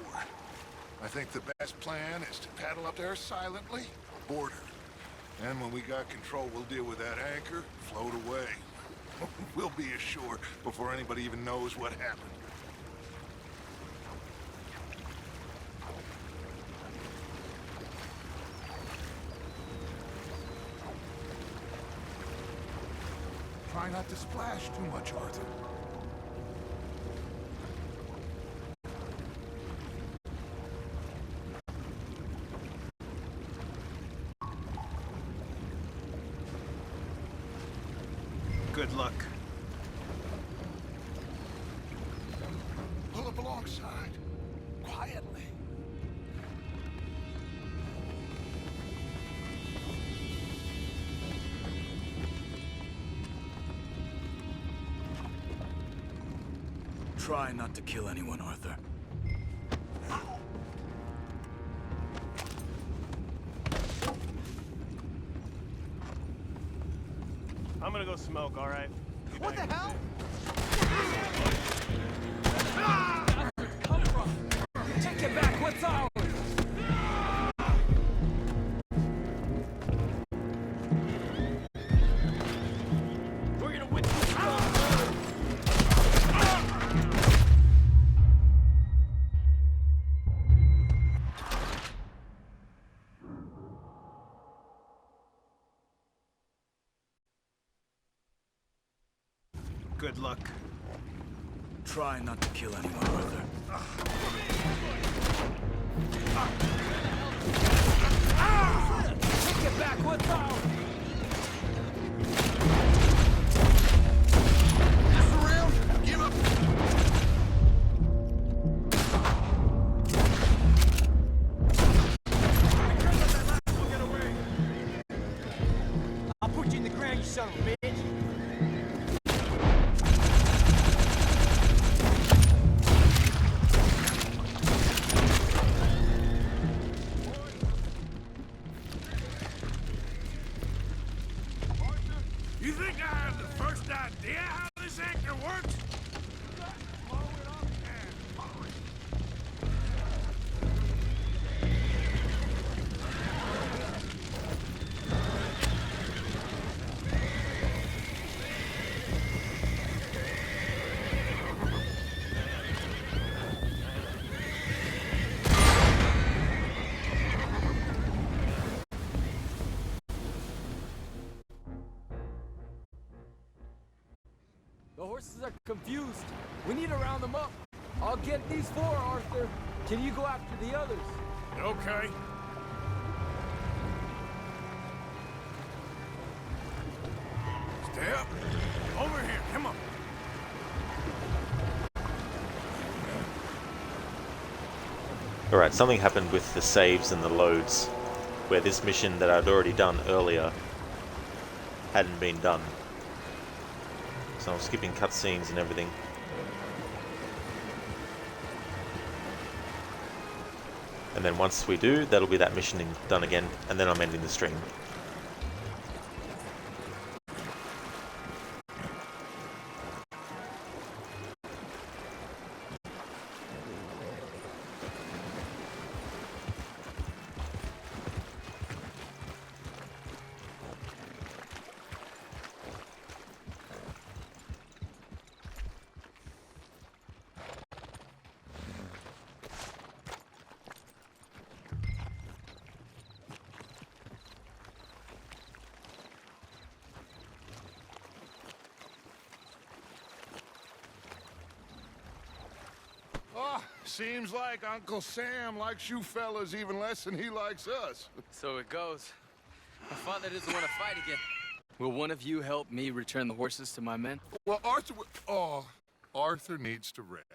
I think the best plan is to paddle up there silently, board her. And when we got control, we'll deal with that anchor, float away. We'll be ashore before anybody even knows what happened. Try not to splash too much, Arthur. Good luck. Pull up alongside. Quietly. Try not to kill anyone, Arthur. I'm gonna go smoke, all right? What the hell? Come from? Take it back. What's ours? We're gonna win this battle. Good luck. Try not to kill anyone, Arthur. Take it back, what's out? This around? Give up! I'll put you in the ground, you son of a bitch. You think I have the first idea how this actor works? The horses are confused. We need to round them up. I'll get these four, Arthur. Can you go after the others? Okay. Stay up. Over here, come on. Alright, something happened with the saves and the loads, where this mission that I'd already done earlier hadn't been done. So I'm skipping cutscenes and everything. And then once we do, that'll be that mission done again, and then I'm ending the stream. Seems like Uncle Sam likes you fellas even less than he likes us. So it goes. My father doesn't want to fight again. Will one of you help me return the horses to my men? Well, Arthur... Oh, Arthur needs to rest.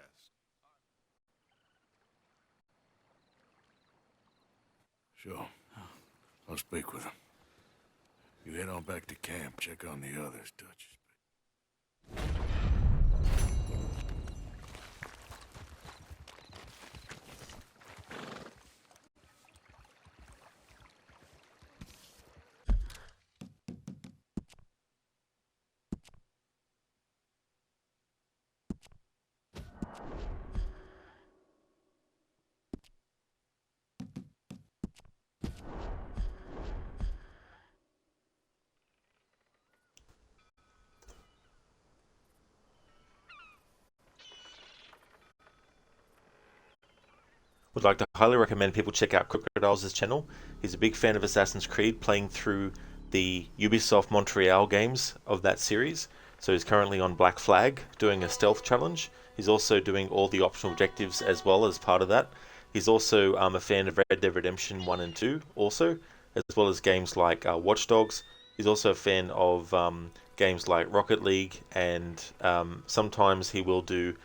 Sure. I'll speak with him. You head on back to camp, check on the others, Dutch. Would like to highly recommend people check out Crocodiles' channel. He's a big fan of Assassin's Creed, playing through the Ubisoft Montreal games of that series. So he's currently on Black Flag doing a stealth challenge. He's also doing all the optional objectives as well as part of that. He's also a fan of Red Dead Redemption 1 and 2 also, as well as games like Watch Dogs. He's also a fan of games like Rocket League, and sometimes he will do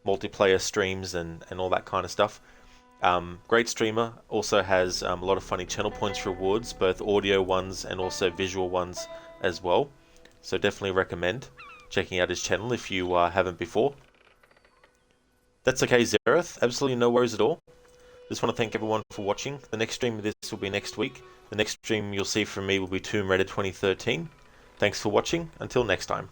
multiplayer streams and all that kind of stuff. Great streamer, also has a lot of funny channel points rewards, both audio ones and also visual ones as well. So definitely recommend checking out his channel if you haven't before. That's okay, Zereth, absolutely no worries at all. Just want to thank everyone for watching. The next stream of this will be next week. The next stream you'll see from me will be Tomb Raider 2013. Thanks for watching, until next time.